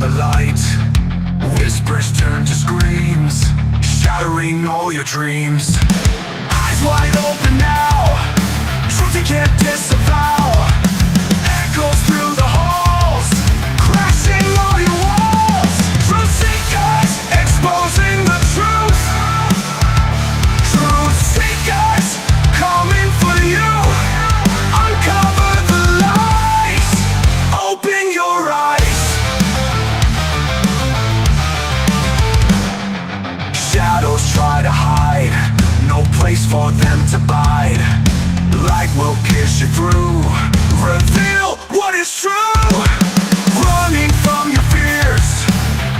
the light. Whispers turn to screams, shattering all your dreams. Eyes wide open now, truth you can't disavow. Echoes through the halls, crashing all your walls. Truth seekers, exposing the truth. Truth seekers, coming for you. Uncover the lies, open your eyes. Shadows try to hide, no place for them to bide. Light will pierce you through, reveal what is true. Running from your fears,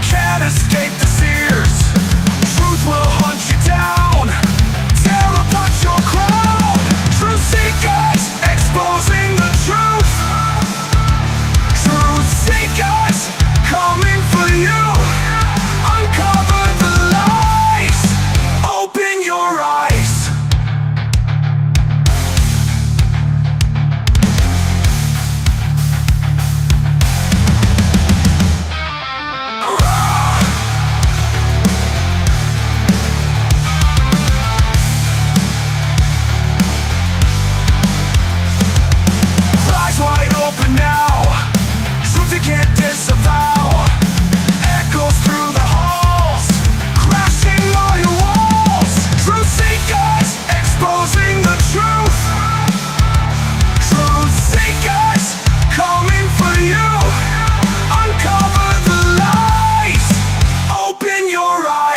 can't escape the sears. Truth will hunt you down, tear apart your crown. Truth seekers, exposing the truth. Truth seekers, coming for you. Uncover the lies, open your eyes. Eyes wide open now, truth you can't disavow. Echoes through the halls, crashing all your walls. Truth seekers, exposing the truth. Truth seekers, coming for you. Uncover the lies, open your eyes.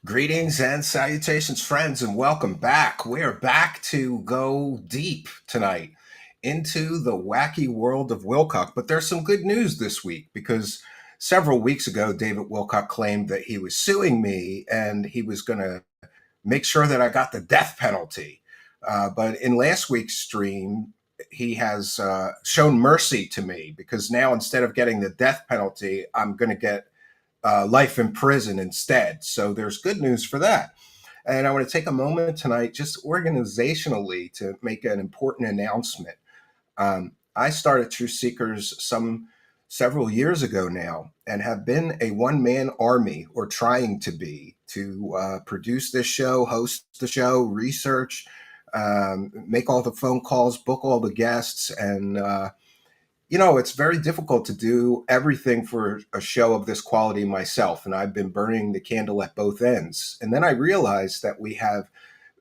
Greetings and salutations, friends, and welcome back. We're back to go deep tonight into the wacky world of Wilcock. But there's some good news this week because several weeks ago, David Wilcock claimed that he was suing me and he was going to make sure that I got the death penalty. But in last week's stream, he has shown mercy to me because now instead of getting the death penalty, I'm going to get life in prison instead. So there's good news for that. And I want to take a moment tonight, just organizationally, to make an important announcement. I started Truth Seekers several years ago now and have been a one-man army, or trying to be, to produce this show, host the show, research, make all the phone calls, book all the guests, and it's very difficult to do everything for a show of this quality myself, and I've been burning the candle at both ends. And then I realized that we have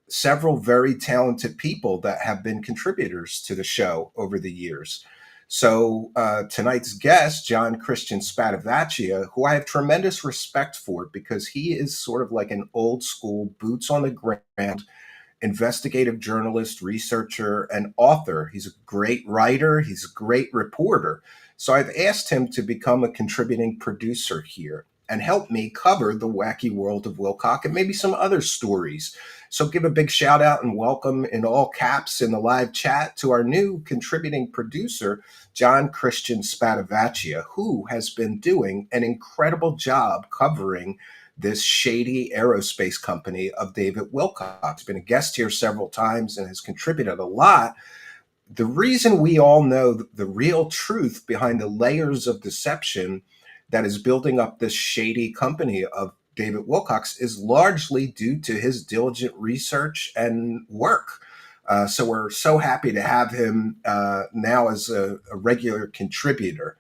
several very talented people that have been contributors to the show over the years. So tonight's guest, John Spadavecchia, who I have tremendous respect for because he is sort of like an old school, boots on the ground, investigative journalist, researcher, and author. He's a great writer. He's a great reporter. So I've asked him to become a contributing producer here and help me cover the wacky world of Wilcock and maybe some other stories. So give a big shout out and welcome in all caps in the live chat to our new contributing producer, John Spadavecchia, who has been doing an incredible job covering this shady aerospace company of David Wilcock. He's been a guest here several times and has contributed a lot. The reason we all know the real truth behind the layers of deception that is building up this shady company of David Wilcock's is largely due to his diligent research and work. So we're so happy to have him now as a regular contributor.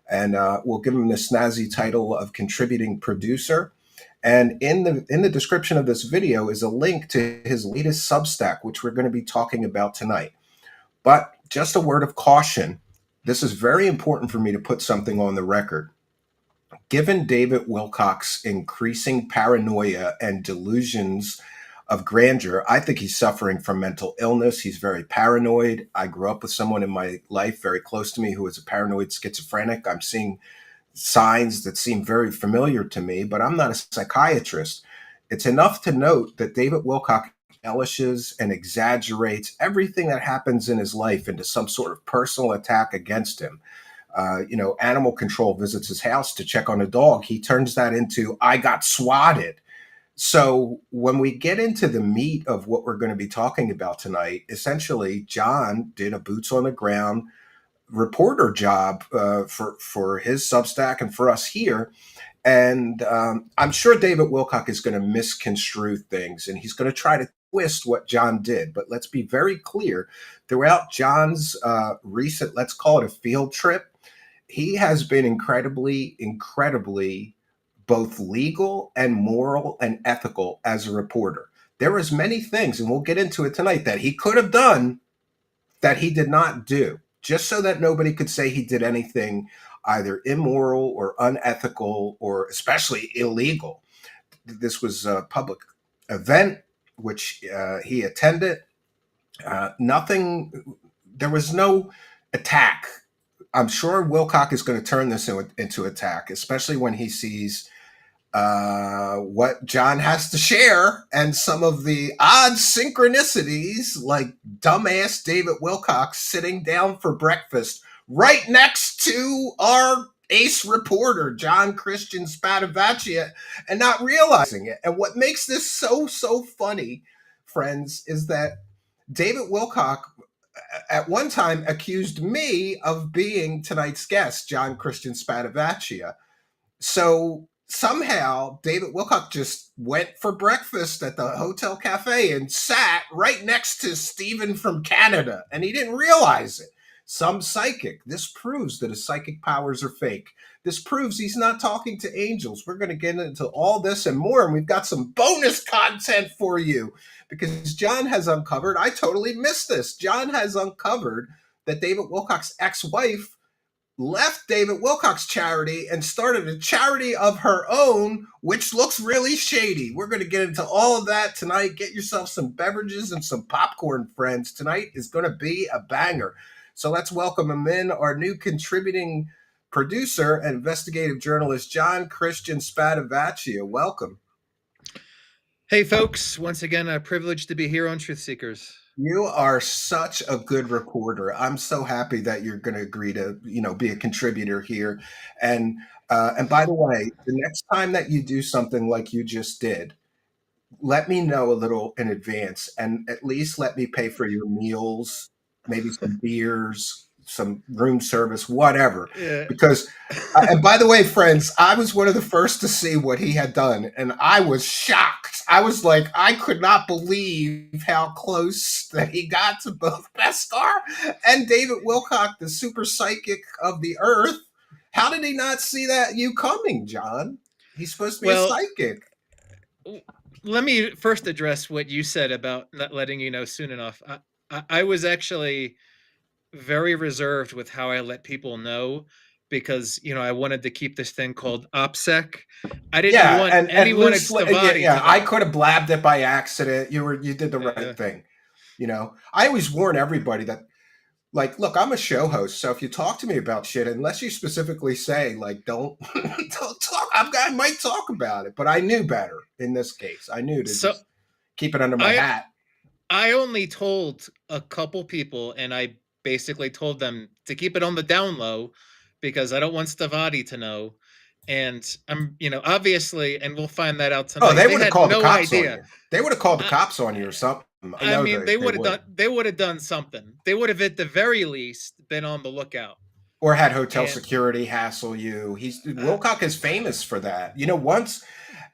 And we'll give him the snazzy title of contributing producer. And in the description of this video is a link to his latest Substack, which we're going to be talking about tonight. But just a word of caution, this is very important for me to put something on the record. Given David Wilcock's increasing paranoia and delusions of grandeur, I think he's suffering from mental illness. He's very paranoid. I grew up with someone in my life very close to me who is a paranoid schizophrenic. I'm seeing signs that seem very familiar to me, but I'm not a psychiatrist. It's enough to note that David Wilcock embellishes and exaggerates everything that happens in his life into some sort of personal attack against him. Animal control visits his house to check on a dog. He turns that into, I got swatted. So when we get into the meat of what we're going to be talking about tonight, essentially, John did a boots on the ground reporter job for his Substack and for us here. And I'm sure David Wilcock is going to misconstrue things, and he's going to try to twist what John did. But let's be very clear, throughout John's recent, let's call it a field trip, he has been incredibly both legal and moral and ethical as a reporter. There was many things, and we'll get into it tonight, that he could have done that he did not do, just so that nobody could say he did anything either immoral or unethical or especially illegal. This was a public event which he attended. There was no attack. I'm sure Wilcock is going to turn this into attack, especially when he sees what John has to share and some of the odd synchronicities, like dumbass David Wilcock sitting down for breakfast right next to our ace reporter, John Christian Spadavecchia, and not realizing it. And what makes this so funny, friends, is that David Wilcock at one time accused me of being tonight's guest, John Christian Spadavecchia. So somehow David Wilcock just went for breakfast at the hotel cafe and sat right next to Stephen from Canada, and he didn't realize it. Some psychic. This proves that his psychic powers are fake. This proves he's not talking to angels. We're going to get into all this and more, and we've got some bonus content for you because John has uncovered, I totally missed this. John has uncovered that David Wilcock's ex-wife left David Wilcock's charity and started a charity of her own, which looks really shady. We're going to get into all of that tonight. Get yourself some beverages and some popcorn, friends. Tonight is going to be a banger. So let's welcome him in, our new contributing producer and investigative journalist, John Christian Spadavecchia. Welcome. Hey, folks. Once again, a privilege to be here on Truth Seekers. You are such a good reporter. I'm so happy that you're going to agree to, be a contributor here. And by the way, the next time that you do something like you just did, let me know a little in advance, and at least let me pay for your meals, maybe some beers, some room service, whatever. Yeah. Because, and by the way, friends, I was one of the first to see what he had done, and I was shocked. I was like, I could not believe how close that he got to both Beskar and David Wilcock, the super psychic of the earth. How did he not see that you coming, John? He's supposed to be a psychic. Let me first address what you said about not letting you know soon enough. I was actually very reserved with how I let people know because, I wanted to keep this thing called OPSEC. I didn't want anyone at Stavatti. Yeah, I could have blabbed it by accident. You did the right thing. I always warn everybody that, like, look, I'm a show host, so if you talk to me about shit, unless you specifically say, like, don't talk, I might talk about it, but I knew better in this case. I knew to just keep it under my hat. I only told a couple people, and I basically told them to keep it on the down low because I don't want Stavatti to know. And I'm, obviously, and we'll find that out tonight. Oh, they would have called the cops on you. They would have called the cops on you or something. I mean, they would have done something. They would have, at the very least, been on the lookout. Or had hotel security hassle you. Wilcock is famous for that. Once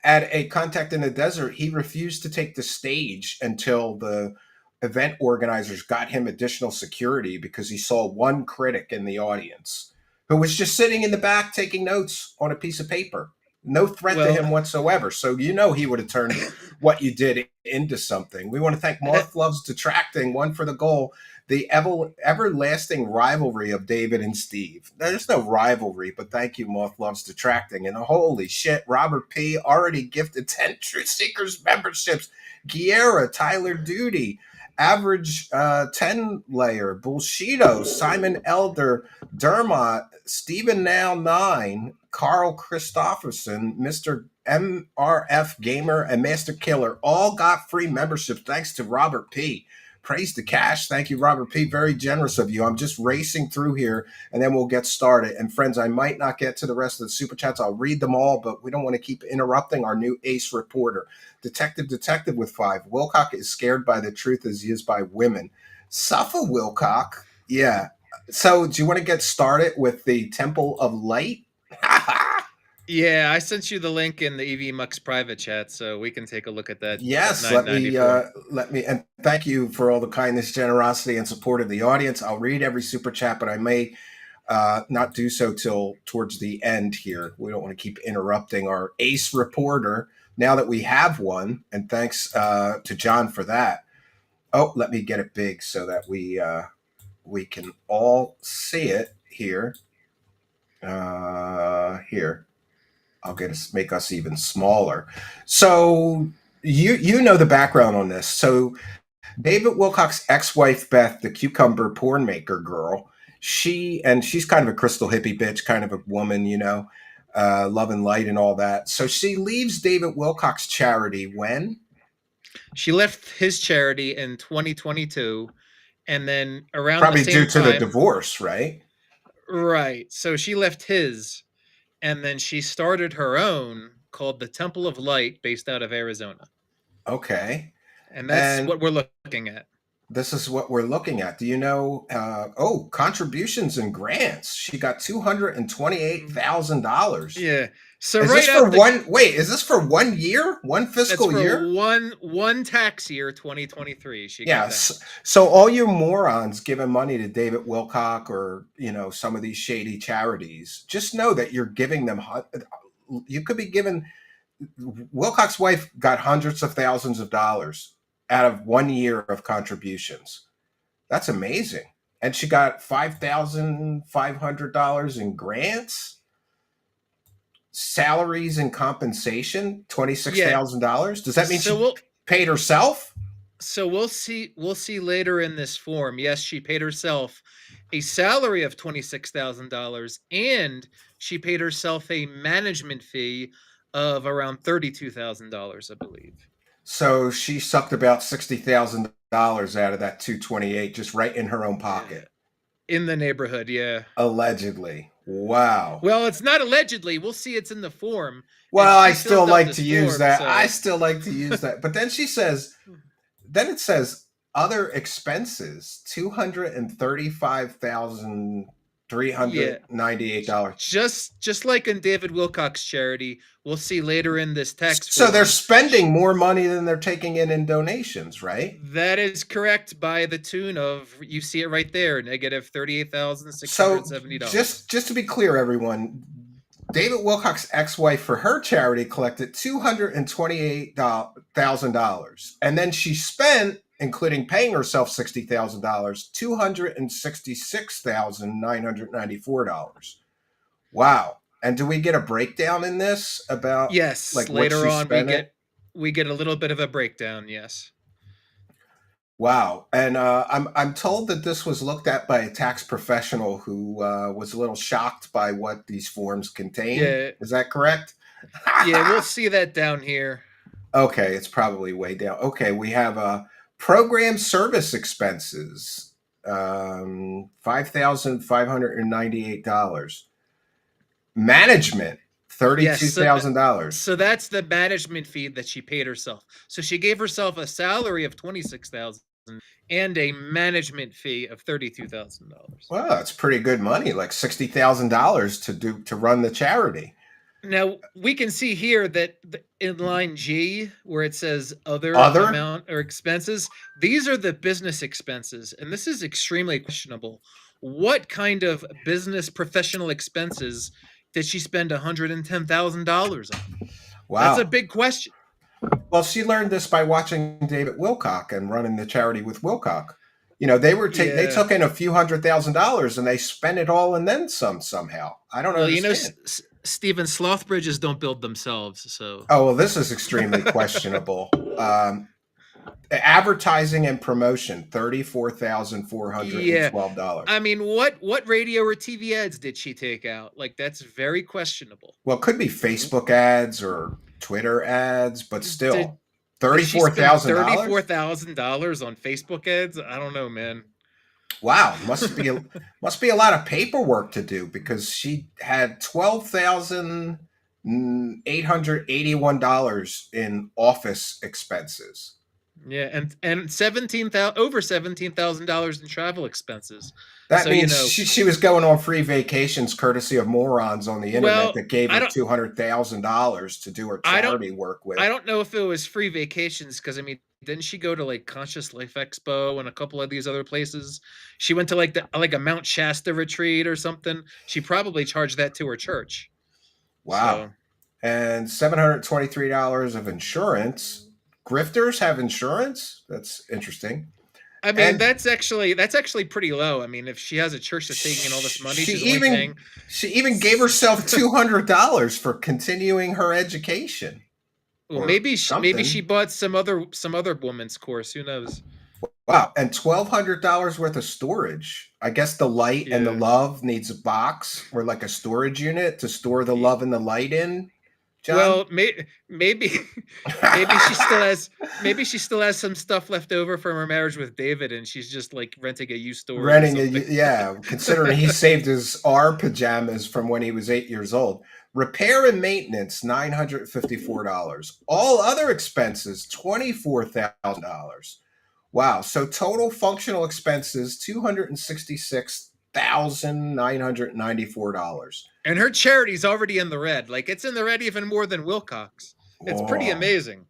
at a Contact in the Desert, he refused to take the stage until the event organizers got him additional security because he saw one critic in the audience who was just sitting in the back taking notes on a piece of paper. No threat to him whatsoever. So he would have turned what you did into something. We want to thank Marth Loves Detracting, one for the goal. The everlasting rivalry of David and Steve. There's no rivalry, but thank you, Moth Loves Detracting. And holy shit, Robert P. already gifted 10 Truth Seekers memberships. Guerra, Tyler Duty, Average 10 Layer, Bullshito, Simon Elder, Dermot, Stephen Now 9, Carl Christofferson, Mr. MRF Gamer, and Master Killer all got free memberships thanks to Robert P. Praise the cash. Thank you, Robert P. Very generous of you. I'm just racing through here and then we'll get started. And friends, I might not get to the rest of the super chats. I'll read them all, but we don't want to keep interrupting our new ace reporter. Detective with 5. Wilcock is scared by the truth as he is by women. Suffer Wilcock. Yeah. So do you want to get started with the Temple of Light? Yeah, I sent you the link in the EV Mux private chat, so we can take a look at that. Yes, that 994. let me, and thank you for all the kindness, generosity, and support of the audience. I'll read every super chat, but I may not do so till towards the end here. We don't want to keep interrupting our ace reporter now that we have one, and thanks to John for that. Oh, let me get it big so that we can all see it here. Here. I'll make us even smaller. So you know the background on this. So David Wilcock's ex-wife Beth, the cucumber porn maker girl, she's kind of a crystal hippie bitch, kind of a woman, love and light and all that. So she leaves David Wilcock's charity when? She left his charity in 2022, and then around Probably the same due to time, the divorce, right? right? So she left his, and then she started her own called the Temple of Light, based out of Arizona. Okay. And that's what we're looking at. This is what we're looking at. Do you know? Contributions and grants. She got $228,000. Yeah. So is right this for one? Wait, is this for 1 year? One fiscal year? One tax year, 2023. Yes. So all you morons giving money to David Wilcock or some of these shady charities, just know that you're giving them. You could be given. Wilcock's wife got hundreds of thousands of dollars out of 1 year of contributions. That's amazing. And she got $5,500 in grants, salaries and compensation, $26,000. Does that mean she paid herself? So we'll see later in this form. Yes, she paid herself a salary of $26,000, and she paid herself a management fee of around $32,000, I believe. So she sucked about $60,000 out of that 228 just right in her own pocket. In the neighborhood, yeah. Allegedly. Wow. Well, it's not allegedly. We'll see it's in the form. Well, I still like to use that. So. I still like to use that. But then it says other expenses, $235,398. Just like in David Wilcock's charity, we'll see later in this text. So they're spending more money than they're taking in donations, right? That is correct, by the tune of, you see it right there, negative $38,670. So just to be clear, everyone, David Wilcock's ex-wife for her charity collected $228,000, and then she spent, including paying herself $60,000, $266,994. Wow. And do we get a breakdown in this about? Yes, like later on we get a little bit of a breakdown. Yes. Wow. And I'm told that this was looked at by a tax professional who was a little shocked by what these forms contain. Yeah. Is that correct? Yeah, we'll see that down here. Okay, it's probably way down. Okay, we have program service expenses, $5,598. Management, $32,000. So that's the management fee that she paid herself. So she gave herself a salary of $26,000 and a management fee of $32,000. Wow, that's pretty good money, like $60,000 to run the charity. Now we can see here that in line G, where it says other amount or expenses, these are the business expenses, and this is extremely questionable. What kind of business professional expenses did she spend $110,000 on? Wow, that's a big question. Well, she learned this by watching David Wilcock and running the charity with Wilcock. They were they took in a few $100,000 and they spent it all and then some somehow. I don't know. Stephen, sloth bridges don't build themselves. So. Oh, well, this is extremely questionable. Advertising and promotion, Yeah. $34,412. I mean, what radio or TV ads did she take out? Like that's very questionable. Well, it could be Facebook ads or Twitter ads, but Did still, did she spend $34,000. $34,000 on Facebook ads? I don't know, man. Wow, must be a lot of paperwork to do because she had $12,881 in office expenses. Yeah, and 17,000 over $17,000 in travel expenses. That So, you means know, she was going on free vacations courtesy of morons on the internet well, that gave I her don't $200,000 to do her I don't charity work with. I don't know if it was free vacations because I mean, didn't she go to like Conscious Life Expo and a couple of these other places? She went to like a Mount Shasta retreat or something. She probably charged that to her church. Wow. So, And $723 of insurance. Grifters have insurance? That's interesting. I mean, And that's actually pretty low. I mean, if she has a church that's taking in all this money, she she's only even paying. she even gave herself $200 for continuing her education Well, or maybe she something. bought some other woman's course. Who knows? Wow, and $1,200 worth of storage. I guess the light and the Yeah. love needs a box or like a storage unit to store the love and the light in, John. Well, maybe maybe she still has maybe she still has some stuff left over from her marriage with David, and she's just like renting a used storage or Renting a something. yeah, considering he saved his R pajamas from when he was 8 years old. Repair and maintenance $954. All other expenses $24,000. Wow. So total functional expenses $266,994. And her charity's already in the red. Like it's in the red even more than Wilcock's. It's pretty Oh, amazing.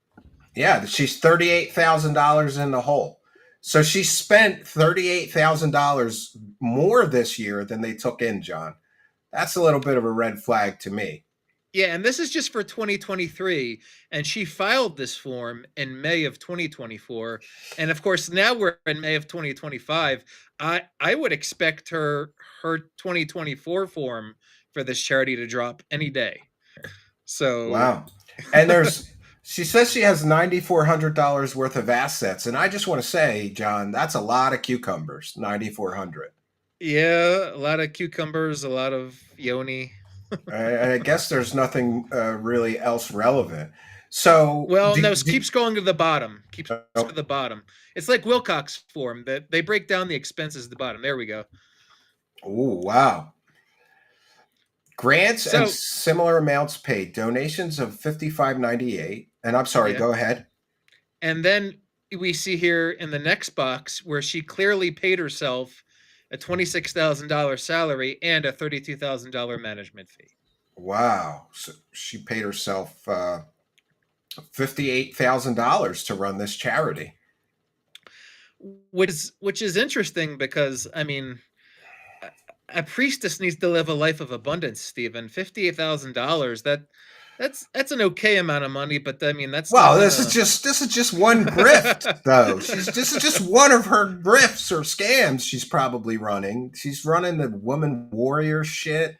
yeah. She's $38,000 in the hole. So she spent $38,000 more this year than they took in, John. That's a little bit of a red flag to me. Yeah, and this is just for 2023, and she filed this form in May of 2024, and of course now we're in May of 2025. I would expect her 2024 form for this charity to drop any day. So Wow. And she says she has $9,400 worth of assets. And I just want to say, John, that's a lot of cucumbers, 9,400. yeah, a lot of cucumbers, a lot of yoni. And I guess there's nothing really else relevant. So, Well, no, keep scrolling to the bottom. Keep to oh, the bottom. It's like Wilcox form that they break down the expenses at the bottom. There we go. ooh, wow. Grants and So similar amounts paid. Donations of 55.98. And I'm sorry, yeah, go ahead. and then we see here in the next box where she clearly paid herself a $26,000 salary and a $32,000 management fee. Wow. So she paid herself $58,000 to run this charity. Which is interesting because I mean a priestess needs to live a life of abundance, Stephen. $58,000 that's an okay amount of money, but I mean that's not Well, this is gonna. just one grift, though. This is just one of her grifts or scams she's probably running. She's running the woman warrior shit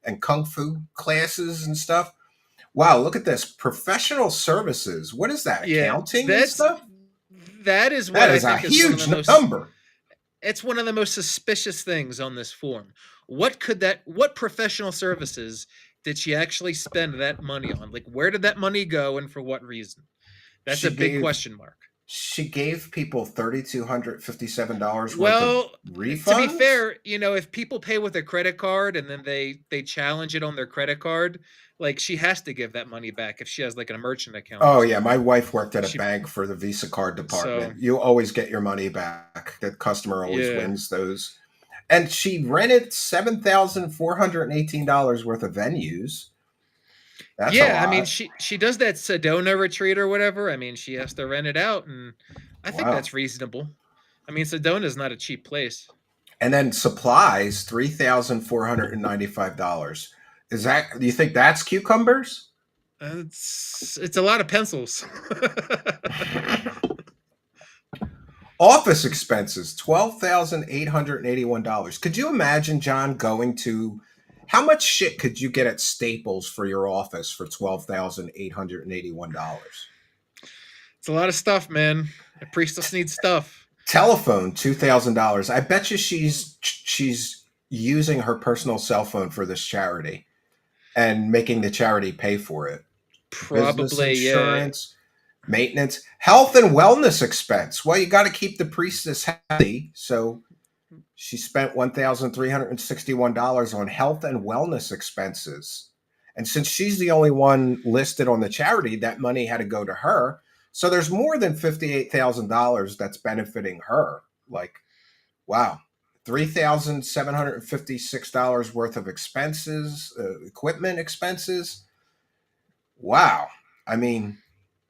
and kung fu classes and stuff. Wow, look at this. Professional services. What is that? Yeah, Accounting and stuff? that is what That I is a think is one of the huge most. number. It's one of the most suspicious things on this form. What professional services did she actually spend that money on? Like where did that money go and for what reason? That's She a big gave question mark. she gave people $3,257 worth of Well, to be refunds. fair, if people pay with a credit card and then they challenge it on their credit card, like she has to give that money back if she has like a merchant account or Oh yeah, my something. wife worked at a She bank for the Visa card so department. You always get your money back. The customer always yeah. wins those. And she rented $7,418 worth of venues. That's a Yeah, I mean lot. she does that Sedona retreat or whatever. I mean, she has to rent it out and I think Wow. that's reasonable. I mean, Sedona is not a cheap place. And then supplies, $3,495. Is that do you think that's cucumbers? It's a lot of pencils. Office expenses, $12,881. Could you imagine, John, going to how much shit could you get at Staples for your office for $12,881? It's a lot of stuff, man. A priestess needs stuff. Telephone, $2,000. I bet you she's using her personal cell phone for this charity and making the charity pay for it. Business Probably, yeah. insurance, maintenance, health and wellness expense. Well, you got to keep the priestess healthy, so she spent $1,361 on health and wellness expenses. And since she's the only one listed on the charity, that money had to go to her. So there's more than $58,000 that's benefiting her. Like, wow. $3,756 worth of expenses, equipment expenses. Wow. I mean,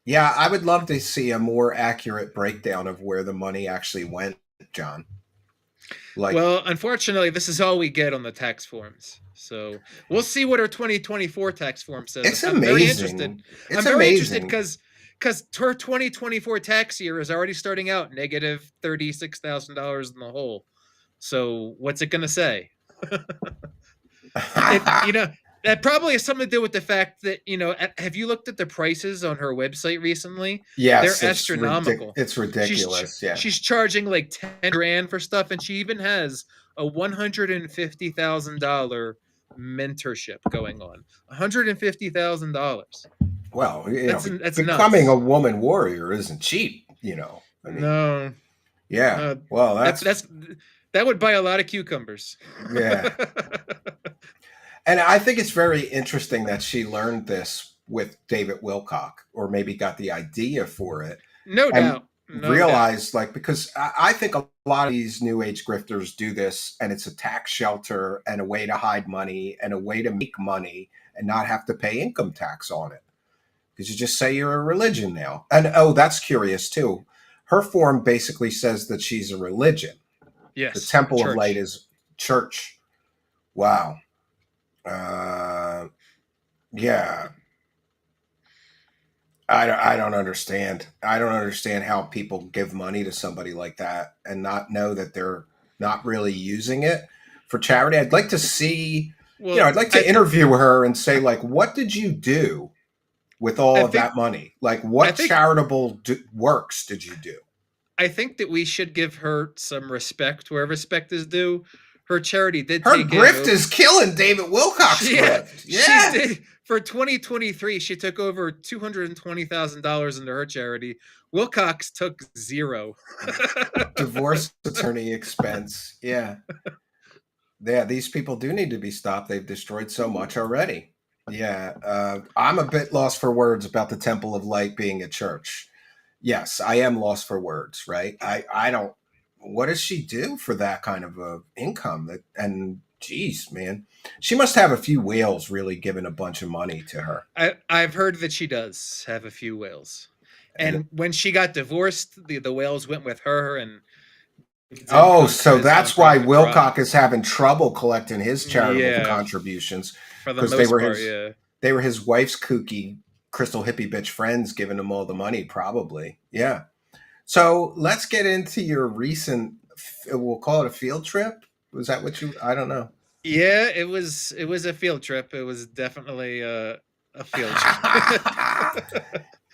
yeah, I would love to see a more accurate breakdown of where the money actually went, John. Like, Well, unfortunately, this is all we get on the tax forms. So we'll see what our 2024 tax form says. it's I'm very interested. amazing. It's I'm very interested amazing. because her 2024 tax year is already starting out negative $36,000 in the hole. So what's it going to say? It that probably has something to do with the fact that have you looked at the prices on her website recently? Yes, They're astronomical. it's ridiculous. Yeah. She's charging like 10 grand for stuff, and she even has a $150,000 mentorship going on. $150,000. Well, That's becoming a nuts. woman warrior isn't cheap. I mean, No, yeah. no, Well, that's that would buy a lot of cucumbers. yeah. And I think it's very interesting that she learned this with David Wilcock, or maybe got the idea for it No and doubt, no doubt. realized, like, because I think a lot of these new age grifters do this, and it's a tax shelter and a way to hide money and a way to make money and not have to pay income tax on it, because you just say you're a religion now. And oh, that's curious too. Her form basically says that she's a religion. The Yes, a Temple of Light church. is church. Wow. Uh, yeah. I don't understand. I don't understand how people give money to somebody like that and not know that they're not really using it for charity. I'd like to see, Well, I'd like to interview her and say, like, what did you do with I all of think that money? Like, I what think charitable works did you do? I think that we should give her some respect where respect is due. Her charity did Her take in grift is killing David Wilcock's yeah, grift. she Yeah. did for 2023. She took over $220,000 into her charity. Wilcox took zero. Divorce attorney expense. Yeah. Yeah, these people do need to be stopped. They've destroyed so much already. Yeah, I'm a bit lost for words about the Temple of Light being a church. Yes, I am lost for words. Right? I don't. What does she do for that kind of a income? Geez, man, she must have a few whales really giving a bunch of money to her. I've heard that she does have a few whales. And And when she got divorced, the whales went with her, and didn't oh, come to so his that's why nonprofit Wilcock trial. is having trouble collecting his charitable Yeah, contributions, for the because they most were part, his yeah. they were his wife's kooky crystal hippie bitch friends giving him all the money, probably. Yeah. So let's get into your recent, we'll call it a field trip. Was that what you? I don't know. Yeah, it was a field trip. It was definitely a field trip.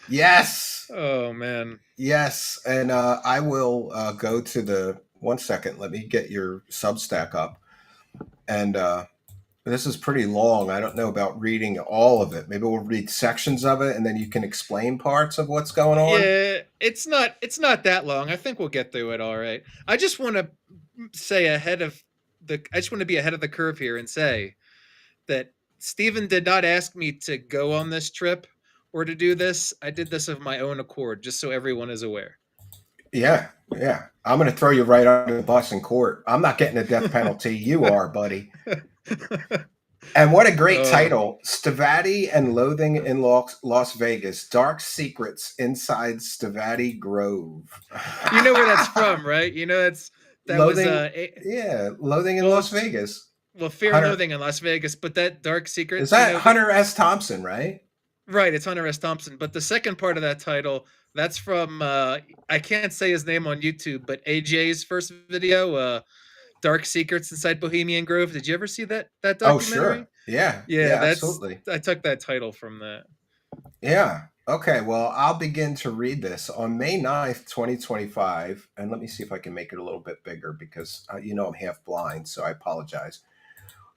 Yes, Oh man. yes, and I will go to the one second. Let me get your Substack up, and this is pretty long. I don't know about reading all of it. Maybe we'll read sections of it, and then you can explain parts of what's going on. Yeah, it's not that long. I think we'll get through it all right. I just want to say I just want to be ahead of the curve here and say that Stephen did not ask me to go on this trip or to do this. I did this of my own accord, just so everyone is aware. Yeah, yeah. I'm going to throw you right under the bus in court. I'm not getting a death penalty. You are, buddy. And what a great uh, title. Stavatti and Loathing in Las Vegas. Dark Secrets Inside Stavatti Grove. you know where that's from, right? That was Loathing, yeah, Loathing in well, Las Vegas. Fear and Hunter, Loathing in Las Vegas, but that Dark is Secrets, that Hunter S. Thompson, right? right, it's Hunter S. Thompson. But the second part of that title, that's from I can't say his name on YouTube, but AJ's first video, Dark Secrets Inside Bohemian Grove. Did you ever see that Oh, documentary? sure. Yeah, Yeah, yeah, absolutely. I took that title from that. Yeah. Okay. Well, I'll begin to read this on May 9th, 2025. And let me see if I can make it a little bit bigger because I'm half blind, so I apologize.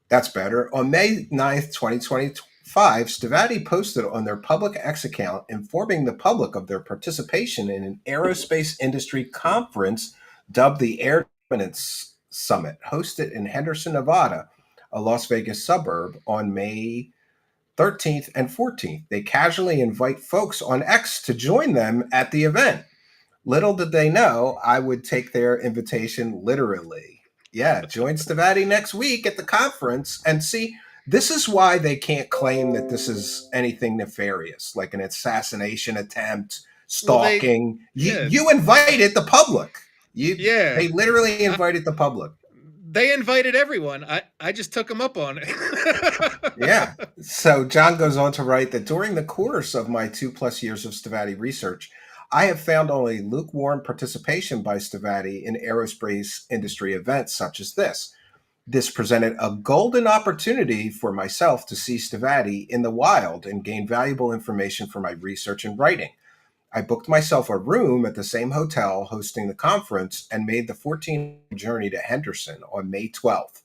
That's better. On May 9th, 2025, Stavatti posted on their public X account informing the public of their participation in an aerospace industry conference dubbed the Air Dominance Summit, hosted in Henderson, Nevada, a Las Vegas suburb, on May 13th and 14th. They casually invite folks on X to join them at the event. Little did they know I would take their invitation literally. Yeah, join Stavatti next week at the conference and see. This is why they can't claim that this is anything nefarious, like an assassination attempt, Well, they stalking. You yeah, you invited the public. yeah. They literally I, invited the public. they invited everyone. I just took them up on Yeah. it. So John goes on to write that during the course of my 2+ years of Stavatti research, I have found only lukewarm participation by Stavatti in aerospace industry events such as this. This presented a golden opportunity for myself to see Stavatti in the wild and gain valuable information for my research and writing. I booked myself a room at the same hotel hosting the conference and made the 14 journey to Henderson on May 12th.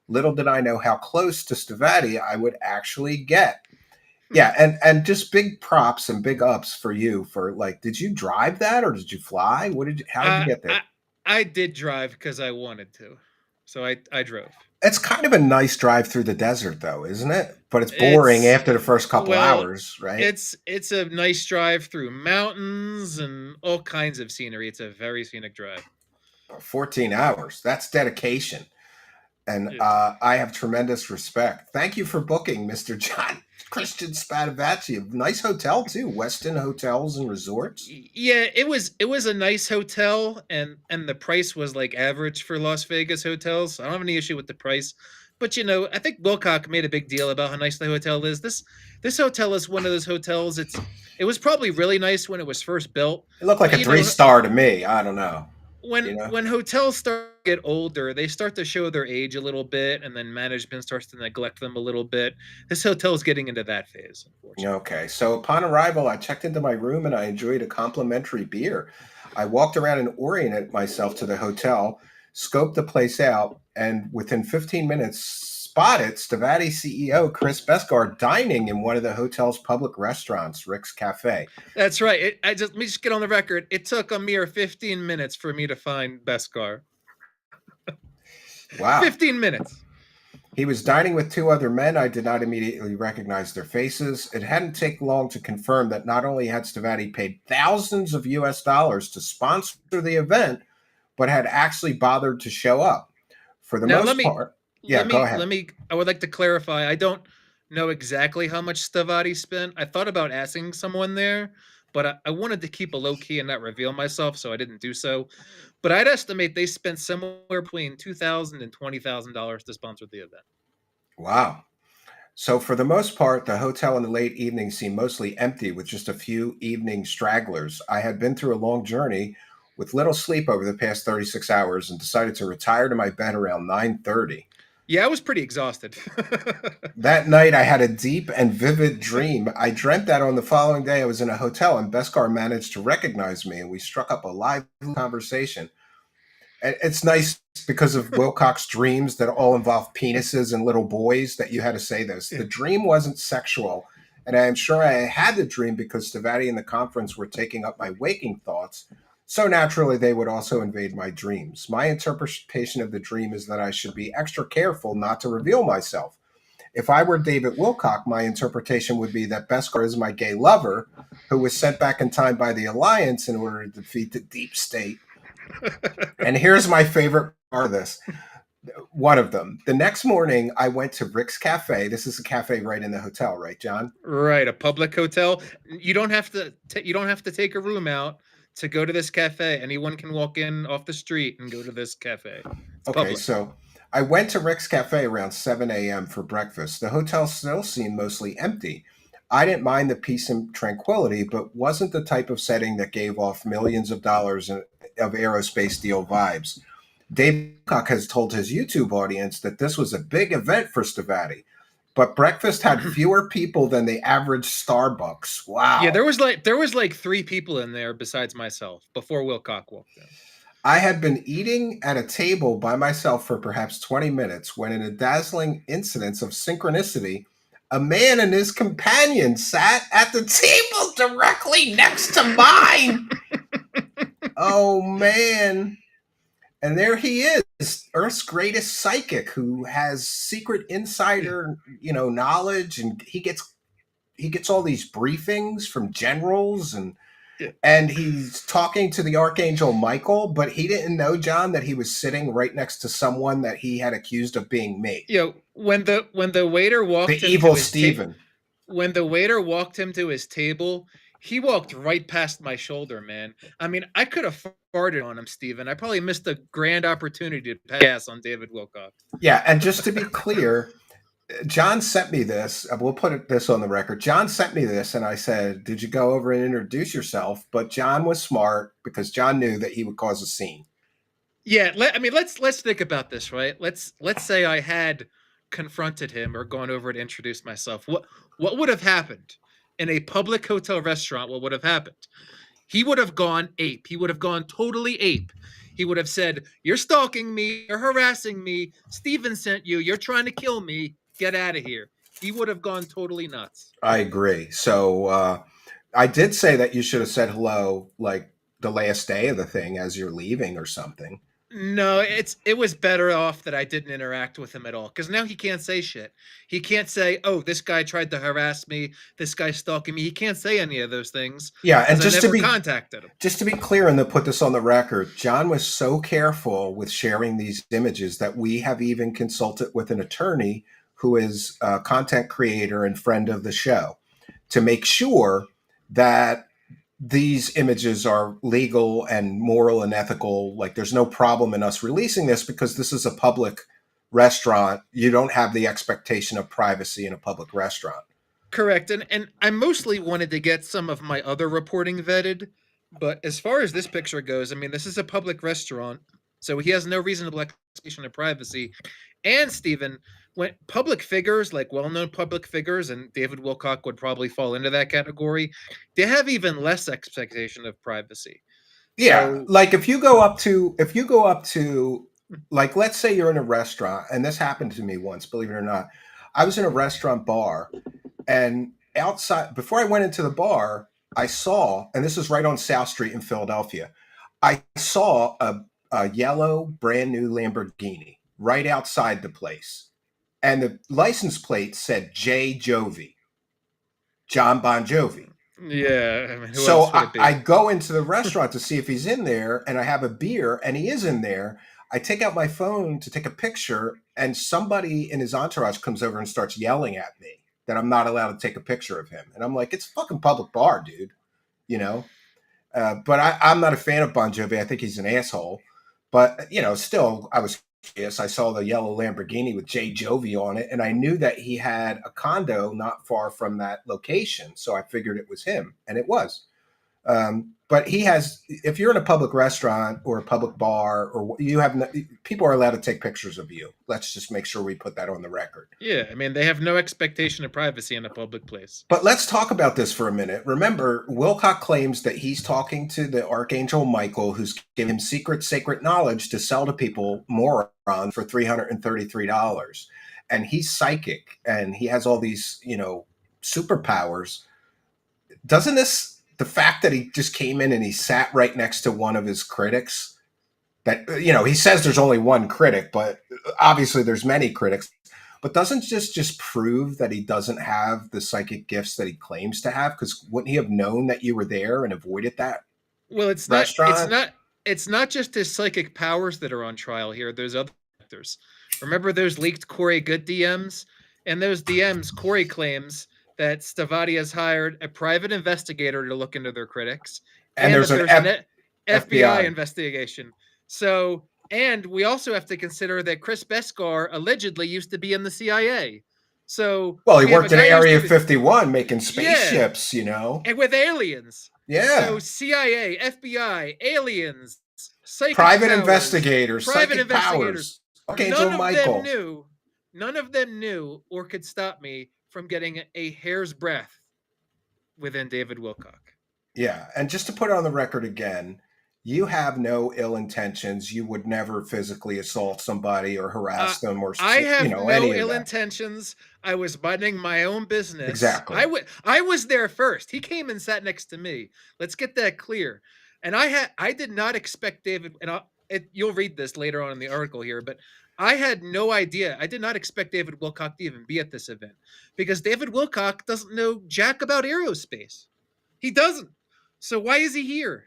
Little did I know how close to Stavatti I would actually get. Yeah, and just big props and big ups for you for, like, did you drive that or did you fly? How did you I get there? I I did drive because I wanted to, so I drove. It's kind of a nice drive through the desert though, isn't it? But it's boring It's after the first couple well, hours, right? it's a nice drive through mountains and all kinds of scenery. It's a very scenic drive. 14 hours. That's dedication. And Yeah. I have tremendous respect. Thank you for booking, Mr. John Christian Spadavecchia. Nice hotel too, Westin Hotels and Resorts. Yeah, it was a nice hotel, and the price was like average for Las Vegas hotels. So I don't have any issue with the price, but I think Wilcock made a big deal about how nice the hotel is. This hotel is one of those hotels. It was probably really nice when it was first built, It looked like but a 3 star to me. I don't know. when You know. when hotels start to get older, they start to show their age a little bit, and then management starts to neglect them a little bit. This hotel is getting into that phase, unfortunately. Okay, so upon arrival, I checked into my room and I enjoyed a complimentary beer. I walked around and oriented myself to the hotel, scoped the place out, and within 15 minutes, spotted Stavatti CEO Chris Beskar dining in one of the hotel's public restaurants, Rick's Cafe. That's right. Let me just get on the record. It took a mere 15 minutes for me to find Beskar. Wow. 15 minutes. He was dining with two other men. I did not immediately recognize their faces. It hadn't taken long to confirm that not only had Stavatti paid thousands of US dollars to sponsor the event, but had actually bothered to show up. For the Now let most me part, yeah, let go me ahead. let me I would like to clarify. I don't know exactly how much Stavati spent. I thought about asking someone there, but I wanted to keep a low key and not reveal myself, so I didn't do so. But I'd estimate they spent somewhere between $2,000 and $20,000 to sponsor the event. Wow. So, for the most part, the hotel in the late evening seemed mostly empty with just a few evening stragglers. I had been through a long journey with little sleep over the past 36 hours and decided to retire to my bed around 9:30. Yeah, I was pretty exhausted. That night, I had a deep and vivid dream. I dreamt that on the following day, I was in a hotel and Beskar managed to recognize me, and we struck up a lively conversation. And it's nice because of Wilcock's dreams that all involve penises and little boys that you had to say this. Yeah. The dream wasn't sexual, and I am sure I had the dream because Stavatti and the conference were taking up my waking thoughts. So naturally, they would also invade my dreams. My interpretation of the dream is that I should be extra careful not to reveal myself. If I were David Wilcock, my interpretation would be that Beskar is my gay lover who was sent back in time by the Alliance in order to defeat the deep state. And here's my favorite part of this. One of them. The next morning, I went to Rick's Cafe. This is a cafe right in the hotel, right, John? Right, a public hotel. You don't have to take a room out to go to this cafe. Anyone can walk in off the street and go to this cafe. It's Okay, public. so I went to Rick's Cafe around 7 a.m. for breakfast. The hotel still seemed mostly empty. I didn't mind the peace and tranquility, but wasn't the type of setting that gave off millions of dollars of aerospace deal vibes. Dave Cook has told his YouTube audience that this was a big event for Stavatti, but breakfast had fewer people than the average Starbucks. Wow. Yeah, there was like 3 people in there besides myself before Wilcock walked in. I had been eating at a table by myself for perhaps 20 minutes when, in a dazzling incidence of synchronicity, a man and his companion sat at the table directly next to mine. Oh, man. And there he is, Earth's greatest psychic, who has secret insider, knowledge, and he gets all these briefings from generals, and he's talking to the Archangel Michael, but he didn't know, John, that he was sitting right next to someone that he had accused of being me. When the waiter walked The him evil to his Stephen. When the waiter walked him to his table, he walked right past my shoulder, man. I mean, I could have farted on him, Steven. I probably missed a grand opportunity to pass on David Wilcock. Yeah, and just to be clear, John sent me this. We'll put this on the record. John sent me this, and I said, "Did you go over and introduce yourself?" But John was smart because John knew that he would cause a scene. Yeah, let's think about this, right? Let's say I had confronted him or gone over to introduce myself. What would have happened in a public hotel restaurant? What would have happened? He would have gone ape. He would have gone totally ape. He would have said, "You're stalking me. You're harassing me. Steven sent you. You're trying to kill me. Get out of here." He would have gone totally nuts. I agree. So I did say that you should have said hello, like the last day of the thing as you're leaving or something. No, it was better off that I didn't interact with him at all, because now he can't say shit. He can't say, "Oh, this guy tried to harass me. This guy's stalking me." He can't say any of those things. Yeah, and just to be contacted him. Just to be clear and to put this on the record, John was so careful with sharing these images that we have even consulted with an attorney who is a content creator and friend of the show to make sure that these images are legal and moral and ethical. Like, there's no problem in us releasing this because this is a public restaurant. You don't have the expectation of privacy in a public restaurant. Correct. And I mostly wanted to get some of my other reporting vetted. But as far as this picture goes, I mean, this is a public restaurant, so he has no reasonable expectation of privacy. And Stephen, when public figures, like well-known public figures, and David Wilcock would probably fall into that category, they have even less expectation of privacy. Yeah, So, like if you go up to like, let's say you're in a restaurant, and this happened to me once, believe it or not. I was in a restaurant bar, and outside, before I went into the bar, I saw, and this is right on South Street in Philadelphia, I saw a yellow brand new Lamborghini right outside the place. And the license plate said J. Jovi, John Bon Jovi. yeah. I mean, who So else would it be? I go into the restaurant to see if he's in there, and I have a beer, and he is in there. I take out my phone to take a picture, and somebody in his entourage comes over and starts yelling at me that I'm not allowed to take a picture of him. And I'm like, it's a fucking public bar, dude. But I'm not a fan of Bon Jovi. I think he's an asshole. But, still, I was curious. I saw the yellow Lamborghini with J. Jovi on it, and I knew that he had a condo not far from that location. So I figured it was him, and it was. But he has, if you're in a public restaurant or a public bar, or people are allowed to take pictures of you. Let's just make sure we put that on the record. Yeah, I mean, they have no expectation of privacy in a public place. But let's talk about this for a minute. Remember, Wilcock claims that he's talking to the Archangel Michael, who's giving him secret, sacred knowledge to sell to people, morons, for $333. And he's psychic, and he has all these, superpowers. Doesn't the fact that he just came in and he sat right next to one of his critics, that, he says there's only one critic, but obviously there's many critics, but doesn't just prove that he doesn't have the psychic gifts that he claims to have? Because wouldn't he have known that you were there and avoided that? Well, restaurant? It's not just his psychic powers that are on trial here. There's other factors. Remember those leaked Corey Good DMs? And those DMs, Corey claims that Stavatti has hired a private investigator to look into their critics, and there's an FBI investigation. So, and we also have to consider that Chris Beskar allegedly used to be in the CIA. So, well, he worked in Area 51 making spaceships, and with aliens. Yeah. So CIA, FBI, aliens, private investigators, psychic powers. Okay, None of them knew None of them knew or could stop me from getting a hair's breadth within David Wilcock. Yeah, and just to put it on the record again, you have no ill intentions. You would never physically assault somebody or Uh, harass them or I have no any of ill that. intentions. I was minding my own business. Exactly. I was there first. He came and sat next to me. Let's get that clear. And I did not expect David, and you'll read this later on in the article here, but I had no idea. I did not expect David Wilcock to even be at this event because David Wilcock doesn't know jack about aerospace. He doesn't. So why is he here?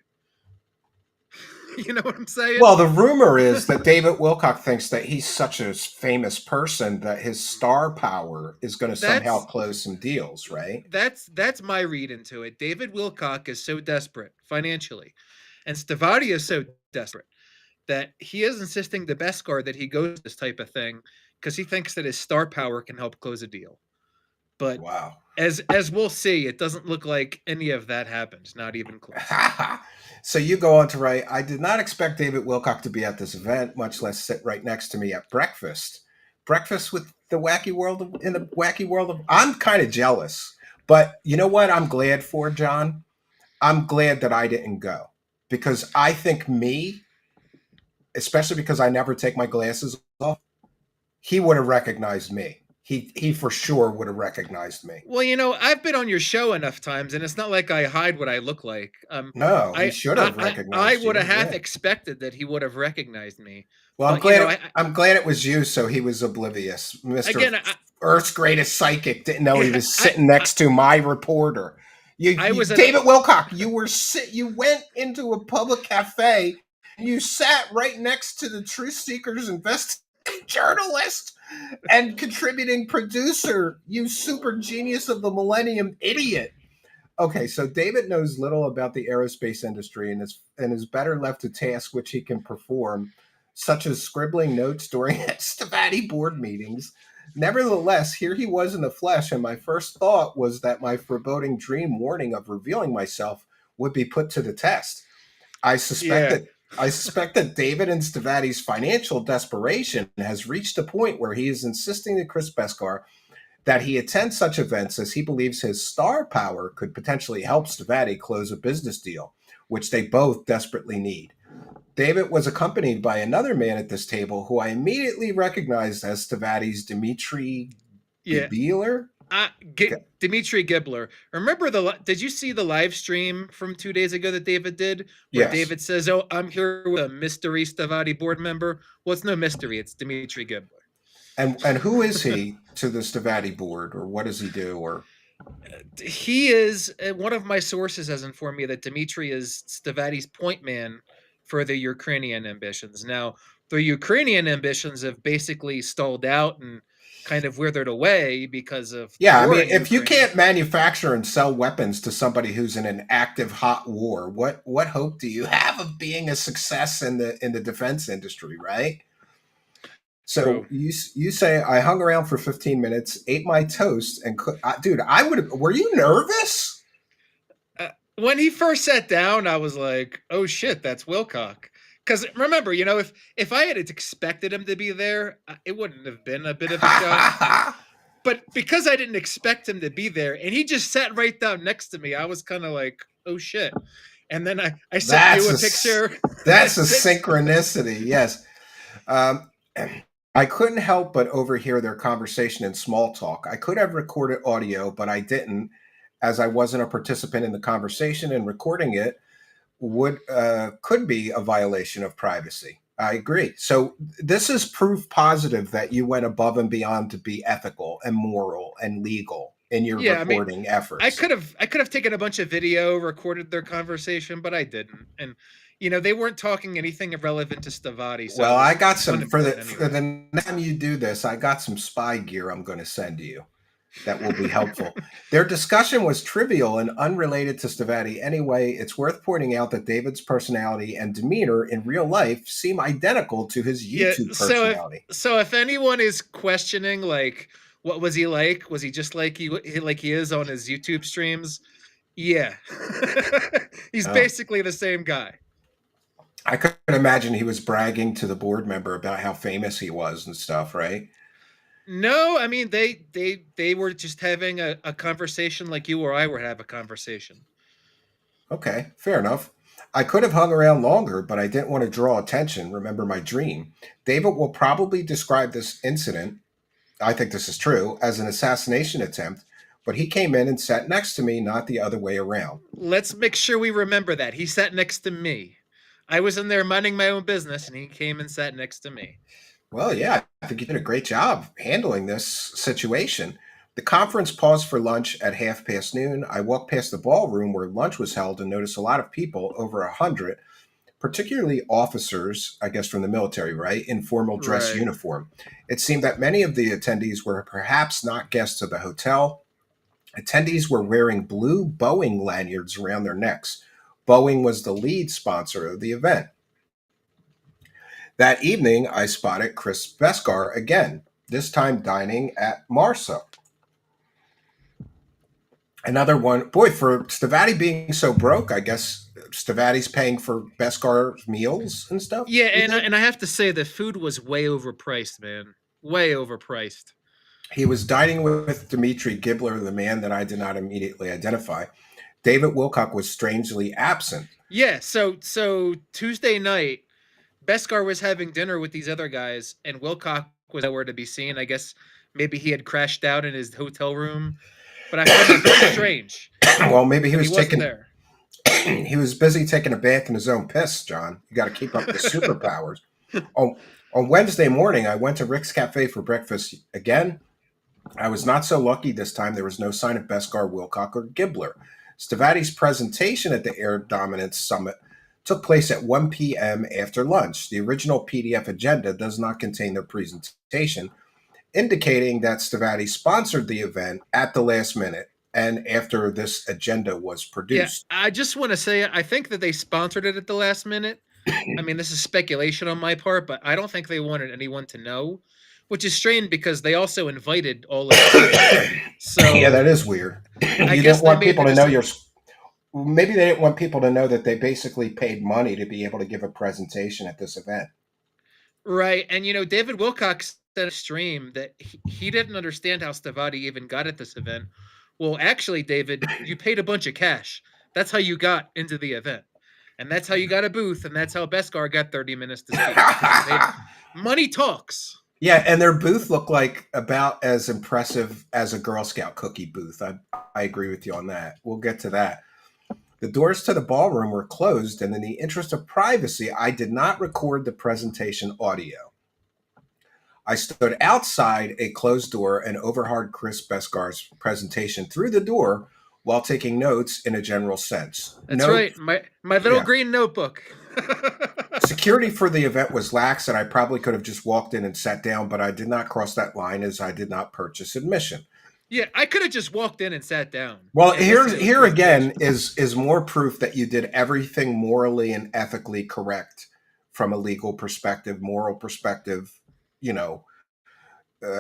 You know what I'm saying? Well, the rumor is that David Wilcock thinks that he's such a famous person that his star power is going to somehow That's close some deals, right? that's my read into it. David Wilcock is so desperate financially, and Stavatti is so desperate that he is insisting to Beskar that he goes this type of thing because he thinks that his star power can help close a deal. But Wow. as we'll see, it doesn't look like any of that happens. Not even close. So you go on to write, I did not expect David Wilcock to be at this event, much less sit right next to me at breakfast. Breakfast with the wacky world of, in the wacky world of. I'm kind of jealous, but you know what? I'm glad for John. I'm glad that I didn't go because I think me, especially because I never take my glasses off, he would have recognized me. He for sure would have recognized me. Well, I've been on your show enough times, and it's not like I hide what I look like. No, he should have I recognized would have you. half Yeah. expected that he would have recognized me. Well, I'm But glad. I'm glad it was you, so he was oblivious. Mister again, Earth's greatest psychic didn't know he was I, sitting next to my reporter. I was at David Wilcock. You were You went into a public cafe. You sat right next to the Truth Seekers investigative journalist and contributing producer. You super genius of the millennium idiot. Okay, so David knows little about the aerospace industry and is better left to tasks which he can perform, such as scribbling notes during Stavatti board meetings. Nevertheless, here he was in the flesh, and my first thought was that my foreboding dream warning of revealing myself would be put to the test. I suspect yeah. that I suspect that David and Stavatti's financial desperation has reached a point where he is insisting to Chris Beskar that he attend such events as he believes his star power could potentially help Stavatti close a business deal, which they both desperately need. David was accompanied by another man at this table who I immediately recognized as Stavatti's Dmitry Yeah. Gibler. Dmitry Gibler. Remember did you see the live stream from 2 days ago that David did? Where Yes. David says, "Oh, I'm here with a mystery Stavatti board member." Well, it's no mystery. It's Dmitry Gibler. And who is he to the Stavatti board, or what does he do? Or He is one of my sources has informed me that Dmitry is Stavatti's point man for the Ukrainian ambitions. Now, the Ukrainian ambitions have basically stalled out and kind of withered away because of yeah, I war mean, in if you Ukraine. can't manufacture and sell weapons to somebody who's in an active hot war, what hope do you have of being a success in the defense industry, right? So True. you say I hung around for 15 minutes, ate my toast, and dude, I would. Were you nervous? When he first sat down, I was like, "Oh shit, that's Wilcock." Because remember, if I had expected him to be there, it wouldn't have been a bit of a shock. But because I didn't expect him to be there, and he just sat right down next to me, I was kind of like, "Oh shit." And then I sent you a picture. That's a synchronicity, yes. I couldn't help but overhear their conversation in small talk. I could have recorded audio, but I didn't, as I wasn't a participant in the conversation, and recording it could be a violation of privacy. I agree. So this is proof positive that you went above and beyond to be ethical and moral and legal in your reporting efforts. I could have taken a bunch of video, recorded their conversation, but I didn't. And they weren't talking anything relevant to Stavatti. So well, I got some for the next time you do this. I got some spy gear I'm going to send to you that will be helpful. Their discussion was trivial and unrelated to Stavatti. Anyway, it's worth pointing out that David's personality and demeanor in real life seem identical to his YouTube personality. So if anyone is questioning, like, what was he like? Was he just like he is on his YouTube streams? Yeah. He's basically the same guy. I could imagine he was bragging to the board member about how famous he was and stuff, right? No, I mean they were just having a conversation like you or I would have a conversation. Okay, fair enough. I could have hung around longer, but I didn't want to draw attention. Remember my dream. David will probably describe this incident, I think this is true, as an assassination attempt, but he came in and sat next to me, not the other way around. Let's make sure we remember that. He sat next to me. I was in there minding my own business and he came and sat next to me. Well, yeah, I think you did a great job handling this situation. The conference paused for lunch at noon. I walked past the ballroom where lunch was held and noticed a lot of people, over 100, particularly officers, I guess from the military, right, in formal dress Right. uniform. It seemed that many of the attendees were perhaps not guests of the hotel. Attendees were wearing blue Boeing lanyards around their necks. Boeing was the lead sponsor of the event. That evening, I spotted Chris Beskar again, this time dining at Marsa. Another one, boy, for Stavatti being so broke, I guess Stavatti's paying for Beskar's meals and stuff, Yeah, you and think? I have to say the food was way overpriced, man. Way overpriced. He was dining with Dmitry Gibbler, the man that I did not immediately identify. David Wilcock was strangely absent. Yeah, so Tuesday night, Beskar was having dinner with these other guys, and Wilcock was nowhere to be seen. I guess maybe he had crashed out in his hotel room, but I found that very strange Well, maybe he that he was wasn't taking there. he was busy taking a bath in his own piss, John. You got to keep up the superpowers. On, on Wednesday morning, I went to Rick's Cafe for breakfast again. I was not so lucky this time. There was no sign of Beskar, Wilcock, or Gibbler. Stavatti's presentation at the Air Dominance Summit took place at 1 p.m. after lunch. The original PDF agenda does not contain their presentation, indicating that Stavatti sponsored the event at the last minute and after this agenda was Yeah, produced. I just want to say I think that they sponsored it at the last minute. I mean, this is speculation on my part, but I don't think they wanted anyone to know, which is strange because they also invited all of the people. Yeah, that So is weird. I You guess didn't they want made the people to know decision. maybe they didn't want people to know that they basically paid money to be able to give a presentation at this event. Right. And, David Wilcox said a stream that he didn't understand how Stavati even got at this event. Well, actually, David, you paid a bunch of cash. That's how you got into the event. And that's how you got a booth. And that's how Beskar got 30 minutes to speak because you paid. Money talks. Yeah, and their booth looked like about as impressive as a Girl Scout cookie booth. I agree with you on that. We'll get to that. The doors to the ballroom were closed, and in the interest of privacy, I did not record the presentation audio. I stood outside a closed door and overheard Chris Beskar's presentation through the door while taking notes in a general sense. That's right. My little Yeah. green notebook. Security for the event was lax, and I probably could have just walked in and sat down, but I did not cross that line as I did not purchase admission. Yeah, I could have just walked in and sat down Well, and listened to his here again presentation. is more proof that you did everything morally and ethically correct from a legal perspective, moral perspective, you know,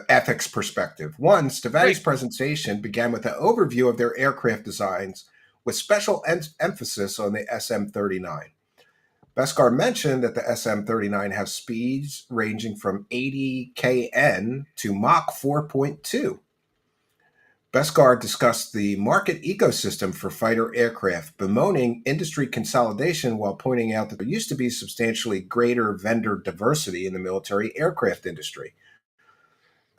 ethics perspective. One, Stavatti's Right. presentation began with an overview of their aircraft designs with special emphasis on the SM-39. Beskar mentioned that the SM-39 has speeds ranging from 80 kn to Mach 4.2. Beskar discussed the market ecosystem for fighter aircraft, bemoaning industry consolidation while pointing out that there used to be substantially greater vendor diversity in the military aircraft industry.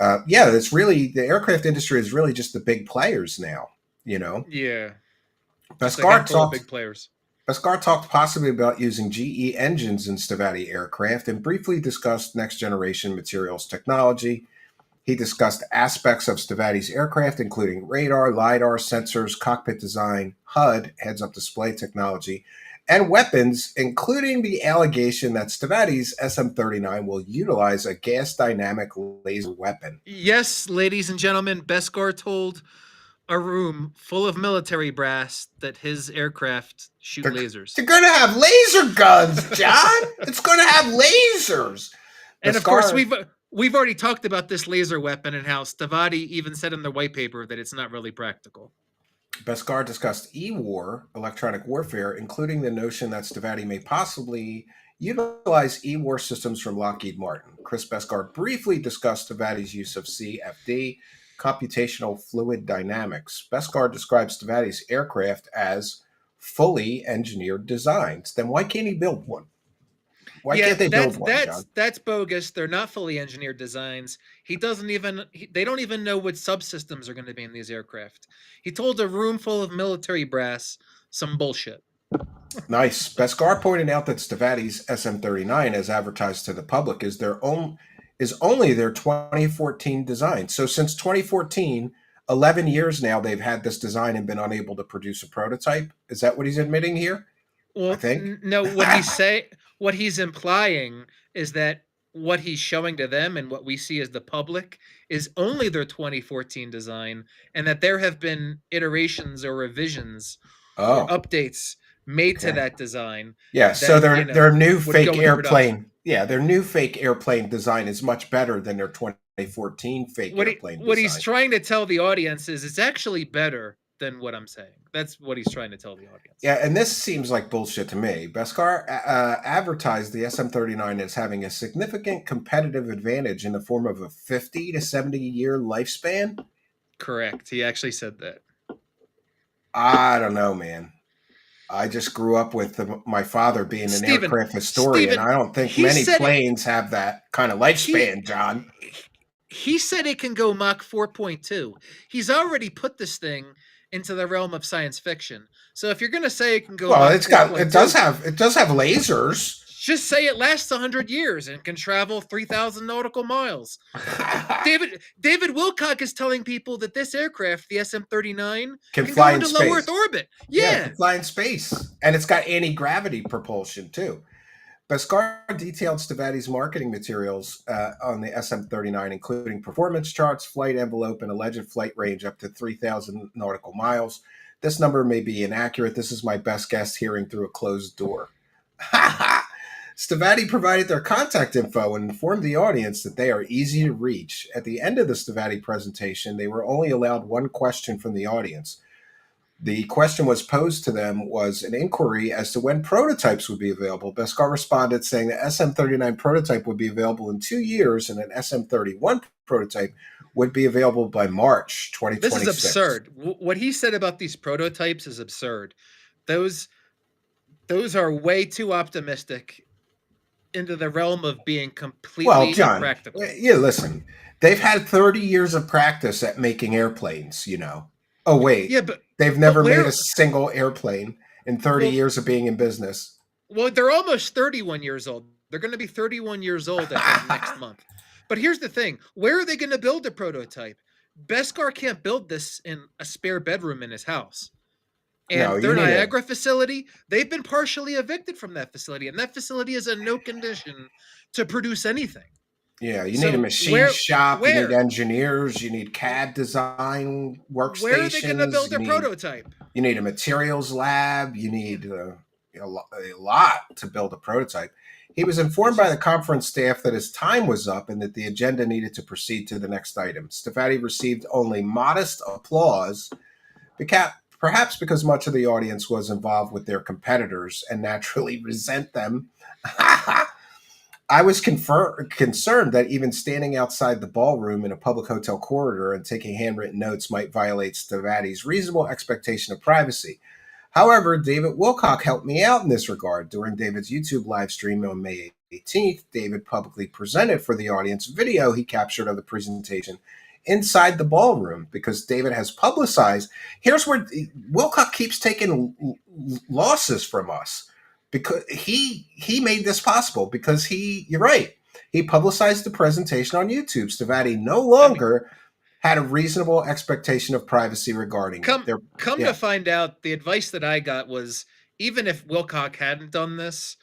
Yeah, it's really the aircraft industry is really just the big players now. You know, Yeah. Just a Beskar handful of talked big players. Beskar talked possibly about using GE engines in Stavatti aircraft and briefly discussed next generation materials technology. He discussed aspects of Stavatti's aircraft, including radar, LiDAR, sensors, cockpit design, HUD, heads up display technology, and weapons, including the allegation that Stavatti's SM-39 will utilize a gas dynamic laser weapon. Yes, ladies and gentlemen, Beskar told a room full of military brass that his aircraft shoot They're, lasers. they're going to have laser guns, John! It's going to have lasers! And of course, Beskar we've already talked about this laser weapon and how Stavati even said in the white paper that it's not really practical. Beskar discussed e-war, electronic warfare, including the notion that Stavatti may possibly utilize E-war systems from Lockheed Martin. Chris Beskar briefly discussed Stavatti's use of CFD, computational fluid dynamics. Beskar describes Stavatti's aircraft as fully engineered designs. Then why can't he build one? Why Yeah, can't they build one, John? that's bogus. They're not fully engineered designs. He doesn't even they don't even know what subsystems are going to be in these aircraft. He told a room full of military brass some bullshit. Nice. Beskar pointed out that Stavatti's SM-39, as advertised to the public, is only their 2014 design. So since 2014, 11 years now, they've had this design and been unable to produce a prototype. Is that what he's admitting here? I Well, think. no, what he's implying is that what he's showing to them and what we see as the public is only their 2014 design, and that there have been iterations or revisions or Oh, updates made to okay. that design Yeah, so that, their new would fake go into production. airplane, yeah, their new fake airplane design is much better than their 2014 fake airplane What he's design. trying to tell the audience is it's actually better than what I'm saying. That's what he's trying to tell the audience. Yeah, and this seems like bullshit to me. Beskar advertised the SM-39 as having a significant competitive advantage in the form of a 50 to 70 year lifespan. Correct. He actually said that. I don't know, man. I just grew up with my father being an Steven, aircraft historian. Steven, I don't think he many said it. planes have that kind of He lifespan, John. he said it can go Mach 4.2. He's already put this thing into the realm of science fiction. So if you're going to say it can go Well, Mach it does 4.2, have lasers. just say it lasts 100 years and can travel 3,000 nautical miles. David Wilcock is telling people that this aircraft, the SM-39, Can can fly go in into low Earth space. orbit. Yeah, it Yeah. can fly in space. And it's got anti-gravity propulsion, too. Beskar detailed Stavatti's marketing materials on the SM-39, including performance charts, flight envelope, and alleged flight range up to 3,000 nautical miles. This number may be inaccurate. This is my best guess hearing through a closed door. Stavatti provided their contact info and informed the audience that they are easy to reach. At the end of the Stavatti presentation, they were only allowed one question from the audience. The question was posed to them was an inquiry as to when prototypes would be available. Beskar responded saying the SM-39 prototype would be available in 2 years and an SM-31 prototype would be available by March 2026. This is absurd. What he said about these prototypes is absurd. Those are way too optimistic into the realm of being completely John, impractical. yeah, listen, they've had 30 years of practice at making airplanes, Oh, wait. Yeah, but They've never made where? a single airplane in 30 years of being in business. Well, they're almost 31 years old. They're going to be 31 years old next month. But here's the thing: where are they going to build a prototype? Beskar can't build this in a spare bedroom in his house. And their Niagara facility, they've been partially evicted from that facility, and that facility is in no condition to produce anything. Yeah, you need a machine shop, you need engineers, you need CAD design workstations. Where are they going to build their prototype? You need a materials lab, you need a lot to build a prototype. He was informed by the conference staff that his time was up and that the agenda needed to proceed to the next item. Stavatti received only modest applause, perhaps because much of the audience was involved with their competitors and naturally resent them. I was concerned that even standing outside the ballroom in a public hotel corridor and taking handwritten notes might violate Stavatti's reasonable expectation of privacy. However, David Wilcock helped me out in this regard. During David's YouTube live stream on May 18th, David publicly presented for the audience video he captured of the presentation inside the ballroom because David has publicized. Here's where Wilcock keeps taking losses from us. Because he made this possible because you're right. He publicized the presentation on YouTube. Stavatti no longer had a reasonable expectation of privacy regarding to find out, the advice that I got was even if Wilcock hadn't done this,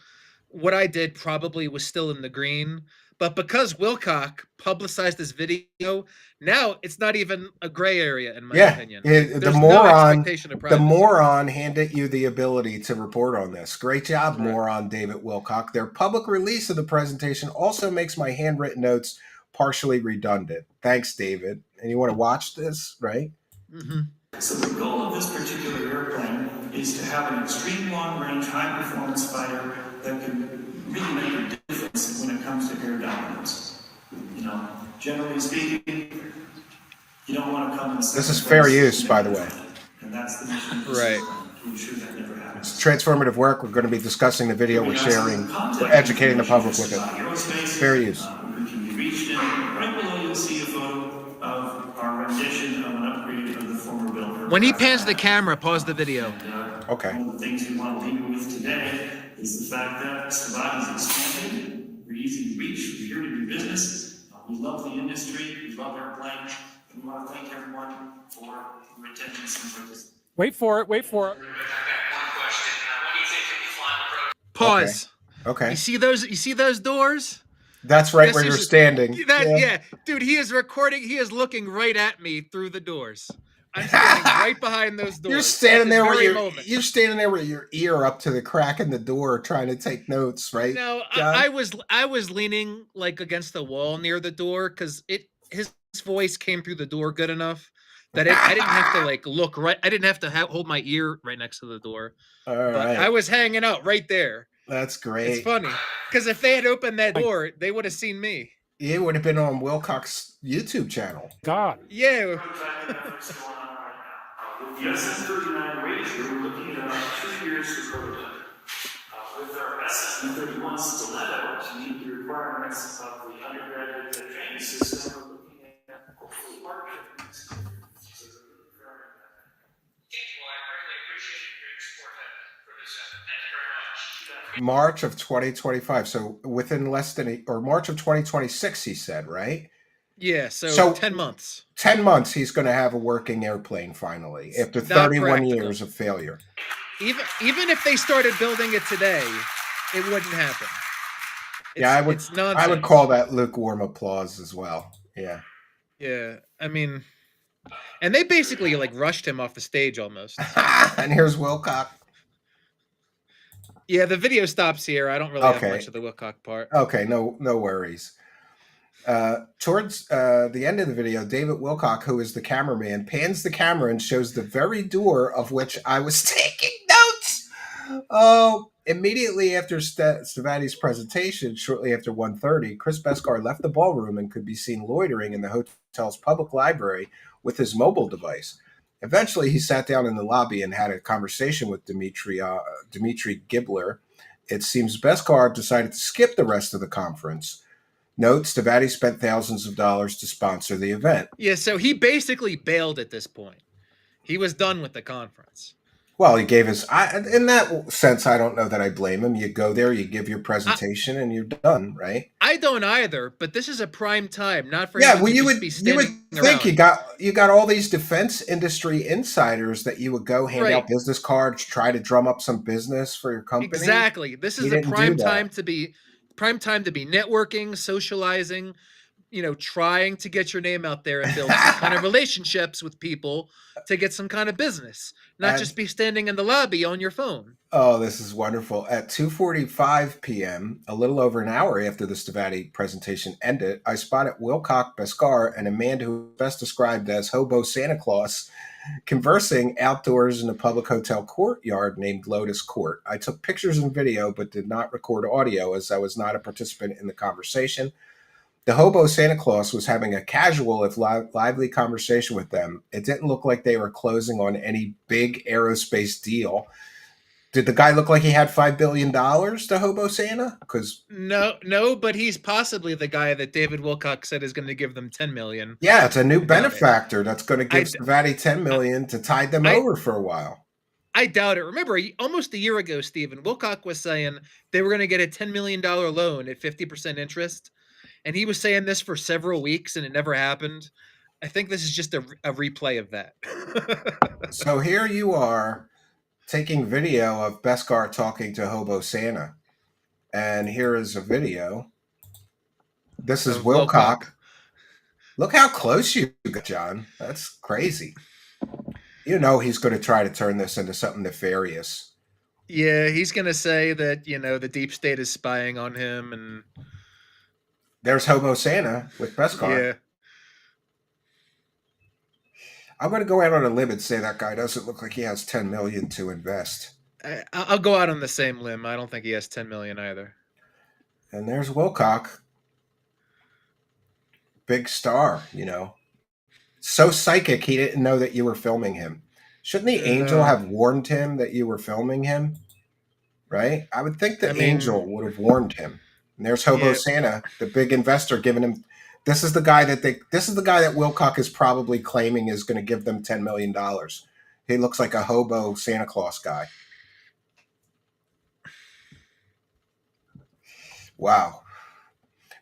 what I did probably was still in the green. But because Wilcock publicized this video, now it's not even a gray area in my opinion. The moron handed you the ability to report on this. Great job, moron David Wilcock. Their public release of the presentation also makes my handwritten notes partially redundant. Thanks, David. And you want to watch this, right? Mm-hmm. So the goal of this particular airplane is to have an extreme long-range, high-performance fighter that can really make a difference when it comes to air dominance. You know, generally speaking, you don't want to come in This is fair use, by the way. and that's the mission of this Right. program, to ensure that never happens. It's transformative work. We're going to be discussing the video we're sharing. We're educating the public with it. Fair use. We can be reached in. Right below you'll see a photo of our rendition of an upgrade of the former builder. When he pans the camera, pause the video. Okay. One of the things we want to leave you with today is the fact that Stavatti is expanding. We're easy to reach. We're here to do business. We love the industry. We love airplane. And we want to thank everyone for your attendance and participation. Wait for it. Wait for it. Pause. Okay. You see those doors? That's right Guess where who's you're just- standing. Yeah, dude, he is recording. He is looking right at me through the doors. I'm standing right behind those doors. You're standing at there this with very your moment. you're standing there with your ear up to the crack in the door, trying to take notes, right? No, John? I was leaning like against the wall near the door because his voice came through the door good enough that I didn't have to like look right. I didn't have to hold my ear right next to the door. All But right. I was hanging out right there. That's great. It's funny because if they had opened that door, they would have seen me. It would have been on Wilcock's YouTube channel. God. Yeah. With the SS-39 Ranger, we're looking at about 2 years to prototype. With our SS-31 Stiletto, to meet the requirements of the undergraduate training system, we're looking at hopefully partnership. March of 2025. So within less than March of 2026, he said, right? Yeah, so So- 10 months. 10 months, he's going to have a working airplane finally after Not 31 practical. years of failure. Even if they started building it today, it wouldn't happen. Yeah, It's I would nonsense. call that lukewarm applause as well. Yeah. Yeah, I mean, and they basically like rushed him off the stage almost. And here's Wilcock. Yeah, the video stops here. I don't really have Okay. much of the Wilcock part. Okay, no worries. Towards the end of the video, David Wilcock, who is the cameraman, pans the camera and shows the very door of which I was taking notes. Oh, immediately after Stavatti's presentation, shortly after 1:30, Chris Beskar left the ballroom and could be seen loitering in the hotel's public library with his mobile device. Eventually, he sat down in the lobby and had a conversation with Dmitry Gibler. It seems Beskar decided to skip the rest of the conference. Note, Stavatti spent thousands of dollars to sponsor the event. Yeah, so he basically bailed at this point. He was done with the conference. Well, he gave his... in that sense, I don't know that I blame him. You go there, you give your presentation, and you're done, right? I don't either, but this is a prime time, not for Yeah, him well, to you just would be think standing you around. got all these defense industry insiders that you would go hand Right. out business cards, try to drum up some business for your company. Exactly. This He is a didn't do prime that. time to be networking, socializing, trying to get your name out there and build some kind of relationships with people to get some kind of business, not And- just be standing in the lobby on your phone. Oh, this is wonderful. At 2:45 p.m., a little over an hour after the Stavatti presentation ended, I spotted Wilcock Beskar and a man who was best described as Hobo Santa Claus conversing outdoors in a public hotel courtyard named Lotus Court. I took pictures and video, but did not record audio as I was not a participant in the conversation. The Hobo Santa Claus was having a casual, if lively conversation with them. It didn't look like they were closing on any big aerospace deal. Did the guy look like he had $5 billion, the Hobo Santa? Because No, but he's possibly the guy that David Wilcock said is going to give them 10 million. yeah, it's a new doubt it. benefactor that's going to give I- Stavatti $10 million to tide them I- over for a while. I doubt it. Remember, almost a year ago, Stephen, Wilcock was saying they were going to get a $10 million loan at 50% interest. And he was saying this for several weeks and it never happened. I think this is just a replay of that. So here you are taking video of Beskar talking to Hobo Santa. And here is a video. This is Of Wilcock. Look how close you got, John. That's crazy. You know he's going to try to turn this into something nefarious. Yeah, he's going to say that, the deep state is spying on him. And There's Hobo Santa with Beskar. yeah. I'm going to go out on a limb and say that guy doesn't look like he has $10 million to invest. I'll go out on the same limb. I don't think he has 10 million either. And there's Wilcock, big star, So psychic, he didn't know that you were filming him. Shouldn't the angel No, have warned him that you were filming him? Right? I would think I the mean, angel would have warned him. And there's Hobo yeah, Santa, the big investor, giving him. This is the guy that Wilcock is probably claiming is going to give them $10 million. He looks like a hobo Santa Claus guy. Wow.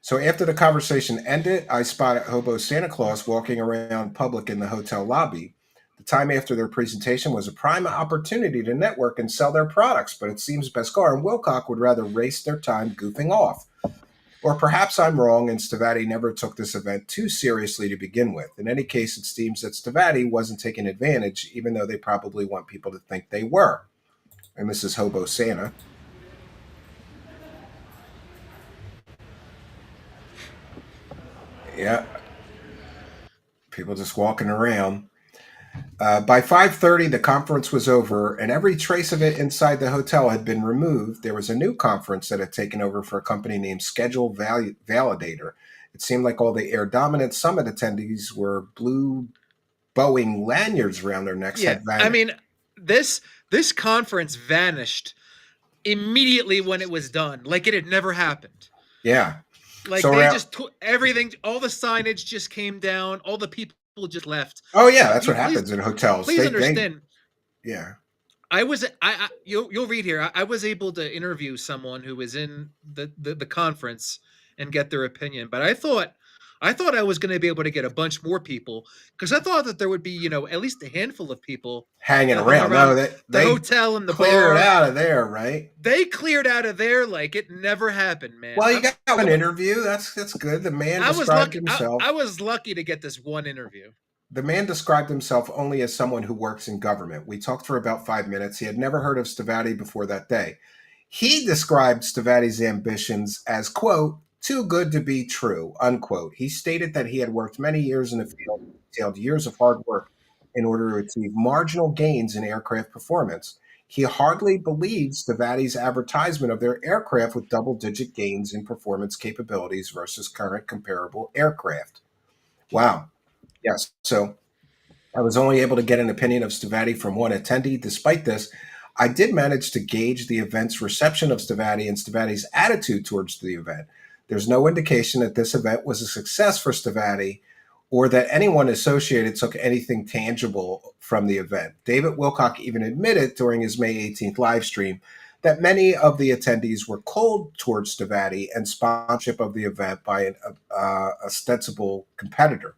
So after the conversation ended, I spotted Hobo Santa Claus walking around public in the hotel lobby. The time after their presentation was a prime opportunity to network and sell their products, but it seems Beskar and Wilcock would rather waste their time goofing off. Or perhaps I'm wrong and Stavatti never took this event too seriously to begin with. In any case, it seems that Stavatti wasn't taking advantage, even though they probably want people to think they were. And this is Hobo Santa. Yeah, people just walking around. By 5:30, the conference was over, and every trace of it inside the hotel had been removed. There was a new conference that had taken over for a company named Schedule Validator. It seemed like all the Air Dominant Summit attendees were blue Boeing lanyards around their necks yeah. had I vanished. mean, this conference vanished immediately when it was done, like it had never happened. Yeah. Like So they around. just took everything, all the signage just came down, all the people just left. Oh yeah, that's You what happens in hotels. please They understand. yeah. You'll read here. I was able to interview someone who was in the conference and get their opinion, but I thought I was going to be able to get a bunch more people because I thought that there would be at least a handful of people Hanging that hung around. No, around they the hotel and the cleared bar. out of there, right? They cleared out of there like it never happened, man. Well, you got an interview. That's good. The man I was described lucky. himself. I was lucky to get this one interview. The man described himself only as someone who works in government. We talked for about 5 minutes. He had never heard of Stavatti before that day. He described Stavatti's ambitions as, quote, too good to be true, unquote. He stated that he had worked many years in the field, detailed years of hard work in order to achieve marginal gains in aircraft performance. He hardly believed Stavatti's advertisement of their aircraft with double digit gains in performance capabilities versus current comparable aircraft. Wow. Yes. So I was only able to get an opinion of Stavatti from one attendee. Despite this, I did manage to gauge the event's reception of Stavatti and Stavatti's attitude towards the event. There's no indication that this event was a success for Stavatti or that anyone associated took anything tangible from the event. David Wilcock even admitted during his May 18th live stream that many of the attendees were cold towards Stavatti and sponsorship of the event by an ostensible competitor.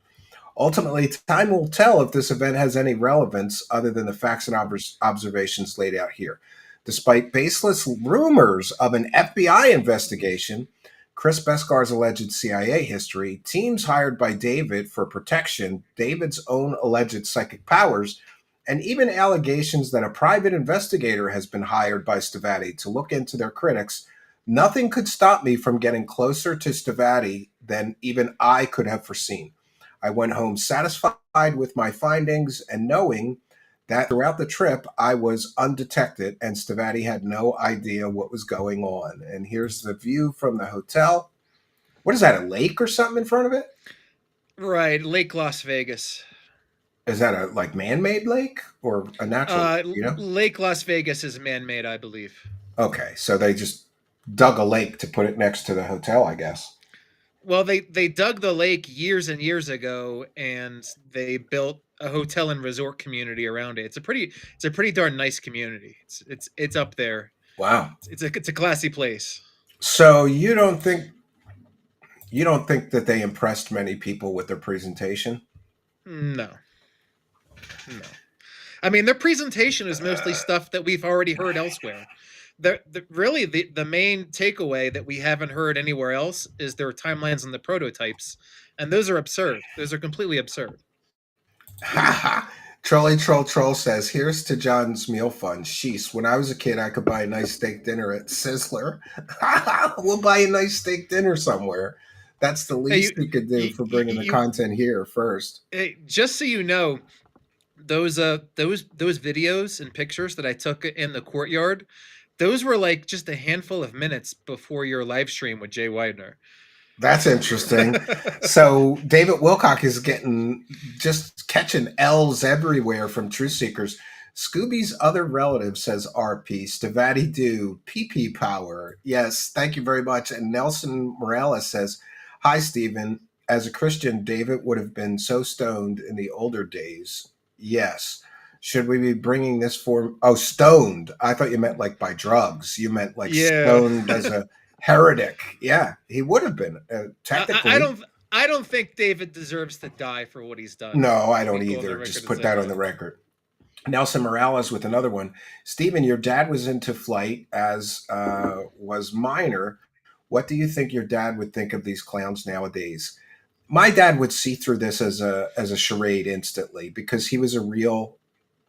Ultimately, time will tell if this event has any relevance other than the facts and observations laid out here. Despite baseless rumors of an FBI investigation, Chris Beskar's alleged CIA history, teams hired by David for protection, David's own alleged psychic powers, and even allegations that a private investigator has been hired by Stavatti to look into their critics, nothing could stop me from getting closer to Stavatti than even I could have foreseen. I went home satisfied with my findings and knowing that throughout the trip I was undetected and Stavatti had no idea what was going on. And here's the view from the hotel. What is that, a lake or something in front of it? Right, Lake Las Vegas. Is that a like man-made lake or a natural lake, Lake Las Vegas is man-made, I believe. Okay, so they just dug a lake to put it next to the hotel, I guess. Well, they dug the lake years and years ago, and they built a hotel and resort community around it. It's a pretty darn nice community. It's up there. Wow. It's a classy place. So you don't think that they impressed many people with their presentation? No, no. I mean, their presentation is mostly stuff that we've already heard elsewhere. Really, the main takeaway that we haven't heard anywhere else is their timelines and the prototypes, and those are absurd. Those are completely absurd. Trolley Troll Troll says, here's to John's meal fund. Sheesh, when I was a kid, I could buy a nice steak dinner at Sizzler. We'll buy a nice steak dinner somewhere. That's the least we could do for bringing the content here first. Hey, just so you know, those videos and pictures that I took in the courtyard, those were like just a handful of minutes before your live stream with Jay Widener. That's interesting. So David Wilcock is just catching L's everywhere from truth seekers. Scooby's other relative says RP, Stavatti do, PP power. Yes, thank you very much. And Nelson Morales says, hi, Stephen. As a Christian, David would have been so stoned in the older days. Yes. Should we be bringing this form? Oh, stoned. I thought you meant like by drugs. You meant like Yeah. stoned as a heretic. Yeah, he would have been technically. I don't think David deserves to die for what he's done. No, I don't either. Just put that on the record. Nelson Morales with another one. Stephen, your dad was into flight, as was Miner. What do you think your dad would think of these clowns nowadays? My dad would see through this as a charade instantly, because he was a real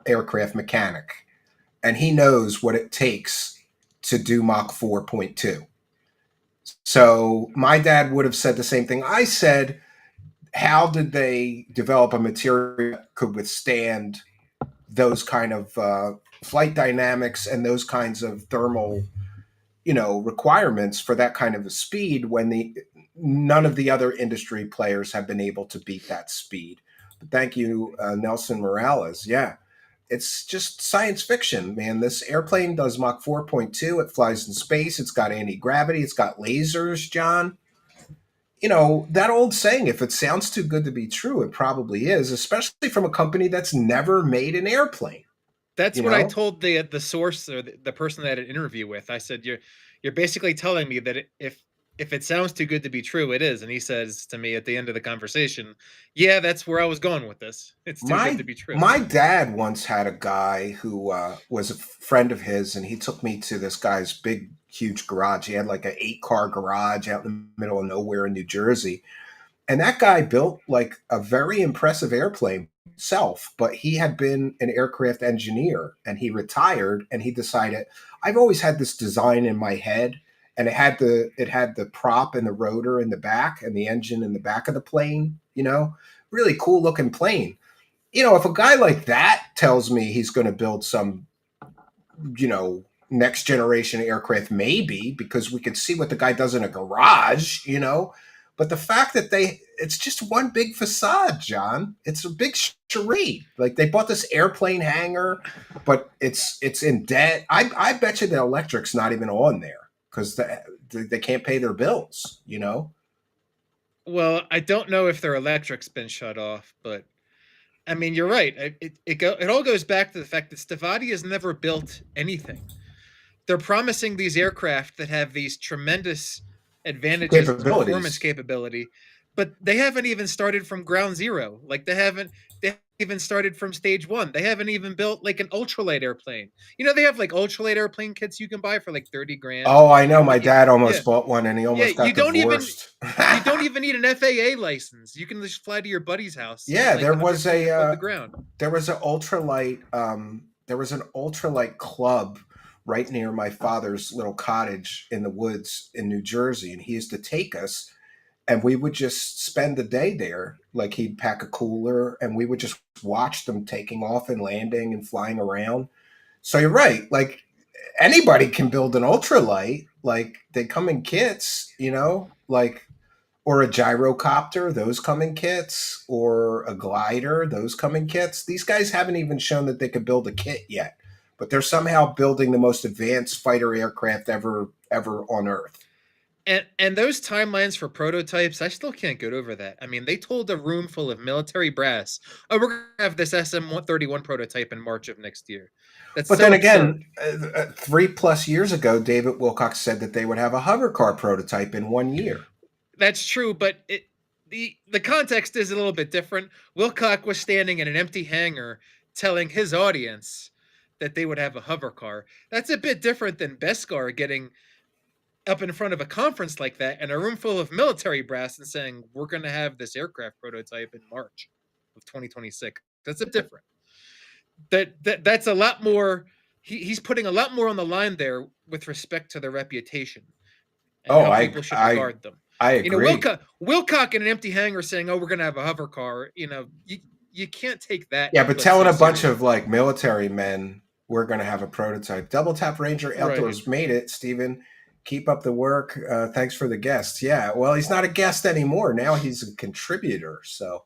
aircraft mechanic and he knows what it takes to do Mach 4.2. So my dad would have said the same thing I said. How did they develop a material that could withstand those kind of flight dynamics and those kinds of thermal, requirements for that kind of a speed when none of the other industry players have been able to beat that speed? But thank you, Nelson Morales. Yeah, it's just science fiction, man. This airplane does Mach 4.2. It flies in space. It's got anti-gravity. It's got lasers, John. That old saying, if it sounds too good to be true, it probably is, especially from a company that's never made an airplane. That's what I told the source, or the person that I had an interview with. I said, you're basically telling me that if it sounds too good to be true, it is. And he says to me at the end of the conversation, yeah, that's where I was going with this. It's too good to be true. My dad once had a guy who was a friend of his, and he took me to this guy's big, huge garage. He had like an 8-car garage out in the middle of nowhere in New Jersey. And that guy built like a very impressive airplane himself, but he had been an aircraft engineer and he retired, and he decided, I've always had this design in my head, and it had the prop and the rotor in the back and the engine in the back of the plane, really cool looking plane. If a guy like that tells me he's going to build some, next generation aircraft, maybe, because we could see what the guy does in a garage, but the fact that it's just one big facade, John. It's a big charade. Like, they bought this airplane hangar, but it's in debt. I bet you the electric's not even on there because they can't pay their bills, Well, I don't know if their electric's been shut off, but I mean, you're right. It all goes back to the fact that Stavatti has never built anything. They're promising these aircraft that have these tremendous advantages, performance capability, but they haven't even started from ground zero. Like, they haven't even started from stage one. They haven't even built like an ultralight airplane. They have like ultralight airplane kits you can buy for like 30 grand. Oh, I know. My dad almost bought one, and he almost got divorced. You don't even need an FAA license. You can just fly to your buddy's house. Yeah, there was an ultralight. There was an ultralight club right near my father's little cottage in the woods in New Jersey, and he used to take us, and we would just spend the day there. Like, he'd pack a cooler, and we would just watch them taking off and landing and flying around. So you're right. Like, anybody can build an ultralight. Like, they come in kits, like, or a gyrocopter, those come in kits, or a glider, those come in kits. These guys haven't even shown that they could build a kit yet, but they're somehow building the most advanced fighter aircraft ever on Earth. And those timelines for prototypes, I still can't get over that. I mean, they told a room full of military brass, "Oh, we're going to have this SM-131 prototype in March of next year." But so then again, 3+ years ago, David Wilcock said that they would have a hover car prototype in 1 year. That's true, but the context is a little bit different. Wilcock was standing in an empty hangar telling his audience that they would have a hover car. That's a bit different than Beskar getting up in front of a conference like that in a room full of military brass and saying, we're going to have this aircraft prototype in March of 2026. That's a different. That's a lot more. He's putting a lot more on the line there with respect to their reputation. And how people should regard them. I agree. Wilcock in an empty hangar saying, "Oh, we're going to have a hover car." you can't take that. Yeah, but Let's telling say a bunch serious. of like military men we're going to have a prototype. Double Tap Ranger Right. Outdoors made it, Steven. Keep up the work. Thanks for the guest. Yeah, well, he's not a guest anymore. Now he's a contributor. So,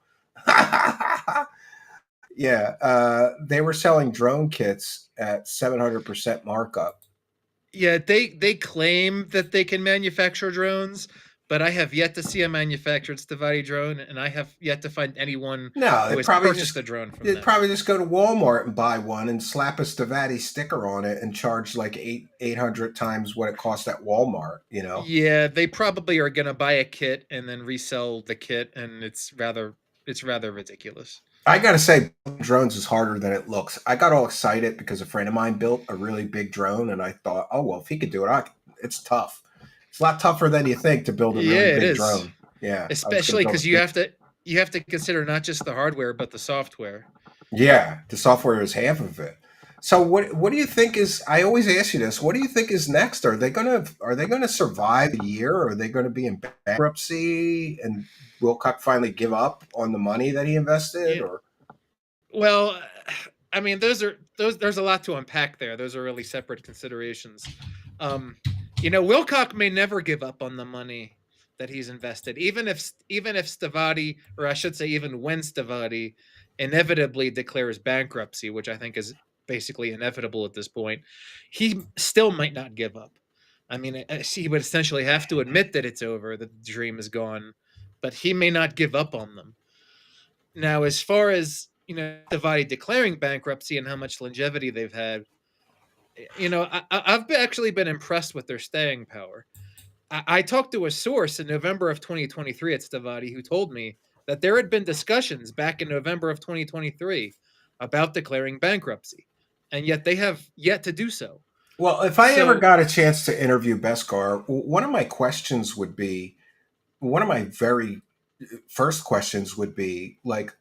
yeah, they were selling drone kits at 700% markup. Yeah, they claim that they can manufacture drones, but I have yet to see a manufactured Stavatti drone, and I have yet to find anyone No, who has purchased a drone from they'd them. probably just go to Walmart and buy one and slap a Stavatti sticker on it and charge like 800 times what it costs at Walmart. You know. Yeah, they probably are gonna buy a kit and then resell the kit, and it's rather ridiculous. I gotta say, drones is harder than it looks. I got all excited because a friend of mine built a really big drone, and I thought, oh well, if he could do it, it's tough. It's a lot tougher than you think to build a really Yeah, it big is. drone. Yeah, I was going to Especially build because a big. you have to consider not just the hardware but the software. Yeah, the software is half of it. So what do you think is? I always ask you this. What do you think is next? Are they gonna survive a year? Or are they going to be in bankruptcy? And Wilcock finally give up on the money that he invested? Yeah. Or Well, I mean, those. There's a lot to unpack there. Those are really separate considerations. Wilcock may never give up on the money that he's invested, even if Stavatti, or I should say, even when Stavatti inevitably declares bankruptcy, which I think is basically inevitable at this point, he still might not give up. I mean, he would essentially have to admit that it's over, that the dream is gone, but he may not give up on them. Now, as far as Stavatti declaring bankruptcy and how much longevity they've had, I've actually been impressed with their staying power. I talked to a source in November of 2023 at Stavatti who told me that there had been discussions back in November of 2023 about declaring bankruptcy, and yet they have yet to do so. well, if I ever So, got a chance to interview Beskar, one of my questions would be one of my very first questions would be like,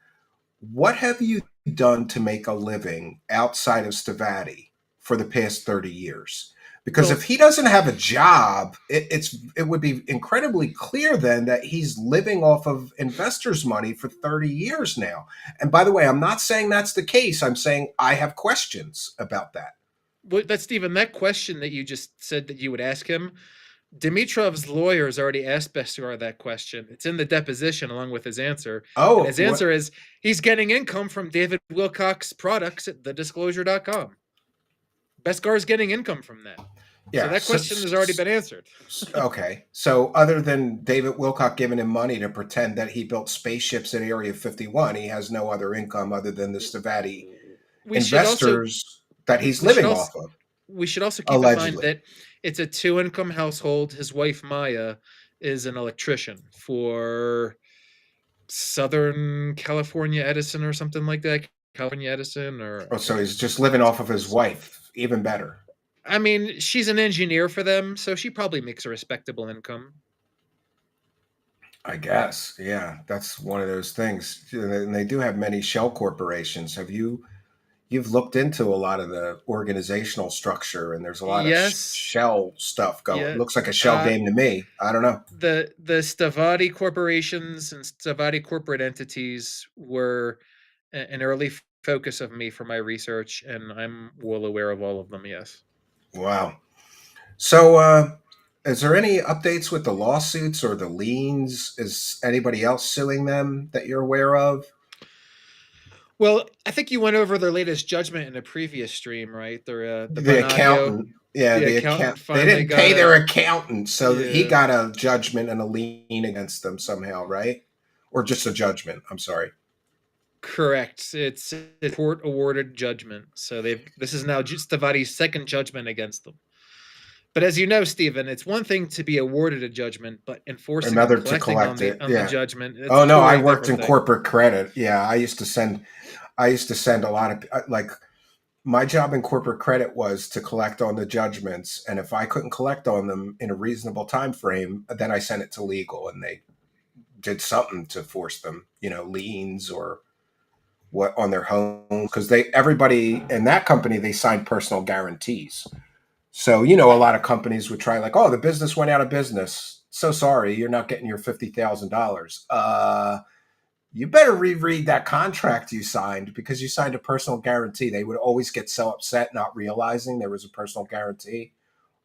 what have you done to make a living outside of Stavatti for the past 30 years? Because if well, he doesn't have a job, it would be incredibly clear then that he's living off of investors' money for 30 years now. And by the way, I'm not saying that's the case. I'm saying I have questions about that. that's Stephen. That question that you just said that you would ask him, Dimitrov's lawyers already asked Beskar that question. It's in the deposition along with his answer. And Oh, his what? answer is he's getting income from David Wilcock's products at thedisclosure.com. Beskar's getting income from that. So Yeah. that question has already been answered. Okay. So other than David Wilcock giving him money to pretend that he built spaceships at Area 51, he has no other income other than the Stavatti We should also investors that he's we should living also off of, we should also keep in mind allegedly. that it's a two-income household. His wife Maya is an electrician for Southern California Edison or something like that. California Edison, or Oh, so he's just living off of his wife. Even better. I mean, she's an engineer for them, so she probably makes a respectable income. I guess. Yeah, that's one of those things. And they do have many shell corporations. You've looked into a lot of the organizational structure, and there's a lot of Yes, shell stuff going. yeah. Looks like a shell Uh, game to me. I don't know. the Stavatti corporations and Stavatti corporate entities were an early focus of me for my research, and I'm well aware of all of them. Yes. Wow. So, is there any updates with the lawsuits or the liens? Is anybody else suing them that you're aware of? Well, I think you went over their latest judgment in a previous stream, right? The The Bonadio, accountant, yeah, the the accountant account. They finally didn't got pay a their accountant, so he yeah. got a judgment and a lien against them somehow, right? Or just a judgment. I'm sorry. Correct. It's a court awarded judgment, so this is now Stavatti's second judgment against them. But as you know, Stephen, it's one thing to be awarded a judgment, but enforcing and Another to collecting collect it. on the Yeah. judgment, it's Oh a no, I totally worked different in thing. corporate credit. Yeah, I used to send a lot of like my job in corporate credit was to collect on the judgments, and if I couldn't collect on them in a reasonable time frame, then I sent it to legal, and they did something to force them, liens or what on their homes, because everybody in that company they signed personal guarantees. So a lot of companies would try like, oh, the business went out of business. So sorry, you're not getting your $50,000. You better reread that contract you signed because you signed a personal guarantee. They would always get so upset not realizing there was a personal guarantee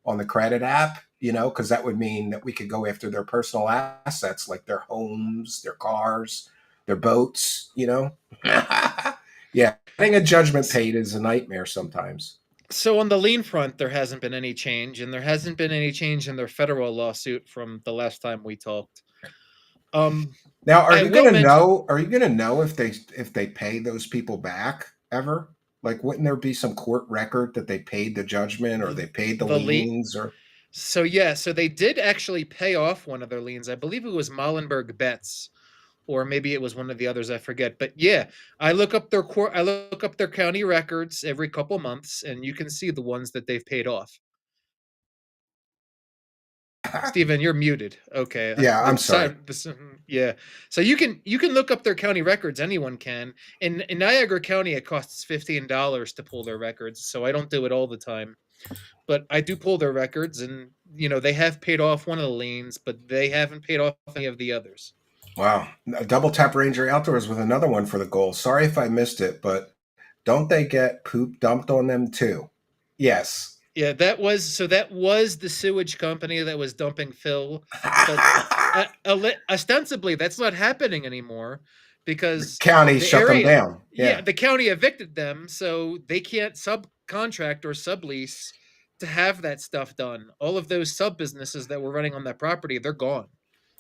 on the credit app, because that would mean that we could go after their personal assets like their homes, their cars, their boats. Yeah, getting a judgment paid is a nightmare sometimes. So on the lien front, there hasn't been any change, and there hasn't been any change in their federal lawsuit from the last time we talked. Now, are I you will gonna mention know? Are you gonna know if they pay those people back ever? Like, wouldn't there be some court record that they paid the judgment or they paid the the lien. liens or? So yeah, so they did actually pay off one of their liens. I believe it was Mollenberg Betts, or maybe it was one of the others. I forget. But yeah, I look up their court. I look up their county records every couple months, and you can see the ones that they've paid off. Steven, you're muted. Okay. Yeah, I'm sorry. Yeah. So you can look up their county records. Anyone can. In Niagara County, it costs $15 to pull their records. So I don't do it all the time, but I do pull their records, and they have paid off one of the liens, but they haven't paid off any of the others. Wow. Double Tap Ranger Outdoors with another one for the goal. Sorry if I missed it, but don't they get poop dumped on them too? Yes. Yeah, that was the sewage company that was dumping fill, but ostensibly that's not happening anymore The because county the shut them area, down. yeah, Yeah. the county evicted them, so they can't subcontract or sublease to have that stuff done. All of those sub businesses that were running on that property, they're gone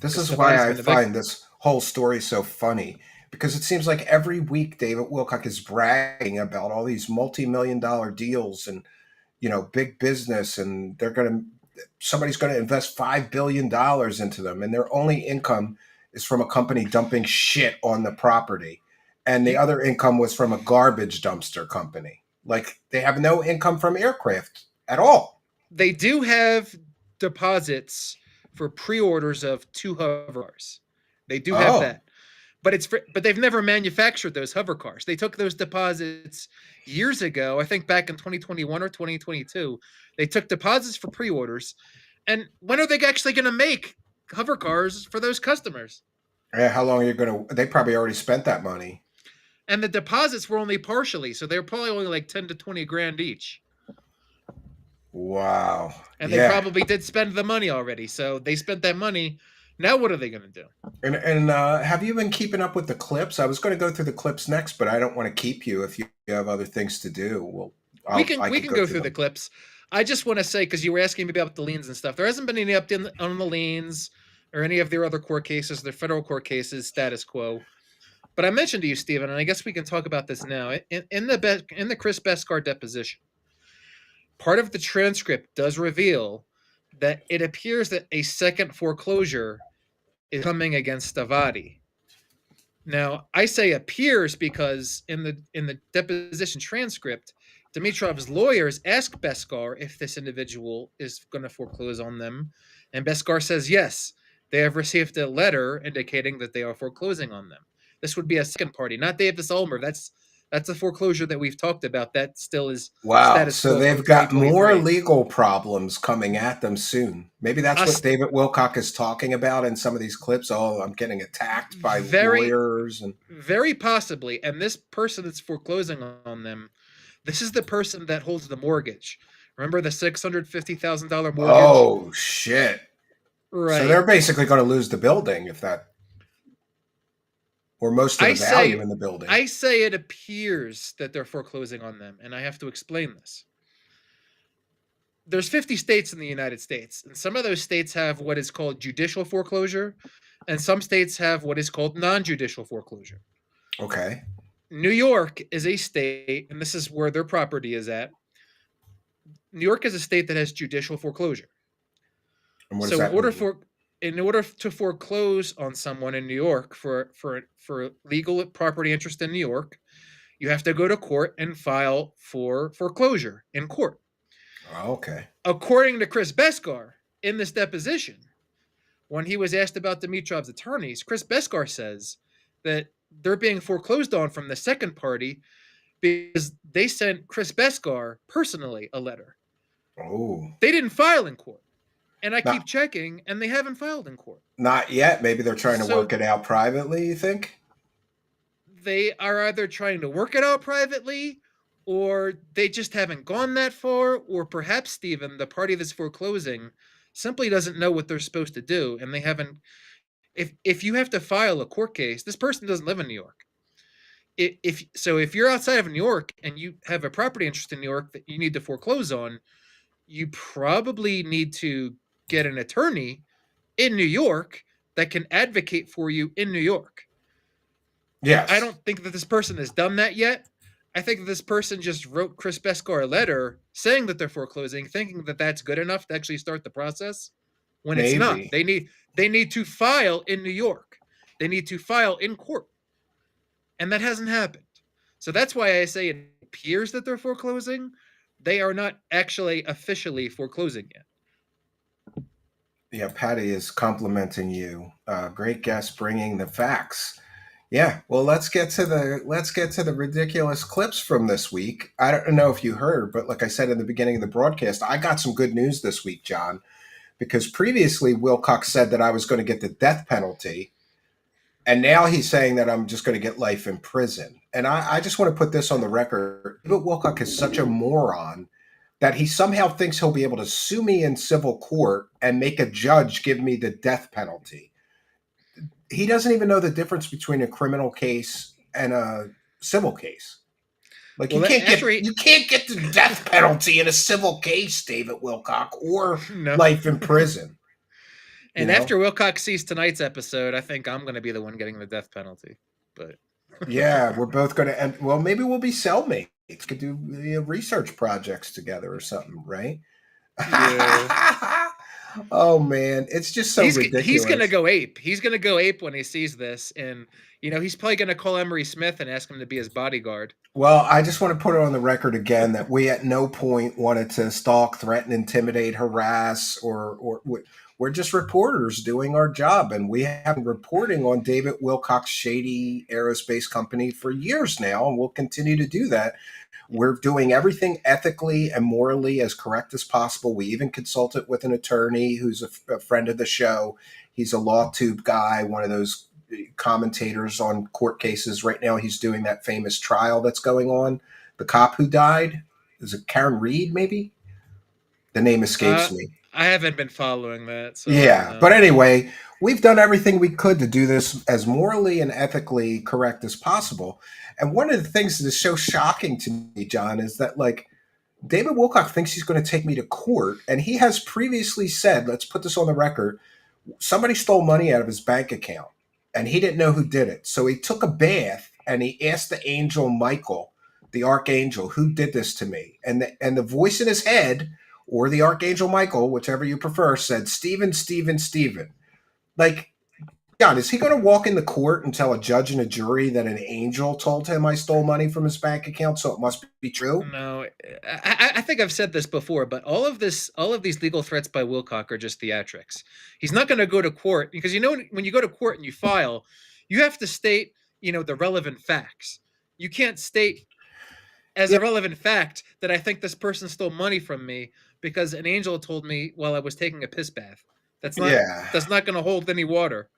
This because is why Stavati's I been evicted. find this whole story so funny because it seems like every week David Wilcock is bragging about all these multi-million-dollar deals and big business, and somebody's going to invest $5 billion into them, and their only income is from a company dumping shit on the property, and the You, other income was from a garbage dumpster company. Like they have no income from aircraft at all. they do have deposits for pre-orders of 2 hover cars. They do have Oh, that. But they've never manufactured those hover cars. They took those deposits years ago. I think back in 2021 or 2022, they took deposits for pre-orders. And when are they actually going to make hover cars for those customers? yeah. How long are you going to? They probably already spent that money. And the deposits were only partially, so they're probably only like 10 to 20 grand each. Wow. And they Yeah. probably did spend the money already. So they spent that money. Now what are they going to do? And have you been keeping up with the clips? I was going to go through the clips next, but I don't want to keep you if you have other things to do. Well, I We could can go go through through the them. clips. I just want to say, because you were asking me about the liens and stuff, there hasn't been any update on the liens or any of their other court cases, their federal court cases, status quo. But I mentioned to you, Stephen, and I guess we can talk about this now. In the Chris Beskar deposition, part of the transcript does reveal that it appears that a second foreclosure is coming against Stavatti. Now, I say appears because in the deposition transcript, Dimitrov's lawyers ask Beskar if this individual is going to foreclose on them, and Beskar says yes. They have received a letter indicating that they are foreclosing on them. This would be a second party, not Davis Ulmer. That's a foreclosure that we've talked about. That still is Wow. status So quo from they've got more 2023. legal problems coming at them soon. Maybe that's what Us David Wilcock is talking about in some of these clips. Oh, I'm getting attacked by very, lawyers and very possibly, and this person that's foreclosing on them, this is the person that holds the mortgage. Remember the $650,000 mortgage? oh shit. So Right. they're basically going to lose the building if that or most of I the value say in the building. I say it appears that they're foreclosing on them, and I have to explain this. There's 50 states in the United States, and some of those states have what is called judicial foreclosure, and some states have what is called non-judicial foreclosure. Okay. New York is a state, and this is where their property is at. New York is a state that has judicial foreclosure. And what does So that mean? in order to foreclose on someone in New York for legal property interest in New York, you have to go to court and file for foreclosure in court. Oh, okay. According to Chris Beskar in this deposition, when he was asked about Dimitrov's attorneys, Chris Beskar says that they're being foreclosed on from the second party because they sent Chris Beskar personally a letter. Oh. They didn't file in court. And I keep Not checking, and they haven't filed in court. not yet. Maybe they're trying to work So it out privately, you think? they are either trying to work it out privately, or they just haven't gone that far, or perhaps, Stephen, the party that's foreclosing simply doesn't know what they're supposed to do, and they haven't. If you have to file a court case, this person doesn't live in New York. If you're outside of New York and you have a property interest in New York that you need to foreclose on, you probably need to get an attorney in New York that can advocate for you in New York. And I Yes. don't think that this person has done that yet. I think that this person just wrote Chris Beskar a letter saying that they're foreclosing, thinking that that's good enough to actually start the process, when it's not. Maybe. They need to file in New York. They need to file in court. And that hasn't happened. So that's why I say it appears that they're foreclosing. They are not actually officially foreclosing yet. Yeah, Patty is complimenting you. Great guest, bringing the facts. Yeah, well, let's get to the ridiculous clips from this week. I don't know if you heard, but like I said in the beginning of the broadcast, I got some good news this week, John, because previously Wilcock said that I was going to get the death penalty, and now he's saying that I'm just going to get life in prison. And I just want to put this on the record. But Wilcock is such a moron that he somehow thinks he'll be able to sue me in civil court and make a judge give me the death penalty. He doesn't even know the difference between a criminal case and a civil case. Like Well, you can't get the death penalty in a civil case, David Wilcock, or No. life in prison. And after Wilcock sees tonight's episode, I think I'm going to be the one getting the death penalty. But yeah, we're both going to end. Well, maybe we'll be cellmates. Could do research projects together or something, right? Yeah. Oh man, it's just so ridiculous. He's gonna go ape. He's gonna go ape when he sees this, and he's probably gonna call Emery Smith and ask him to be his bodyguard. Well, I just want to put it on the record again that we at no point wanted to stalk, threaten, intimidate, harass, or we're just reporters doing our job, and we have been reporting on David Wilcock's shady aerospace company for years now, and we'll continue to do that. We're doing everything ethically and morally as correct as possible. We even consulted with an attorney who's a friend of the show. He's a LawTube guy, one of those commentators on court cases. Right now, he's doing that famous trial that's going on. The cop who died, is it Karen Reed, maybe? The name escapes me. I haven't been following that. So yeah, but anyway, we've done everything we could to do this as morally and ethically correct as possible. And one of the things that is so shocking to me, John, is that like David Wilcock thinks he's going to take me to court, and he has previously said, let's put this on the record, somebody stole money out of his bank account, and he didn't know who did it. So he took a bath and he asked the angel Michael, the archangel, who did this to me? And the voice in his head, or the archangel Michael, whichever you prefer, said, Stephen, Stephen, Stephen. Like, John, is he going to walk in the court and tell a judge and a jury that an angel told him I stole money from his bank account, so it must be true? No, I think I've said this before, but all of these legal threats by Wilcock are just theatrics. He's not going to go to court because when you go to court and you file, you have to state the relevant facts. You can't state as a relevant fact that I think this person stole money from me because an angel told me while I was taking a piss bath. That's not going to hold any water.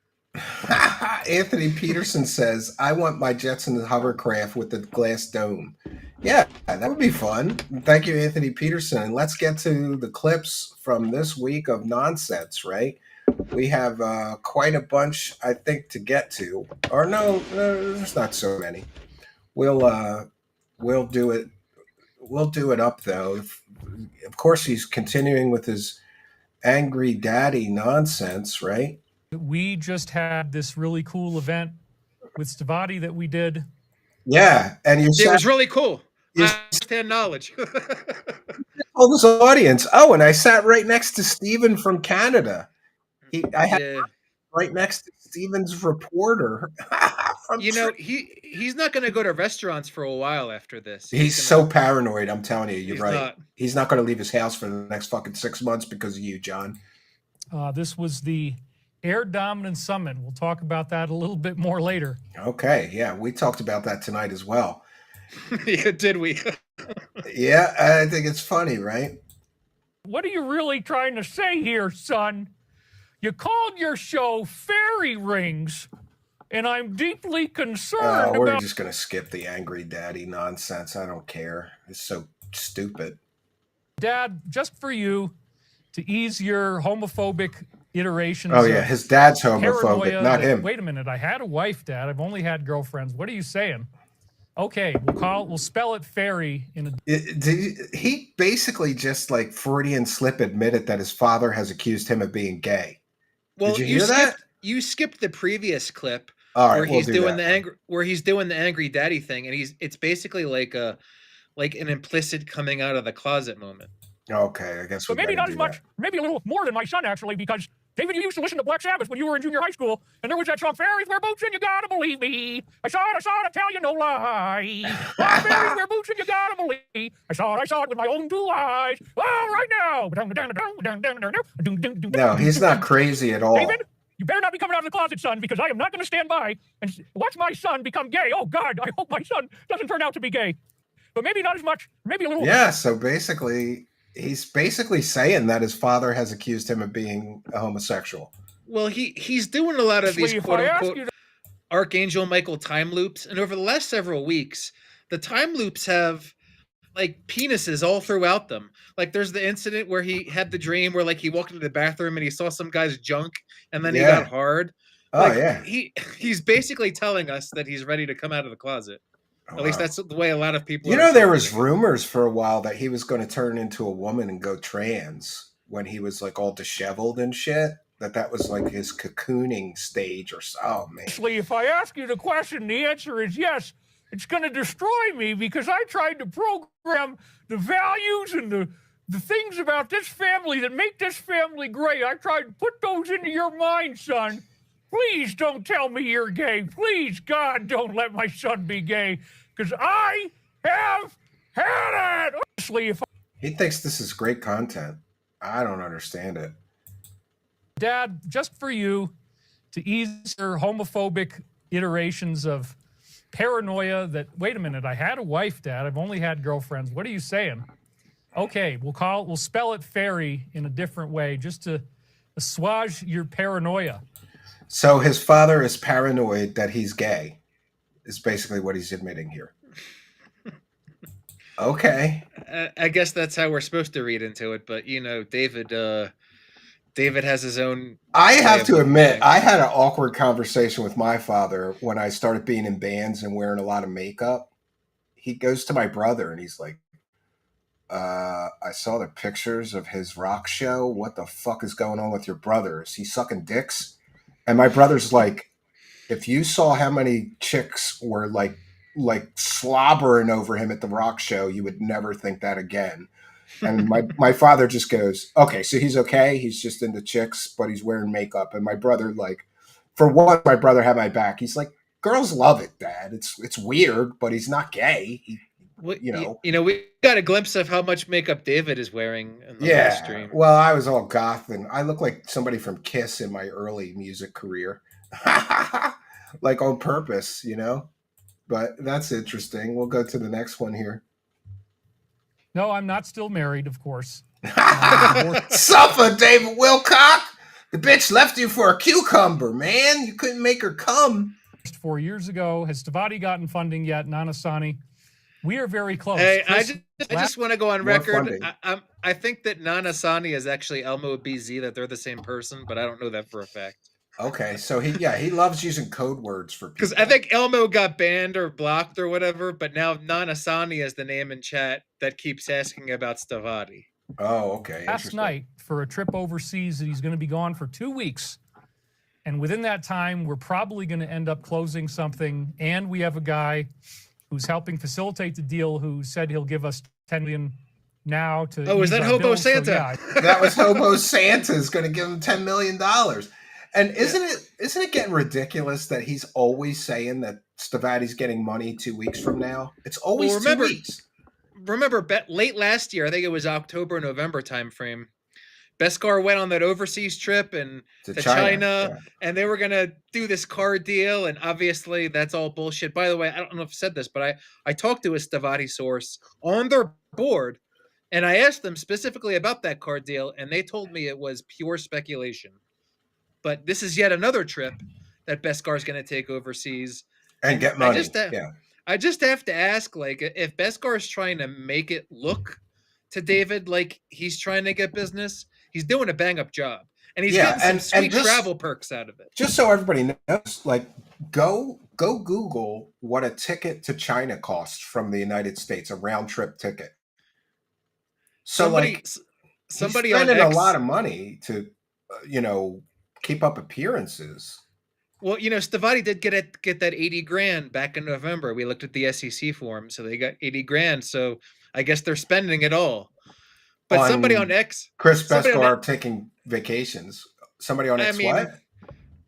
Anthony Peterson says, I want my Jetson hovercraft with the glass dome. Yeah, that would be fun. Thank you, Anthony Peterson. And let's get to the clips from this week of nonsense, right? We have quite a bunch, I think, to get to. Or no, there's not so many. We'll do it. We'll do it up, though. Of course, he's continuing with his angry daddy nonsense, right? We just had this really cool event with Stavatti that we did. Yeah, and it was really cool. I understand knowledge. Oh, this audience. Oh, and I sat right next to Stephen from Canada. I had right next to Stephen's reporter. He's not going to go to restaurants for a while after this. He's so paranoid. I'm telling you, you're right. Not. He's not going to leave his house for the next fucking 6 months because of you, John. This was the Air Dominance Summit. We'll talk about that a little bit more later. Okay, yeah, we talked about that tonight as well. Yeah, did we? Yeah, I think it's funny, right? What are you really trying to say here, son? You called your show Fairy Rings, and I'm deeply concerned We're about. just going to skip the angry daddy nonsense. I don't care. It's so stupid. Dad, just for you to ease your homophobic iterations. Oh, yeah. of His dad's homophobic, paranoia not that, him. Wait a minute. I had a wife, Dad. I've only had girlfriends. What are you saying? Okay, we'll spell it fairy in a. He basically just like Freudian slip admitted that his father has accused him of being gay. Well, Did you hear that? You skipped the previous clip All right, where we'll he's do doing that the angry where he's doing the angry daddy thing, and it's basically like an implicit coming out of the closet moment. Okay, I guess we But maybe gotta not do as much, that. maybe a little more than my son, actually, because, David, you used to listen to Black Sabbath when you were in junior high school, and there was that song, Fairies Wear Boots and You Gotta Believe Me. I saw it, I tell you no lie. Oh, fairies wear boots and you gotta believe. I saw it with my own 2 eyes. Oh, right now. No, he's not crazy at all. David, you better not be coming out of the closet, son, because I am not going to stand by and watch my son become gay. Oh, God, I hope my son doesn't turn out to be gay. But maybe not as much, maybe a little. Yeah, so basically, he's basically saying that his father has accused him of being a homosexual. Well, he's doing a lot of these If quote I ask unquote you to- Archangel Michael time loops, and over the last several weeks, the time loops have like penises all throughout them. Like there's the incident where he had the dream where like he walked into the bathroom and he saw some guy's junk and then he Yeah. got hard. Oh, Like yeah. he's basically telling us that he's ready to come out of the closet. Oh, At least wow. that's the way a lot of people You are know, there was interpreting it. rumors for a while that he was going to turn into a woman and go trans when he was like all disheveled and shit. That was like his cocooning stage or so. Oh, man. Actually, if I ask you the question, the answer is yes. It's going to destroy me because I tried to program the values and the things about this family that make this family great. I tried to put those into your mind, son. Please don't tell me you're gay. Please, God, don't let my son be gay because I have had it. Honestly, if He thinks this is great content. I don't understand it. Dad, just for you to ease your homophobic iterations of paranoia that, wait a minute, I had a wife, Dad. I've only had girlfriends. What are you saying? Okay, we'll spell it fairy in a different way just to assuage your paranoia. So his father is paranoid that he's gay, is basically what he's admitting here. Okay. I guess that's how we're supposed to read into it, but you know, David has his own. I way have of to looking admit, at things. I had an awkward conversation with my father when I started being in bands and wearing a lot of makeup. He goes to my brother and he's like, I saw the pictures of his rock show. What the fuck is going on with your brother? Is he sucking dicks? And my brother's like, if you saw how many chicks were like slobbering over him at the rock show, you would never think that again. And my father just goes, okay, so he's okay. He's just into chicks, but he's wearing makeup. And my brother, like, for one, my brother had my back. He's like, girls love it, Dad. It's weird, but he's not gay. You know. We got a glimpse of how much makeup David is wearing in the Yeah. last stream. Well, I was all goth and I look like somebody from Kiss in my early music career. Like on purpose, you know? But that's interesting. We'll go to the next one here. No, I'm not still married, of course. Suffer, David Wilcock. The bitch left you for a cucumber, man. You couldn't make her come. 4 years ago. Has Stavatti gotten funding yet? Nanasani. We are very close. Hey, I Chris, just want to go on More record. funding. I think that Nana Sani is actually Elmo BZ, that they're the same person, but I don't know that for a fact. Okay, so he loves using code words for people. Because I think Elmo got banned or blocked or whatever, but now Nana Sani is the name in chat that keeps asking about Stavatti. Oh, okay. last night for a trip overseas that he's going to be gone for 2 weeks. And within that time, we're probably going to end up closing something. And we have a guy who's helping facilitate the deal who said he'll give us $10 million now to. Oh, is that Hobo bills. Santa? So, yeah. That was Hobo Santa's going to give him $10 million. And isn't it getting ridiculous that he's always saying that Stavatti's getting money 2 weeks from now? It's always 2 weeks. Remember, late last year, I think it was October, November timeframe, Beskar went on that overseas trip and to China yeah. and they were going to do this car deal. And obviously that's all bullshit. By the way, I don't know if I said this, but I talked to a Stavatti source on their board and I asked them specifically about that car deal. And they told me it was pure speculation. But this is yet another trip. that Beskar is going to take overseas. And And get money. Yeah. I just have to ask, like, if Beskar is trying to make it look to David like he's trying to get business, he's doing a bang up job, and he's Yeah, getting some and sweet just travel perks out of it. just so everybody knows, like go Google what a ticket to China costs from the United States, a round trip ticket. So Somebody, like he's somebody on spending a lot X. of money to, keep up appearances. Well, Stavatti did get that 80 grand back in November. We looked at the SEC form, so they got 80 grand. So I guess they're spending it all. But somebody on On X, Chris somebody on, Beskar taking vacations. Somebody on I X mean, what?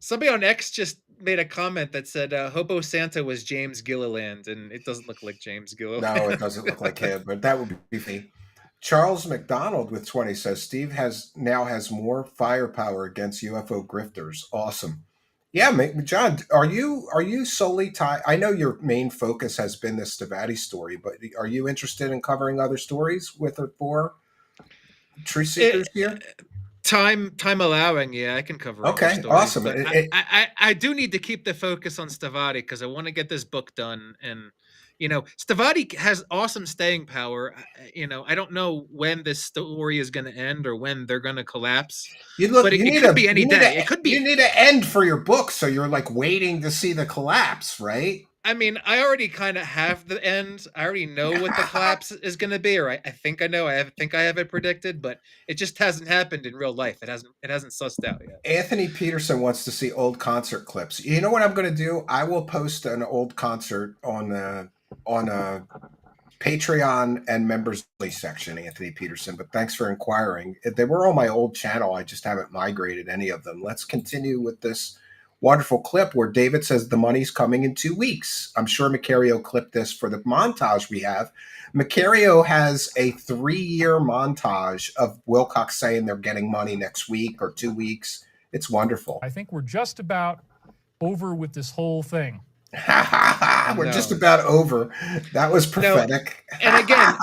somebody on X just made a comment that said Hobo Santa was James Gilliland, and it doesn't look like James Gilliland. No, it doesn't look like him, but that would be funny. Charles McDonald with 20 says Steve now has more firepower against UFO grifters. Awesome. Yeah, John, are you solely tied? I know your main focus has been the Stavatti story, but are you interested in covering other stories with or for Truth Seekers here? Time allowing, yeah, I can cover other Okay, stories. awesome. But I do need to keep the focus on Stavatti because I want to get this book done. And Stavatti has awesome staying power. I don't know when this story is going to end or when they're going to collapse. But it could be any day. It could be. You need an end for your book, so you're like waiting to see the collapse, right? I mean, I already kind of have the end. I already know what the collapse is going to be, or I think I know. I think I have it predicted, but it just hasn't happened in real life. It hasn't sussed out yet. Anthony Peterson wants to see old concert clips. You know what I'm going to do? I will post an old concert on a Patreon and members only section, Anthony Peterson. But thanks for inquiring. They were on my old channel. I just haven't migrated any of them. Let's continue with this wonderful clip where David says the money's coming in 2 weeks. I'm sure Macario clipped this for the montage we have. Macario has a 3-year montage of Wilcock saying they're getting money next week or 2 weeks. It's wonderful. I think we're just about over with this whole thing. We're just about over. That was prophetic. No. And again,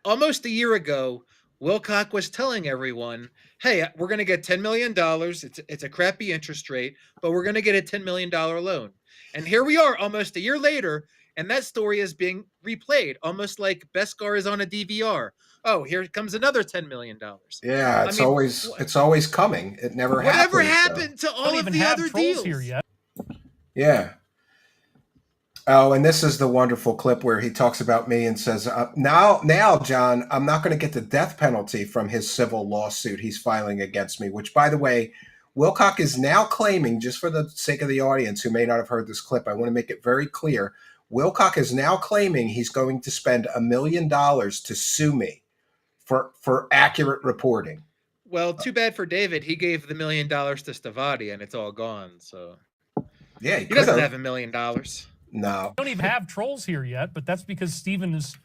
almost a year ago, Wilcock was telling everyone, hey, we're going to get $10 million. It's a crappy interest rate, but we're going to get a $10 million loan. And here we are almost a year later, and that story is being replayed, almost like Beskar is on a DVR. Oh, here comes another $10 million. Yeah, it's always coming. It never happens. Whatever happened to all of the other deals here yet? Yeah. Oh, and this is the wonderful clip where he talks about me and says, now, John, I'm not going to get the death penalty from his civil lawsuit he's filing against me, which, by the way, Wilcock is now claiming, just for the sake of the audience who may not have heard this clip, I want to make it very clear. Wilcock is now claiming he's going to spend $1 million to sue me for accurate reporting. Well, too bad for David. He gave the $1 million to Stavatti, and it's all gone. So yeah, he doesn't have $1 million. No, we don't even have trolls here yet, but that's because Steven is,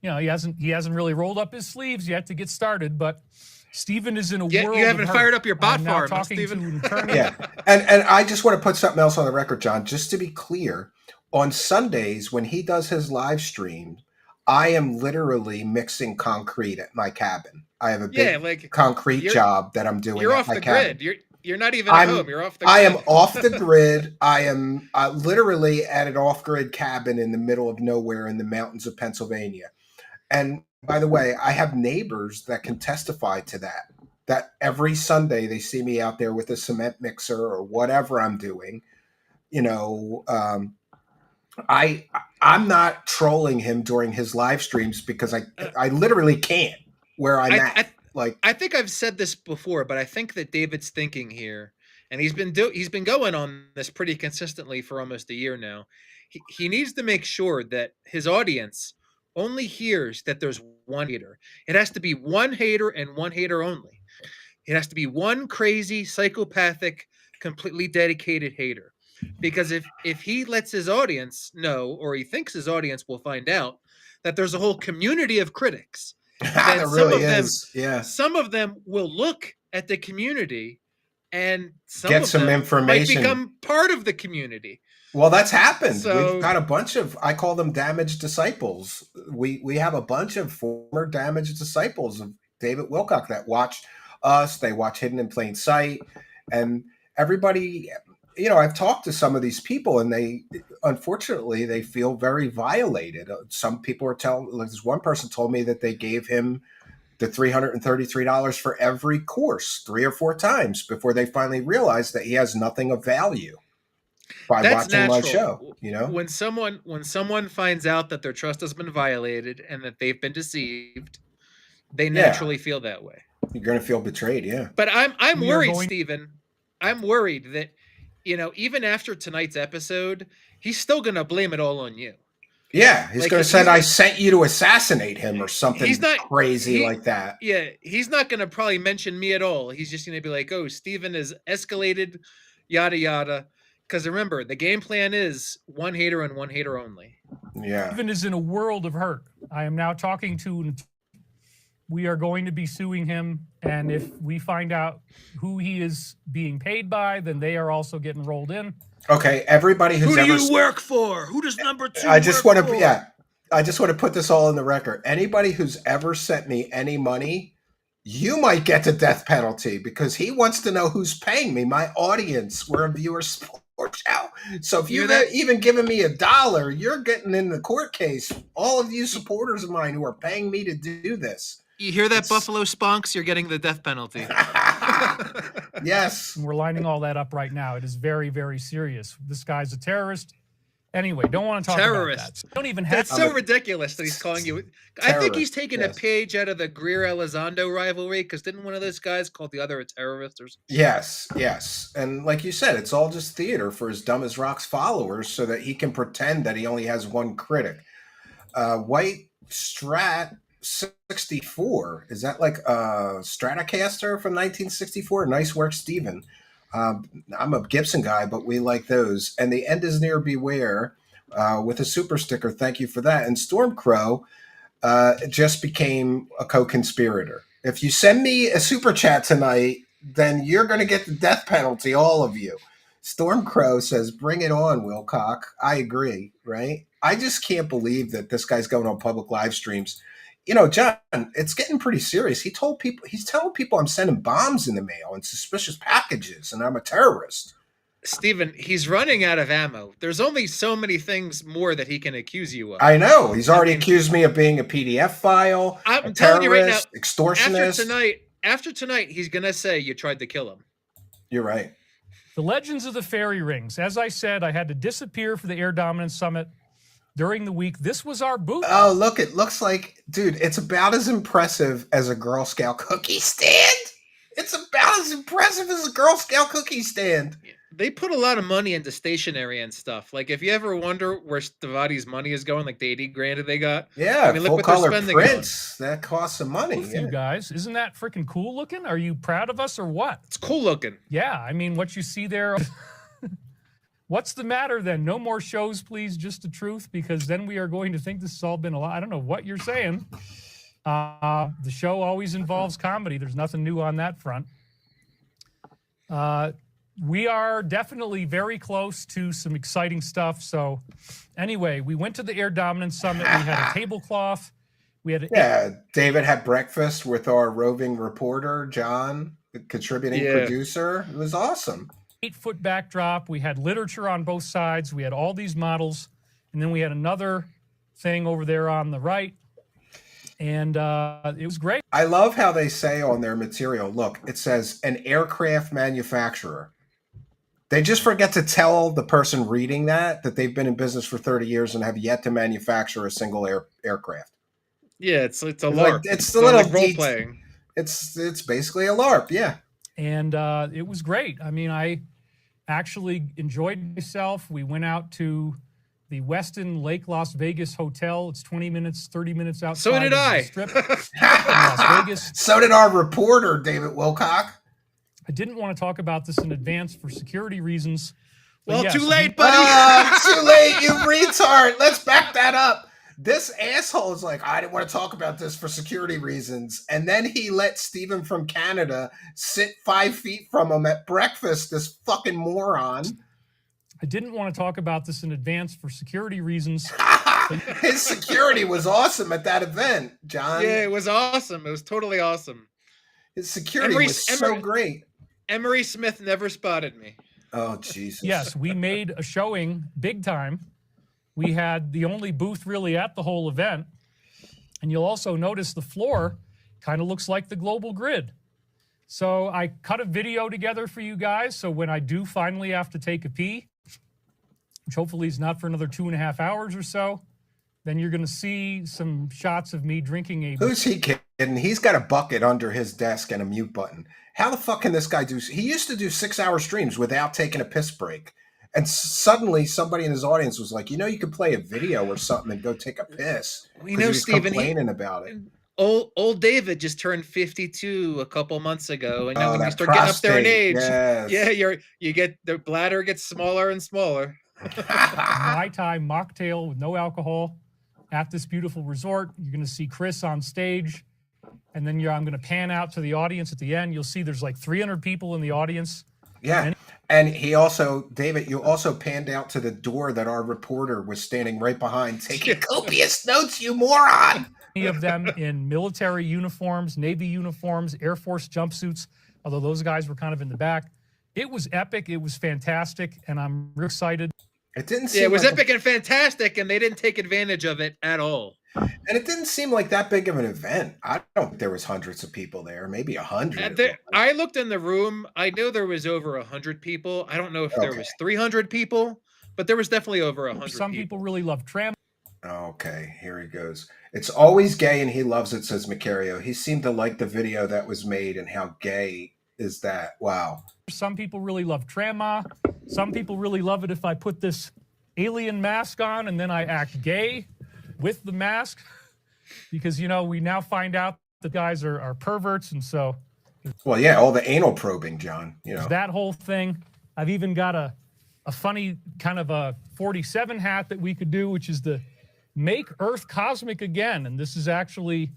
he hasn't really rolled up his sleeves yet to get started. But Steven is in a world. You haven't of fired hurt. up your bot I'm farm, talking Steven. Yeah, and I just want to put something else on the record, John. Just to be clear, on Sundays when he does his live stream, I am literally mixing concrete at my cabin. I have a big concrete job that I'm doing. You're at off my the cabin. grid. You're not even at home. You're off the grid. I am off the grid. I am literally at an off-grid cabin in the middle of nowhere in the mountains of Pennsylvania. And by the way, I have neighbors that can testify to that. That every Sunday they see me out there with a cement mixer or whatever I'm doing. I'm not trolling him during his live streams because I literally can't where I'm at. I think I've said this before, but I think that David's thinking here, and he's been going on this pretty consistently for almost a year now. He needs to make sure that his audience only hears that there's one hater. It has to be one hater and one hater only. It has to be one crazy, psychopathic, completely dedicated hater. Because if he lets his audience know, or he thinks his audience will find out, that there's a whole community of critics, there really is. Yeah. Some of them will look at the community and get some information, might become part of the community. Well, that's happened. So, we've got a bunch of, I call them damaged disciples. We have a bunch of former damaged disciples of David Wilcock that watch us. They watch Hidden in Plain Sight, and everybody, I've talked to some of these people, and unfortunately, they feel very violated. Some people are telling, like this one person told me that they gave him the $333 for every course 3 or 4 times before they finally realized that he has nothing of value by That's watching my natural. show. When someone finds out that their trust has been violated and that they've been deceived, they naturally feel that way. You're going to feel betrayed, yeah. But I'm worried, Stephen. I'm worried that, even after tonight's episode, he's still going to blame it all on you. Yeah, he's going to say, I sent you to assassinate him or something crazy like that. Yeah, he's not going to probably mention me at all. He's just going to be like, oh, Stephen has escalated, yada, yada. Because remember, the game plan is one hater and one hater only. Yeah. Stephen is in a world of hurt. I am now talking to... We are going to be suing him, and if we find out who he is being paid by, then they are also getting rolled in. Okay, everybody who's Who do you work for? Who does number 2 I just want work to, for? yeah. I just want to put this all in the record. Anybody who's ever sent me any money, you might get the death penalty because he wants to know who's paying me. My audience, we're a viewer sports show. So if you've even given me $1, you're getting in the court case. All of you supporters of mine who are paying me to do this. You hear that, Buffalo Spunks? You're getting the death penalty. Yes. We're lining all that up right now. It is very, very serious. This guy's a terrorist. Anyway, don't want to talk about that. Don't even have. That's so ridiculous that he's calling you. I think he's taking a page out of the Greer-Elizondo rivalry, because didn't one of those guys call the other a terrorist or something? Yes. And like you said, it's all just theater for his dumb as rocks followers so that he can pretend that he only has one critic. White Strat 64. Is that like a Stratocaster from 1964? Nice work, Stephen. I'm a Gibson guy, but we like those. And the end is near beware with a super sticker. Thank you for that. And Stormcrow just became a co-conspirator. If you send me a super chat tonight, then you're going to get the death penalty, all of you. Stormcrow says, bring it on, Wilcock. I agree, right? I just can't believe that this guy's going on public live streams. John, it's getting pretty serious. He's telling people I'm sending bombs in the mail and suspicious packages, and I'm a terrorist. Stephen, he's running out of ammo. There's only so many things more that he can accuse you of. I know. He's already accused me of being a PDF file, I'm telling you right now, extortionist. After tonight, he's going to say you tried to kill him. You're right. The Legends of the Fairy Rings. As I said, I had to disappear for the Air Dominance Summit during the week. This was our booth. Oh, look, it looks like, dude, it's about as impressive as a Girl Scout cookie stand. It's about as impressive as a Girl Scout cookie stand. They put a lot of money into stationery and stuff. Like, if you ever wonder where Stavatti's money is going, like the 80 grand that they got. Yeah, look full what they're color spending prints. That costs some money. You guys, isn't that freaking cool looking? Are you proud of us or what? It's cool looking. Yeah, what you see there. What's the matter then? No more shows, please. Just the truth, because then we are going to think this has all been a lot. I don't know what you're saying. The show always involves comedy. There's nothing new on that front. We are definitely very close to some exciting stuff. So anyway, we went to the Air Dominance Summit. We had a tablecloth. David had breakfast with our roving reporter, John, the contributing producer. It was awesome. 8-foot backdrop. We had literature on both sides. We had all these models. And then we had another thing over there on the right. And it was great. I love how they say on their material, look, it says an aircraft manufacturer. They just forget to tell the person reading that they've been in business for 30 years and have yet to manufacture a single aircraft. Yeah, it's a LARP. Like, it's the little role playing. It's basically a LARP, yeah. And it was great. I actually enjoyed myself. We went out to the Westin Lake Las Vegas Hotel. It's 30 minutes outside. So did I. The strip in Las Vegas. So did our reporter, David Wilcock. I didn't want to talk about this in advance for security reasons. Well, yes, too late, buddy. Too late, you retard. Let's back that up. This asshole is like, I didn't want to talk about this for security reasons. And then he let Stephen from Canada sit 5 feet from him at breakfast, this fucking moron. I didn't want to talk about this in advance for security reasons. His security was awesome at that event, John. Yeah, it was awesome. It was totally awesome. His security was so great. Emery Smith never spotted me. Oh, Jesus. Yes, we made a showing big time. We had the only booth really at the whole event. And you'll also notice the floor kind of looks like the global grid. So I cut a video together for you guys. So when I do finally have to take a pee, which hopefully is not for another 2.5 hours or so, then you're going to see some shots of me drinking a... Who's he kidding? He's got a bucket under his desk and a mute button. How the fuck can this guy do? He used to do 6-hour streams without taking a piss break. And suddenly somebody in his audience was like, you could play a video or something and go take a piss. We know, he was Stephen, complaining about it. Old David just turned 52 a couple months ago, and when you that start getting up there in prostate, age, yes. you get the bladder gets smaller and smaller. Mai Tai mocktail with no alcohol at this beautiful resort. You're going to see Chris on stage, and then I'm going to pan out to the audience at the end. You'll see there's like 300 people in the audience. Yeah. And he also, David, you also panned out to the door that our reporter was standing right behind taking copious notes, you moron. Many of them in military uniforms, Navy uniforms, Air Force jumpsuits, although those guys were kind of in the back. It was epic. It was fantastic, and I'm real excited. It didn't seem it was epic and fantastic, and they didn't take advantage of it at all. And it didn't seem like that big of an event. I don't think there was hundreds of people there, maybe 100. I looked in the room. I know there was over 100 people. I don't know if there was 300 people, but there was definitely over 100 Some people really love tram. Okay, here he goes. It's always gay and he loves it, says Macario. He seemed to like the video that was made, and how gay is that? Wow. Some people really love Trama. Some people really love it if I put this alien mask on and then I act gay with the mask, because, we now find out the guys are perverts. And so, well, yeah, all the anal probing, John, that whole thing. I've even got a funny kind of a 47 hat that we could do, which is the Make Earth Cosmic Again. And this is actually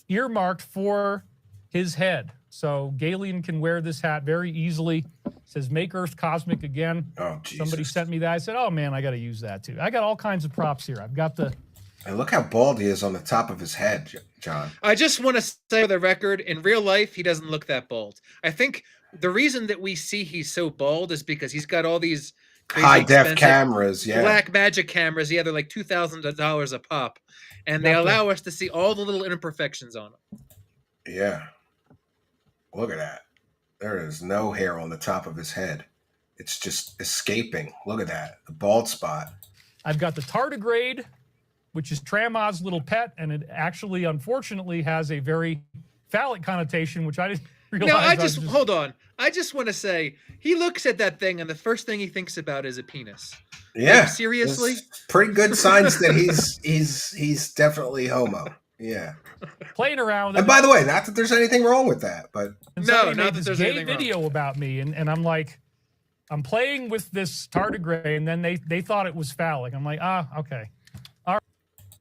earmarked for his head. So Galen can wear this hat very easily. It says Make Earth Cosmic Again. Oh, Jesus. Somebody sent me that. I said, oh man, I got to use that too. I got all kinds of props here. I've got the... And look how bald he is on the top of his head, John. I just want to say for the record, in real life, he doesn't look that bald. I think the reason that we see he's so bald is because he's got all these high-def cameras, black magic cameras. Yeah, they're like $2,000 a pop. And they allow us to see all the little imperfections on them. Yeah. Look at that. There is no hair on the top of his head. It's just escaping. Look at that. The bald spot. I've got the tardigrade, which is Trama's little pet, and it actually, unfortunately, has a very phallic connotation, which I didn't realize. No, hold on. I just want to say, he looks at that thing, and the first thing he thinks about is a penis. Yeah. Like, seriously? Pretty good signs that he's definitely homo. Yeah. Playing around with and by the way, not that there's anything wrong with that, but no, not that there's there's anything video wrong. about me, and I'm like, I'm playing with this tardigrade, and then they thought it was phallic. I'm like, okay. All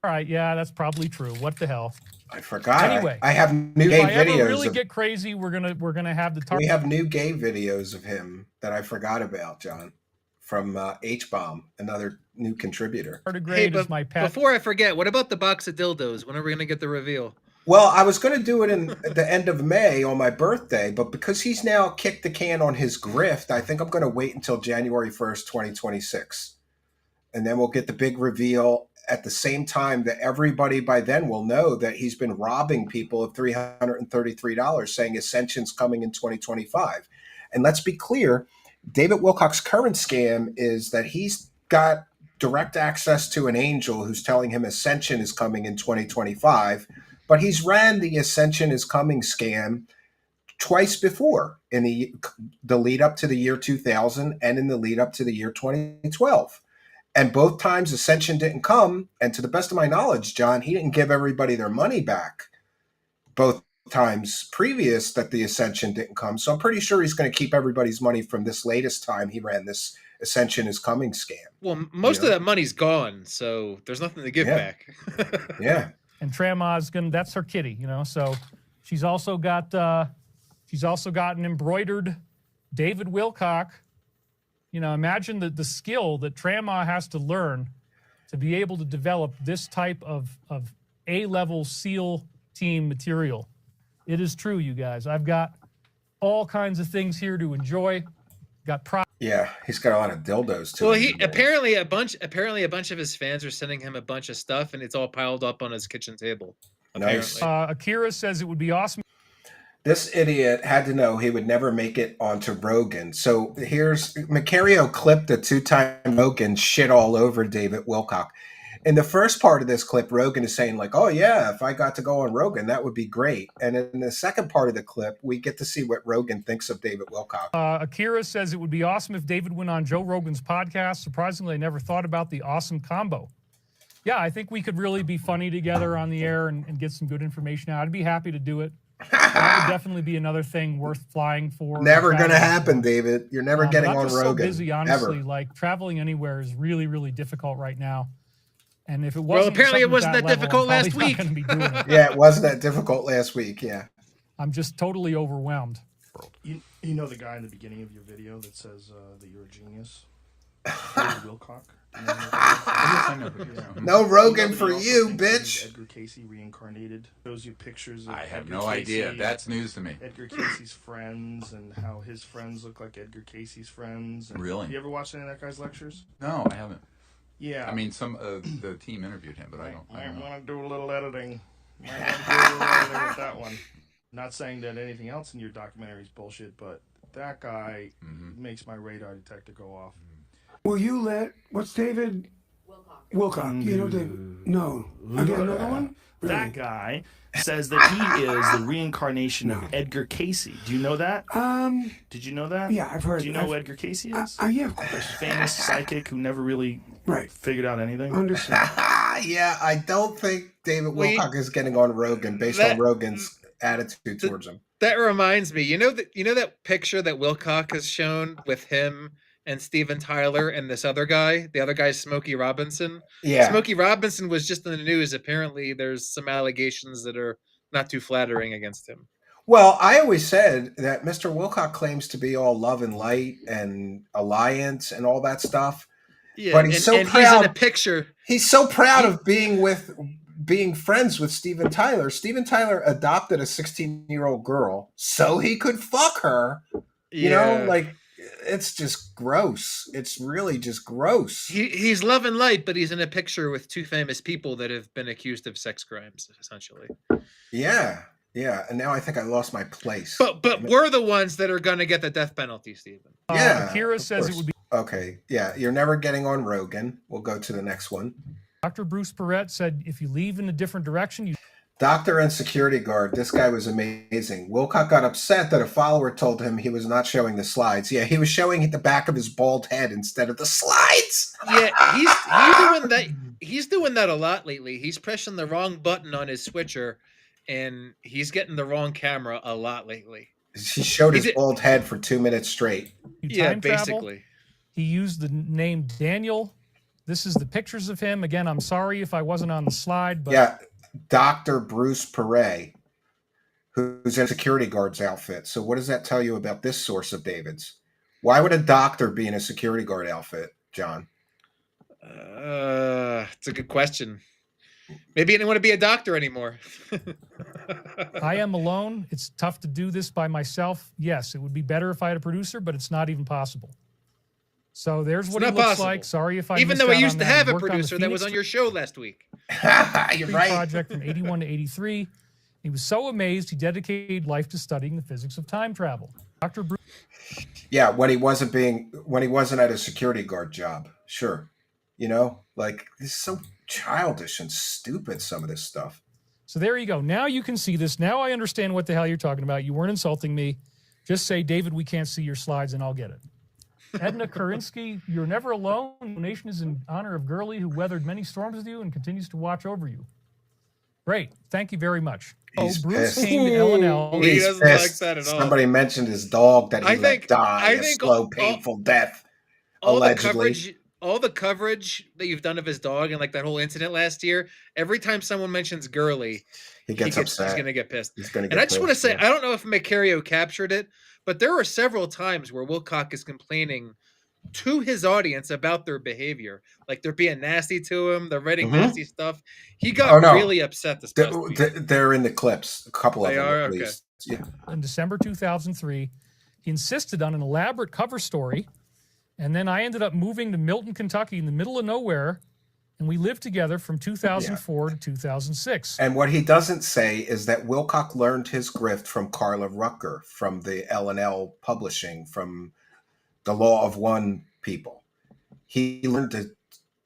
right, yeah, that's probably true. What the hell? I forgot. Anyway, I have new gay videos. If I ever really get crazy, we're gonna have the. We have new gay videos of him that I forgot about, John, from H-Bomb, another new contributor. Tardigrade is my pet. Before I forget, what about the box of dildos? When are we gonna get the reveal? Well, I was going to do it in the end of May on my birthday, but because he's now kicked the can on his grift, I think I'm going to wait until January 1st, 2026. And then we'll get the big reveal at the same time that everybody by then will know that he's been robbing people of $333, saying Ascension's coming in 2025. And let's be clear, David Wilcock's current scam is that he's got direct access to an angel who's telling him Ascension is coming in 2025, but he's ran the Ascension is coming scam twice before, in the lead up to the year 2000 and in the lead up to the year 2012. And both times Ascension didn't come. And to the best of my knowledge, John, he didn't give everybody their money back both times previous that the Ascension didn't come. So I'm pretty sure he's going to keep everybody's money from this latest time he ran this Ascension is coming scam. Well, most of that money's gone, so there's nothing to give back. Yeah. And Trama's that's her kitty, So she's also got an embroidered David Wilcock. Imagine the skill that Trama has to learn to be able to develop this type of A-level SEAL team material. It is true, you guys. I've got all kinds of things here to enjoy. Got Yeah, he's got a lot of dildos too. Well, he apparently a bunch of his fans are sending him a bunch of stuff, and it's all piled up on his kitchen table. Nice. Apparently. Akira says it would be awesome. This idiot had to know he would never make it onto Rogan. So here's Macario clipped a 2-time Rogan shit all over David Wilcock. In the first part of this clip, Rogan is saying like, oh yeah, if I got to go on Rogan, that would be great. And in the second part of the clip, we get to see what Rogan thinks of David Wilcock. Akira says it would be awesome if David went on Joe Rogan's podcast. Surprisingly, I never thought about the awesome combo. Yeah, I think we could really be funny together on the air and get some good information out. I'd be happy to do it. That would definitely be another thing worth flying for. Never going to happen, David. You're never getting on Rogan. I'm so busy, honestly. Ever. Like traveling anywhere is really, really difficult right now. And if it wasn't, well, apparently it wasn't that level, difficult last week. Yeah, it wasn't that difficult last week. Yeah, I'm just totally overwhelmed. You know the guy in the beginning of your video that says that you're a genius, David Wilcock. No Rogan for you, bitch. Edgar Casey reincarnated. Shows you pictures of I have Edgar no Casey, idea. That's news to me. Edgar Casey's friends and how his friends look like Edgar Casey's friends. And Really? You ever watched any of that guy's lectures? No, I haven't. Yeah. I mean, some of the team interviewed him, but I don't know. want to do a little editing. Might want to do a little editing with that one. Not saying that anything else in your documentary is bullshit, but that guy makes my radar detector go off. Will you let, what's David? Wilcock. You know David? No. I got another one? Really? That guy says that he is the reincarnation of Edgar Casey. Do you know that? Did you know that? Yeah, I've heard. Do you know who Edgar Casey is? Yeah, of course. Famous psychic who never really figured out anything. Understand. Yeah, I don't think David Wilcock is getting on Rogan based on Rogan's attitude towards him. That reminds me, you know that picture that Wilcock has shown with him and Steven Tyler and this other guy? The other guy's Smokey Robinson. Yeah. Smokey Robinson was just in the news. Apparently, there's some allegations that are not too flattering against him. Well, I always said that Mr. Wilcock claims to be all love and light and alliance and all that stuff. Yeah, but he's so proud. He's in a picture. He's so proud of being friends with Steven Tyler. Steven Tyler adopted a 16-year-old girl so he could fuck her. You know, like, it's just gross. It's really just gross. He's love and light, but he's in a picture with two famous people that have been accused of sex crimes, essentially. Yeah. Yeah, and now I think I lost my place. But we're the ones that are going to get the death penalty, Stephen. Yeah. Akira says it would be... Okay, yeah, you're never getting on Rogan. We'll go to the next one. Dr. Bruce Perrette said, if you leave in a different direction, you... Doctor and security guard, this guy was amazing. Wilcock got upset that a follower told him he was not showing the slides. Yeah, he was showing the back of his bald head instead of the slides. Yeah, he's doing that. He's doing that a lot lately. He's pressing the wrong button on his switcher, and he's getting the wrong camera a lot lately. He showed his bald head for 2 minutes straight. Yeah, basically. He used the name Daniel. This is the pictures of him. Again, I'm sorry if I wasn't on the slide, but... Yeah, Dr. Bruce Perret, who's in a security guard's outfit. So what does that tell you about this source of David's? Why would a doctor be in a security guard outfit, John? It's a good question. Maybe he didn't want to be a doctor anymore. I am alone. It's tough to do this by myself. Yes, it would be better if I had a producer, but it's not even possible. So there's what it looks like. Sorry if I even though I used to have a producer that was on your show last week. You're right. Project from 81 to 83. He was so amazed he dedicated life to studying the physics of time travel. Dr. Bruce. Yeah, when he wasn't at a security guard job. Sure. You know, like, this is so childish and stupid, some of this stuff. So there you go. Now you can see this. Now I understand what the hell you're talking about. You weren't insulting me. Just say, David, we can't see your slides, and I'll get it. Edna Kurinsky, you're never alone. The donation is in honor of Gurley, who weathered many storms with you and continues to watch over you. Great. Thank you very much. He's Bruce pissed. came to L&L. He doesn't like that at all. Somebody mentioned his dog that he let die a slow, painful death, allegedly. All the coverage that you've done of his dog and like that whole incident last year, every time someone mentions Gurley, he gets upset. He's going to get pissed. He's gonna get and I just want to say, yeah. I don't know if Macario captured it, but there were several times where Wilcock is complaining to his audience about their behavior. Like they're being nasty to him. They're writing nasty stuff. He got really upset this past week. They're in the clips. A couple of them at least. Yeah. In December 2003, he insisted on an elaborate cover story And then I ended up moving to Milton, Kentucky in the middle of nowhere. And we lived together from 2004 to 2006. And what he doesn't say is that Wilcock learned his grift from Carla Rucker, from the L&L Publishing, from the Law of One people. He learned that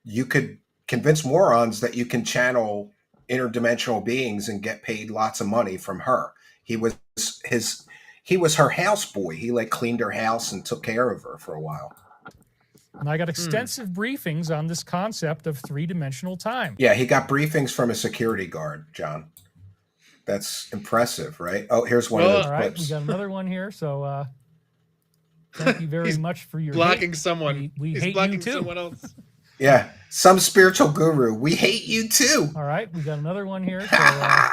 you could convince morons that you can channel interdimensional beings and get paid lots of money from her. He was her houseboy. He like cleaned her house and took care of her for a while. And I got extensive briefings on this concept of three-dimensional time. Yeah, he got briefings from a security guard, John. That's impressive, right? Oh, here's one of those All right, clips. we got another one here. So thank you very much for your blocking hate. someone. We He's hate blocking you too. someone else. Yeah, some spiritual guru. We hate you too. All right, we got another one here. So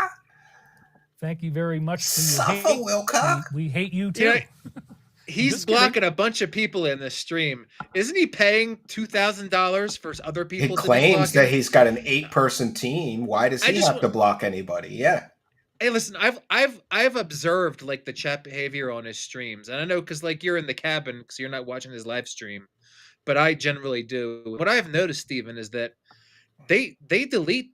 thank you very much for your Suffer, hate. Wilcock. We hate you too. You know, he's just kidding. blocking a bunch of people in this stream. Isn't he paying $2,000 for other people? He to be claims blocking? that he's got an 8-person team. Why does he have to block anybody? Yeah. Hey, listen, I've observed like the chat behavior on his streams, and I know because like you're in the cabin because you're not watching his live stream, but I generally do. What I've noticed, Stephen, is that they delete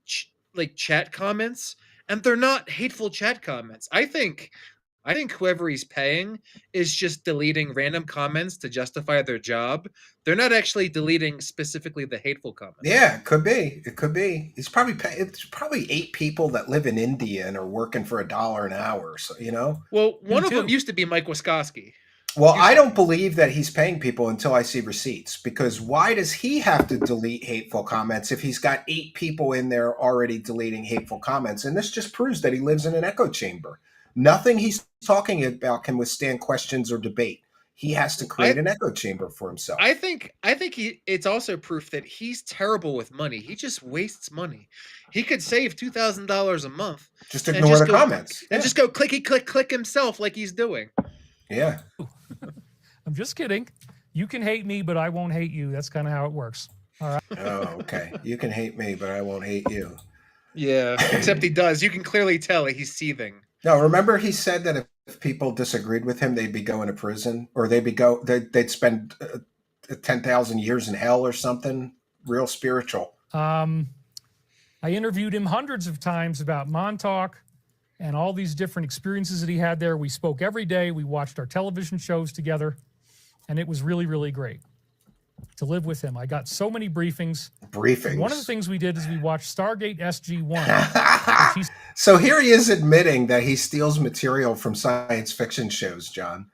like chat comments, and they're not hateful chat comments. I think whoever he's paying is just deleting random comments to justify their job. They're not actually deleting specifically the hateful comments. Yeah, it could be. It could be. It's probably 8 people that live in India and are working for $1 an hour. So, you know? Well, one of them used to be Mike Wiskoski. Well, I don't believe that he's paying people until I see receipts, because why does he have to delete hateful comments if he's got 8 people in there already deleting hateful comments? And this just proves that he lives in an echo chamber. Nothing he's talking about can withstand questions or debate. He has to create an echo chamber for himself. I think it's also proof that he's terrible with money. He just wastes money. He could save $2,000 a month. Just ignore the comments. And just go click himself like he's doing. Yeah. I'm just kidding. You can hate me, but I won't hate you. That's kind of how it works. All right. Oh, okay. You can hate me, but I won't hate you. Yeah, except he does. You can clearly tell he's seething. No, remember he said that if people disagreed with him, they'd be going to prison, or they'd spend 10,000 years in hell or something. Real spiritual. I interviewed him hundreds of times about Montauk and all these different experiences that he had there. We spoke every day. We watched our television shows together, and it was really, really great to live with him. I got so many briefings. One of the things we did is we watched Stargate SG-1. So here he is admitting that he steals material from science fiction shows, John.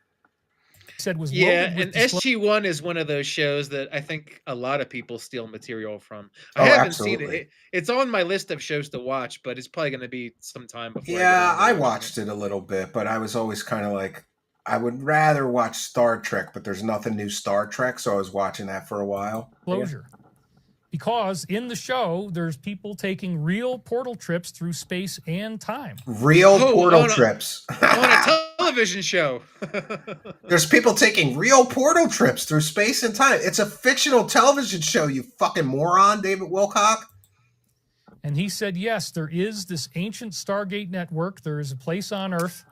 Said was and SG-1 is one of those shows that I think a lot of people steal material from. I haven't seen it. It's on my list of shows to watch, but it's probably going to be some time before. Yeah, I watched it a little bit, but I was always kind of like, I would rather watch Star Trek, but there's nothing new Star Trek, so I was watching that for a while. Closure. Because in the show, there's people taking real portal trips through space and time. Real portal trips. On a television show. There's people taking real portal trips through space and time. It's a fictional television show, you fucking moron, David Wilcock. And he said, yes, there is this ancient Stargate network. There is a place on Earth,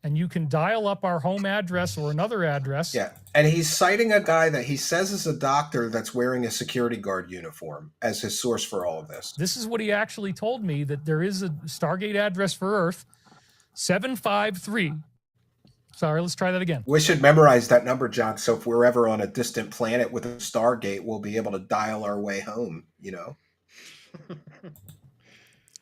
and you can dial up our home address or another address. Yeah, and he's citing a guy that he says is a doctor that's wearing a security guard uniform as his source for all of this. This is what he actually told me, that there is a Stargate address for Earth, 753. Sorry, let's try that again. We should memorize that number, John, so if we're ever on a distant planet with a Stargate, we'll be able to dial our way home, you know?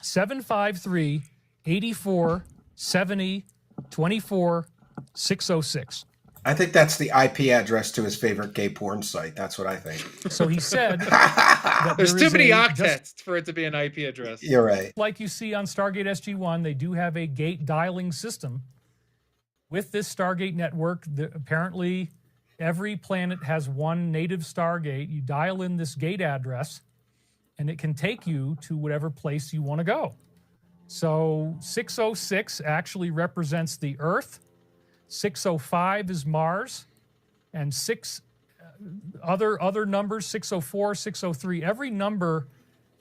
753 84 70 24 606. I think that's the IP address to his favorite gay porn site. That's what I think. So he said that there's too many octets for it to be an IP address. You're right. Like you see on Stargate SG-1, they do have a gate dialing system. With this Stargate network, apparently every planet has one native Stargate. You dial in this gate address, and it can take you to whatever place you want to go. So 606 actually represents the Earth, 605 is Mars, and other numbers, 604, 603, every number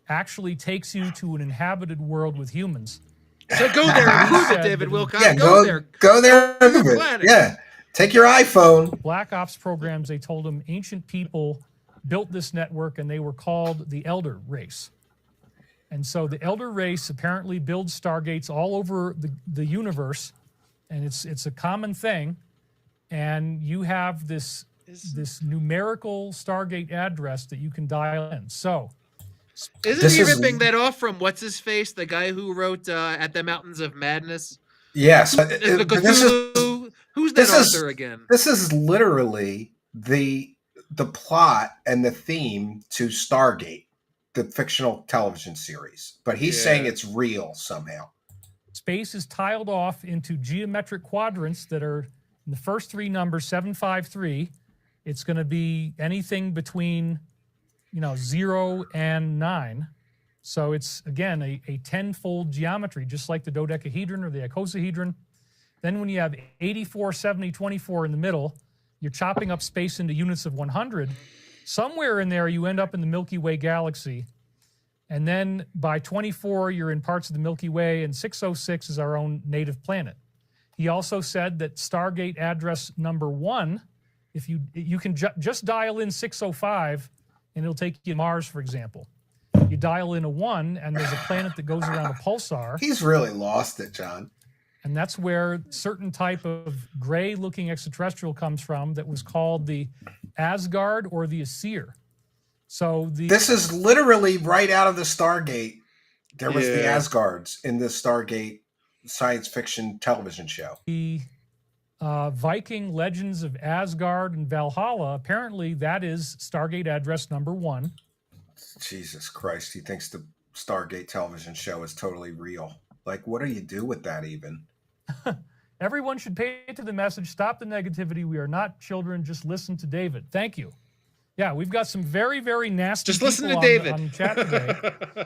actually takes you to an inhabited world with humans. So go there and prove it, David Wilcock. Yeah, go there. Go there and prove it. Yeah. Take your iPhone. Black Ops programs, they told them ancient people built this network and they were called the Elder Race. And so the Elder Race apparently builds Stargates all over the universe, and it's a common thing. And you have this numerical Stargate address that you can dial in. So isn't he ripping that off from what's his face, the guy who wrote At the Mountains of Madness? Yes, Who's that author again? This is literally the plot and the theme to Stargate, the fictional television series. But he's saying it's real somehow. Space is tiled off into geometric quadrants that are in the first three numbers, 753. It's going to be anything between 0 and 9. So it's, again, a 10-fold geometry, just like the dodecahedron or the icosahedron. Then when you have 84, 70, 24 in the middle, you're chopping up space into units of 100. Somewhere in there, you end up in the Milky Way galaxy. And then by 24, you're in parts of the Milky Way, and 606 is our own native planet. He also said that Stargate address number 1, if you can just dial in 605, and it'll take you to Mars, for example. You dial in a 1, and there's a planet that goes around a pulsar. He's really lost it, John. And that's where certain type of gray-looking extraterrestrial comes from that was called the Asgard or the Aesir. So this is literally right out of the Stargate. There was the Asgards in the Stargate science fiction television show. The Viking legends of Asgard and Valhalla, apparently that is Stargate address number 1. Jesus Christ, he thinks the Stargate television show is totally real. Like, what do you do with that even? Everyone should pay to the message. Stop the negativity. We are not children. Just listen to David. Thank you. Yeah, we've got some very, very nasty just listen to people David on chat today.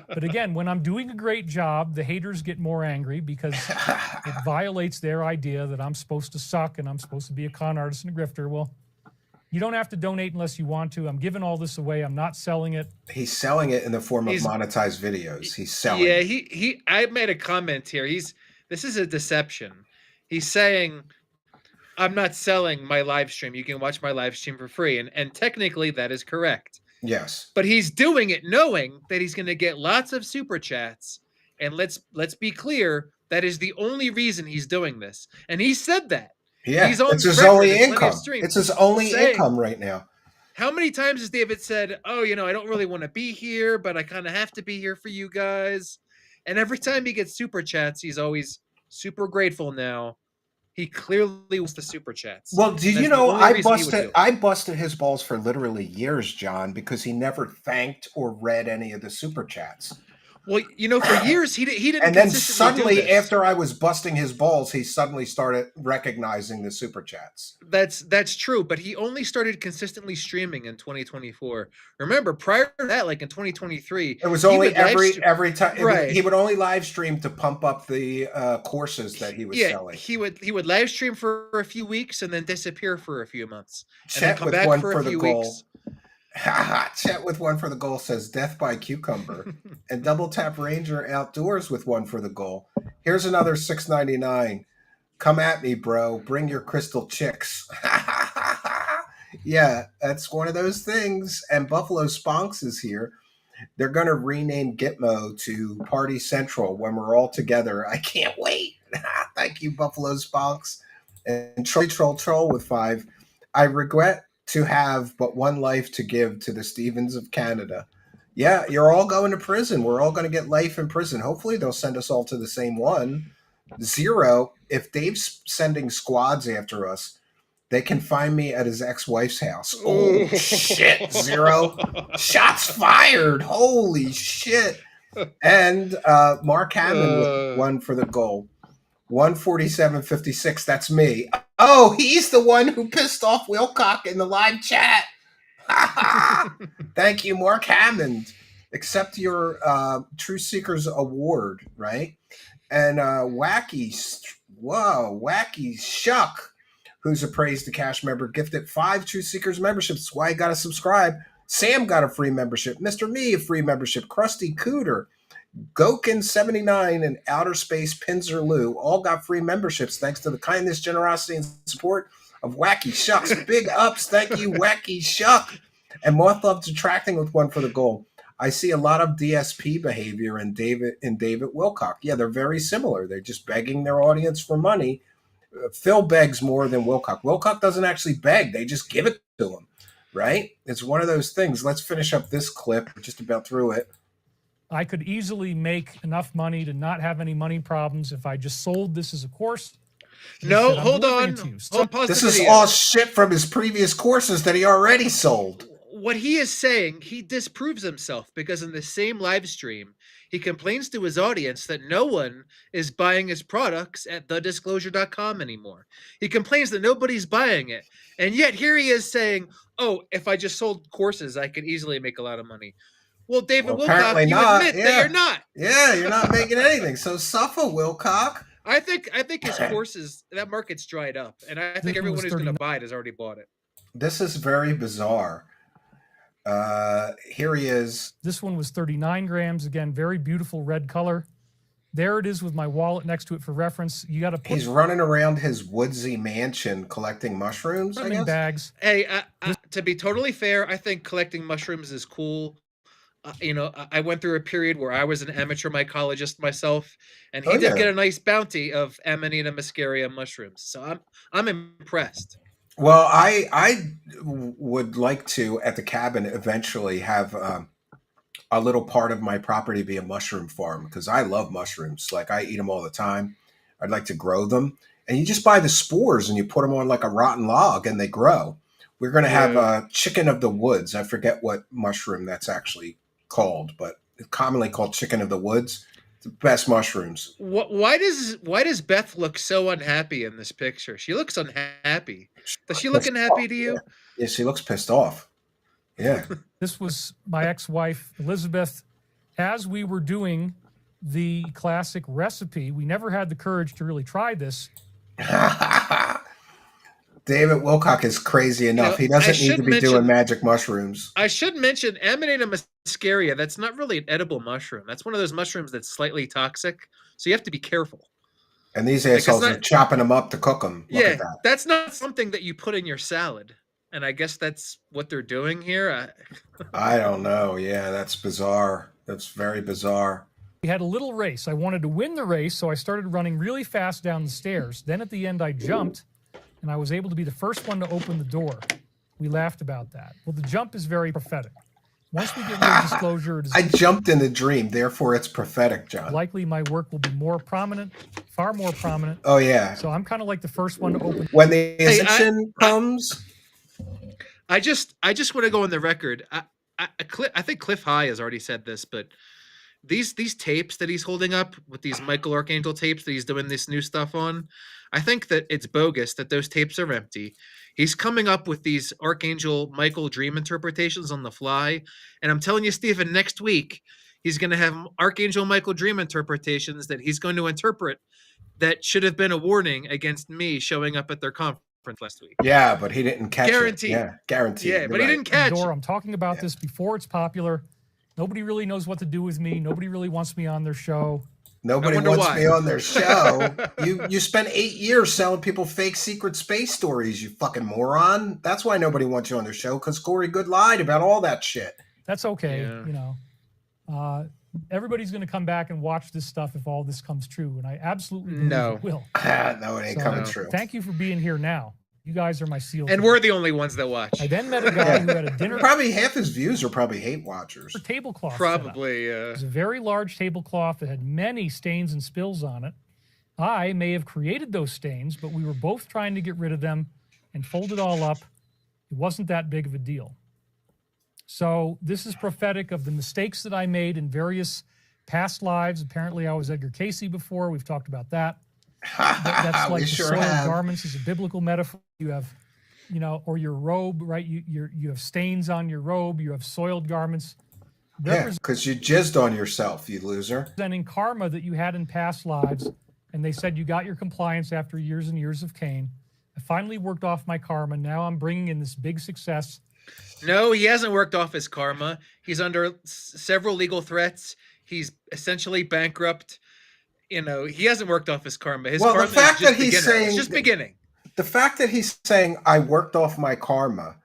But again, when I'm doing a great job, the haters get more angry because it violates their idea that I'm supposed to suck and I'm supposed to be a con artist and a grifter. Well, you don't have to donate unless you want to. I'm giving all this away. I'm not selling it. He's selling it in the form of monetized videos. He's selling it. Yeah, I made a comment here. This is a deception. He's saying, I'm not selling my live stream. You can watch my live stream for free. And technically that is correct. Yes. But he's doing it knowing that he's going to get lots of super chats. And let's be clear, that is the only reason he's doing this. And he said that. Yeah, it's his only income. It's his only income right now. How many times has David said, oh, I don't really want to be here, but I kind of have to be here for you guys. And every time he gets super chats, he's always super grateful now. He clearly wants the super chats. Well, do you know, I busted his balls for literally years, John, because he never thanked or read any of the super chats. Well, for years he didn't. And then suddenly, after I was busting his balls, he suddenly started recognizing the super chats. That's true, but he only started consistently streaming in 2024. Remember, prior to that, like in 2023, it was only every time. Right. He would only live stream to pump up the courses that he was selling. He would live stream for a few weeks and then disappear for a few months. Chet with one for the goal. Chet with one for the goal says Death by Cucumber. And Double Tap Ranger Outdoors with one for the goal. Here's another $6.99. Come at me, bro. Bring your crystal chicks. Yeah, that's one of those things. And Buffalo Sponks is here. They're going to rename Gitmo to Party Central when we're all together. I can't wait. Thank you, Buffalo Sponks. And Troll with 5. I regret to have but one life to give to the Stevens of Canada. Yeah, you're all going to prison. We're all going to get life in prison. Hopefully they'll send us all to the same one. 0, if Dave's sending squads after us, they can find me at his ex-wife's house. Oh, shit, 0. Shots fired. Holy shit. And Mark Hammond with one for the goal. 147.56, that's me. Oh, he's the one who pissed off Wilcock in the live chat. Thank you, Mark Hammond. Accept your True Seekers Award, right? And Wacky Shuck, who's a Praise to Cash member, gifted 5 True Seekers memberships. That's why you got to subscribe. Sam got a free membership. Mr. Me, a free membership. Krusty Cooter, Gokin79, and Outer Space Pinzer Lou all got free memberships thanks to the kindness, generosity, and support of Wacky Shucks. Big ups. Thank you, Wacky Shuck. And Moth loves attracting with one for the goal. I see a lot of DSP behavior in David Wilcock. Yeah, they're very similar. They're just begging their audience for money. Phil begs more than Wilcock. Wilcock doesn't actually beg. They just give it to him, right? It's one of those things. Let's finish up this clip. We're just about through it. I could easily make enough money to not have any money problems if I just sold this as a course. No, Said, "I'm hold delivering on. it to you." Hold on, pause This the is video. all shit from his previous courses that he already sold. What he is saying, he disproves himself because in the same live stream, he complains to his audience that no one is buying his products at thedisclosure.com anymore. He complains that nobody's buying it. And yet here he is saying, oh, if I just sold courses, I could easily make a lot of money. Well, David Well, Wilcock, apparently you not, admit yeah. that you're not. Yeah, you're not making anything. So suffer, Wilcock. I think his courses, that market's dried up. And I think everyone who's going to buy it has already bought it. This is very bizarre. Here he is. This one was 39 grams. Again, very beautiful red color. There it is with my wallet next to it for reference. You got to put He's running around his woodsy mansion collecting mushrooms, I them in guess. bags. Hey, to be totally fair, I think collecting mushrooms is cool. I went through a period where I was an amateur mycologist myself, and he did get a nice bounty of Amanita muscaria mushrooms. So I'm impressed. Well, I would like to, at the cabin, eventually have a little part of my property be a mushroom farm because I love mushrooms. Like, I eat them all the time. I'd like to grow them. And you just buy the spores and you put them on like a rotten log and they grow. We're going to have a chicken of the woods. I forget what mushroom that's actually called, but it's commonly called chicken of the woods. The best mushrooms. Why does Beth look so unhappy in this picture? She looks unhappy. Does she look unhappy to you? Yeah, she looks pissed off. Yeah. This was my ex-wife, Elizabeth. As we were doing the classic recipe, we never had the courage to really try this. David Wilcock is crazy enough. He doesn't need to be doing magic mushrooms. I should mention Amanita muscaria. That's not really an edible mushroom. That's one of those mushrooms that's slightly toxic. So you have to be careful. And these assholes are chopping them up to cook them. Look at that. That's not something that you put in your salad. And I guess that's what they're doing here. I don't know. Yeah, that's bizarre. That's very bizarre. We had a little race. I wanted to win the race, so I started running really fast down the stairs. Then at the end, I jumped, and I was able to be the first one to open the door. We laughed about that. Well, the jump is very prophetic. Once we get rid of disclosure, it is I jumped in the dream, therefore it's prophetic, John. likely my work will be more prominent, far more prominent. Oh, yeah. So I'm kind of like the first one to open. When the ascension comes... I just want to go on the record. I think Cliff High has already said this, but these tapes that he's holding up with these Michael Archangel tapes that he's doing this new stuff on, I think that it's bogus that those tapes are empty. He's coming up with these Archangel Michael dream interpretations on the fly, and I'm telling you, Stephen, next week he's going to have Archangel Michael dream interpretations that he's going to interpret that should have been a warning against me showing up at their conference last week. Yeah, but he didn't catch Guaranteed. it. Yeah, guaranteed. Yeah, but he didn't catch it. I'm talking about this before it's popular. Nobody really knows what to do with me. Nobody really wants me on their show. Nobody wants me on their show. You spent 8 years selling people fake secret space stories, you fucking moron. That's why nobody wants you on their show, because Corey Good lied about all that shit. That's okay, you know. Everybody's going to come back and watch this stuff if all this comes true, and I absolutely believe it will. No, it ain't coming true. Thank you for being here now. You guys are my SEALs. And we're the only ones that watch. I then met a guy who had a dinner. Probably half his views are probably hate watchers. Tablecloth. Probably. It was a very large tablecloth that had many stains and spills on it. I may have created those stains, but we were both trying to get rid of them and fold it all up. It wasn't that big of a deal. So this is prophetic of the mistakes that I made in various past lives. Apparently, I was Edgar Casey before. We've talked about that. That's like the soiled garments is a biblical metaphor. You have, you know, or your robe, right? You have stains on your robe. You have soiled garments. Yeah, because you jizzed on yourself, you loser. Representing karma that you had in past lives. And they said you got your compliance after years and years of Cain. I finally worked off my karma. Now I'm bringing in this big success. No, he hasn't worked off his karma. He's under several legal threats. He's essentially bankrupt. You know, he hasn't worked off his karma. His karma the fact is just that he's beginning. saying It's just beginning. The fact that he's saying I worked off my karma.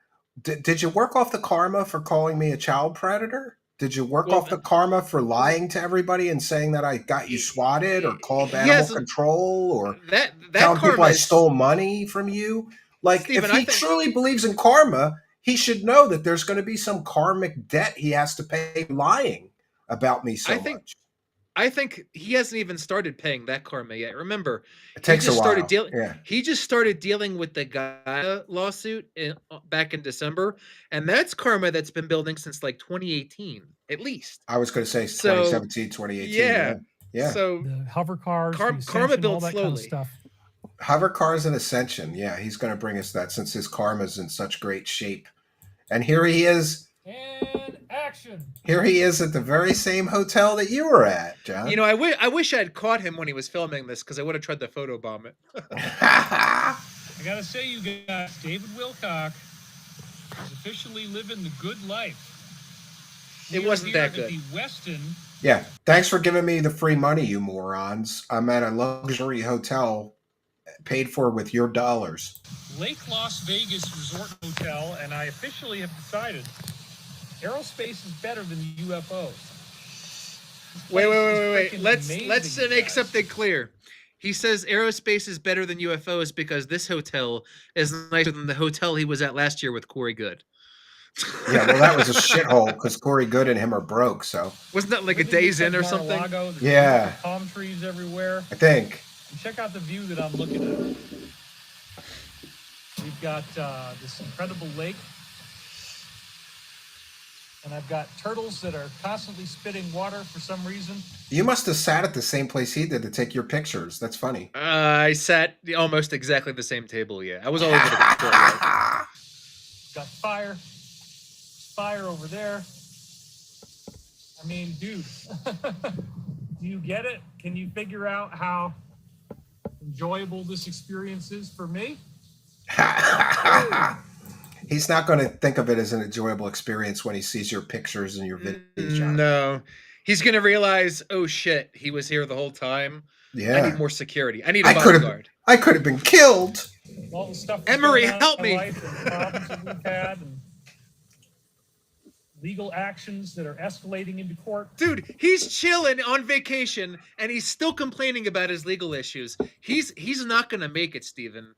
Did you work off the karma for calling me a child predator? Did you work Well, off the karma for lying to everybody and saying that I got you swatted or called he animal hasn't. control or That telling people karma I is, stole money from you? Like, if Stephen. I he think truly believes in karma, he should know that there's going to be some karmic debt he has to pay lying about me I so think much. I think he hasn't even started paying that karma yet. Remember, It he takes a just started while. dealing. Yeah. He just started dealing with the Gaia lawsuit back in December, and that's karma that's been building since like 2018, at least. I was going to say So 2017, 2018. Yeah. yeah, Yeah. so The hover cars, the karma ascension, all builds that kind of slowly. stuff. Hover cars and Ascension. Yeah, he's going to bring us that since his karma's in such great shape. And here he is. And action. Here he is at the very same hotel that you were at, John. You know, I wish I'd caught him when he was filming this because I would have tried to photobomb it. I gotta say, you guys, David Wilcock is officially living the good life. It We are wasn't here that at good. The Westin. Yeah, thanks for giving me the free money, you morons. I'm at a luxury hotel paid for with your dollars. Lake Las Vegas Resort Hotel, and I officially have decided aerospace is better than UFOs. Wait. Let's make something clear. He says aerospace is better than UFOs because this hotel is nicer than the hotel he was at last year with Corey Good. Yeah, well, that was a shithole because Corey Good and him are broke, so. Wasn't that like a Days Inn or something? Mar-a-Lago, there's Yeah. palm trees everywhere. I think. And check out the view that I'm looking at. We've got this incredible lake. And I've got turtles that are constantly spitting water for some reason. You must have sat at the same place he did to take your pictures. That's funny. I sat almost exactly the same table, yeah. I was all over the courtyard. Got fire over there. I mean, dude, do you get it? Can you figure out how enjoyable this experience is for me? He's not going to think of it as an enjoyable experience when he sees your pictures and your videos, John. No. He's going to realize, oh shit, he was here the whole time. Yeah. I need more security. I need a bodyguard. I could have been killed. All the stuff Emery, going on help in me. my life and problems that we've had and legal actions that are escalating into court. Dude, he's chilling on vacation and he's still complaining about his legal issues. He's not going to make it, Steven.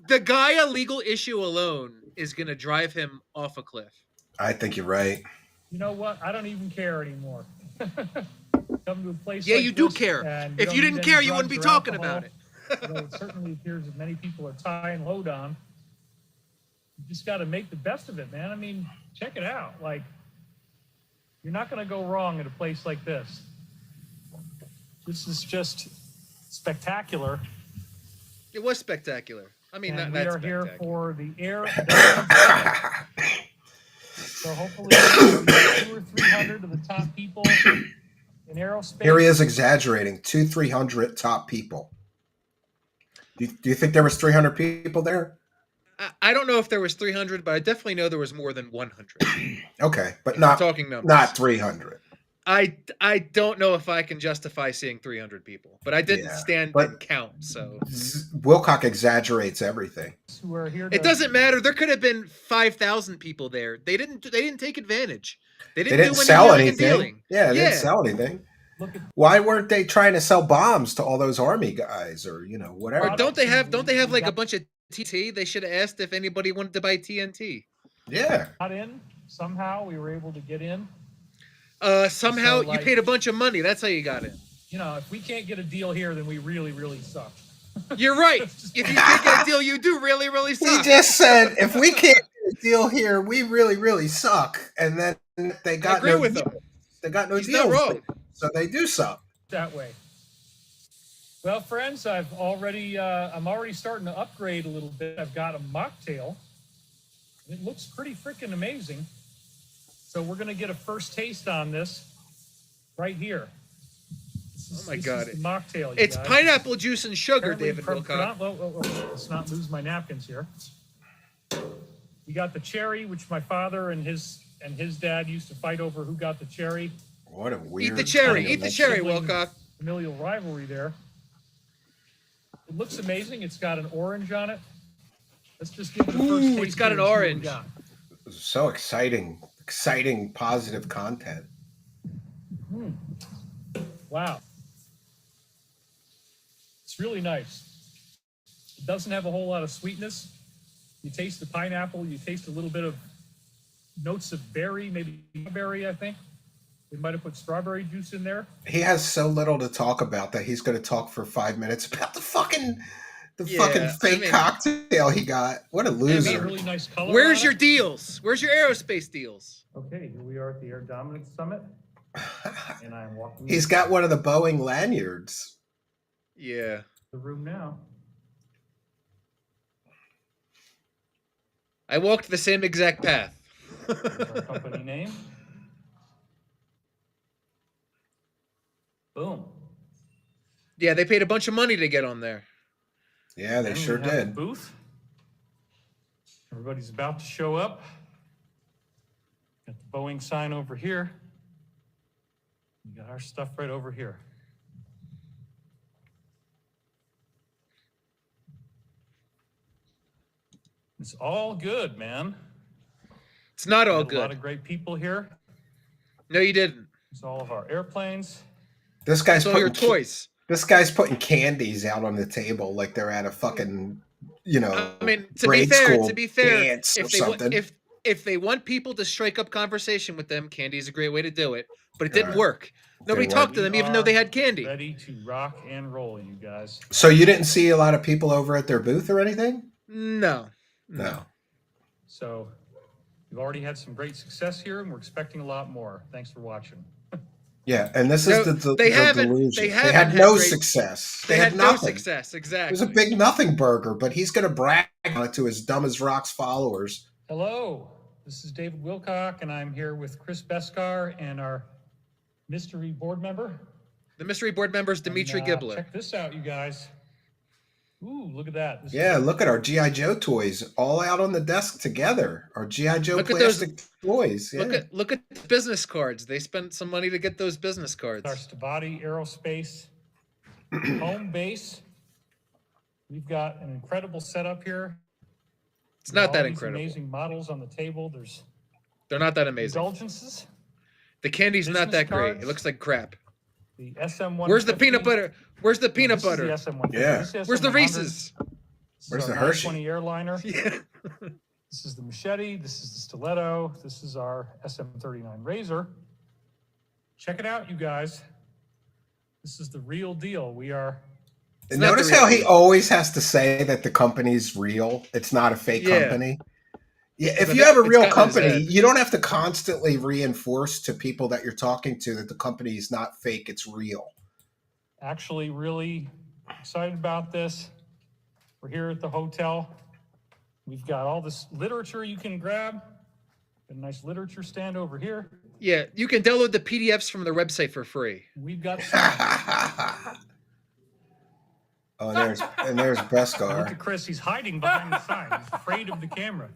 The Gaia legal issue alone is going to drive him off a cliff. I think you're right. You know what? I don't even care anymore. Come to a place Yeah, like you do this, care. and If you don't didn't need care, any you wouldn't be drugs or talking alcohol, about it. although it certainly appears that many people are tying load on. You just got to make the best of it, man. I mean, check it out. Like, you're not going to go wrong at a place like this. This is just spectacular. It was spectacular. I mean, And that's we are here spectacular. for the air. So hopefully, 200 or 300 of the top people in aerospace. Here he is exaggerating. 300 top people. Do you think there was 300 people there? I don't know if there was 300, but I definitely know there was more than 100. Okay, but not talking numbers. Not 300. I don't know if I can justify seeing 300 people, but I didn't stand and count. So Wilcock exaggerates everything. Who are here it doesn't matter. There could have been 5,000 people there. They didn't take advantage. They didn't do any sell dealing. anything. Yeah, they didn't sell anything. Why weren't they trying to sell bombs to all those army guys or whatever? Or don't they have like a bunch of TNT? They should have asked if anybody wanted to buy TNT. Yeah. Got in somehow. We were able to get in. Somehow you paid a bunch of money. That's how you got in. You know, if we can't get a deal here, then we really, really suck. You're right. If you can't get a deal, you do really, really suck. He just said, if we can't get a deal here, we really, really suck. And then they got I agree with him. They got no He's deals. not wrong. So they do suck. That way. Well, friends, I'm already starting to upgrade a little bit. I've got a mocktail. It looks pretty freaking amazing. So we're going to get a first taste on this right here. Oh my God. This is the mocktail. It's guys. Pineapple juice and sugar, Apparently David Wilcock. Let's not lose my napkins here. You got the cherry, which my father and his dad used to fight over who got the cherry. What a weird. Eat the cherry, Wilcock. Familial rivalry there. It looks amazing. It's got an orange on it. Let's just give it a first taste. It's got an here and see what we orange. got. So exciting, positive content. Wow. It's really nice. It doesn't have a whole lot of sweetness. You taste the pineapple. You taste a little bit of notes of berry, maybe berry, I think. They might have put strawberry juice in there. He has so little to talk about that he's going to talk for 5 minutes about the fucking fake cocktail he got. What a loser. Really nice color. Where's your deals? Where's your aerospace deals? Okay, here we are at the Air Dominance Summit. And I'm walking. He's got one of the Boeing lanyards. Yeah. The room now. I walked the same exact path. There's our company name. Boom. Yeah, they paid a bunch of money to get on there. Yeah, they Then sure we have the did. booth. Everybody's about to show up. Got the Boeing sign over here. We got our stuff right over here. It's all good, man. It's not all Got a lot good. of great people here. No, you didn't. It's all of our airplanes. This guy's It's all your putting toys. this guy's putting candies out on the table like they're at a fucking, I mean, to be grade fair, school if dance or they want, something. if they want people to strike up conversation with them, candy is a great way to do it. But it didn't Right. work. Nobody Didn't talked work. to them, even though they had candy. Ready to rock and roll, you guys. So you didn't see a lot of people over at their booth or anything? No. No. So we've already had some great success here, and we're expecting a lot more. Thanks for watching. Yeah, and this No, is the they haven't- delusion. they They haven't had had no great- success. They had no nothing. success, It exactly. was a big nothing burger, but he's going to brag on it to his dumb as rocks followers. Hello, this is David Wilcock, and I'm here with Chris Beskar and our mystery board member. The mystery board member is Dimitri And, Gibbler. Check this out, you guys. Ooh, look at that. This Yeah, is- look at our G.I. Joe toys all out on the desk together. Our G.I. Joe Look at those- plastic toys. Yeah. Look at the business cards. They spent some money to get those business cards. our Stavatti aerospace home base. We've got an incredible setup here. It's not All that these incredible. Amazing models on the table. There's They're not that amazing. indulgences. The candy's not business that great. cards. It looks like crap. The SM150. Where's the peanut butter? Where's the peanut This is the butter? SM150. Yeah. This is Where's the SM100. Reese's? This Where's is the our Hershey? 920 airliner. Yeah. This is the machete. This is the stiletto. This is our SM39 razor. Check it out, you guys. This is the real deal. We are. And not notice the real how he deal. always has to say that the company's real. It's not a fake Yeah. company. Yeah, if I you bet have a it's real gotten his company, head. you don't have to constantly reinforce to people that you're talking to that the company is not fake, it's real. Actually really excited about this. We're here at the hotel. We've got all this literature you can grab. Got a nice literature stand over here. Yeah, you can download the PDFs from their website for free. We've got some, Oh, there's look Beskar. at Chris, he's hiding behind the sign. He's afraid of the camera.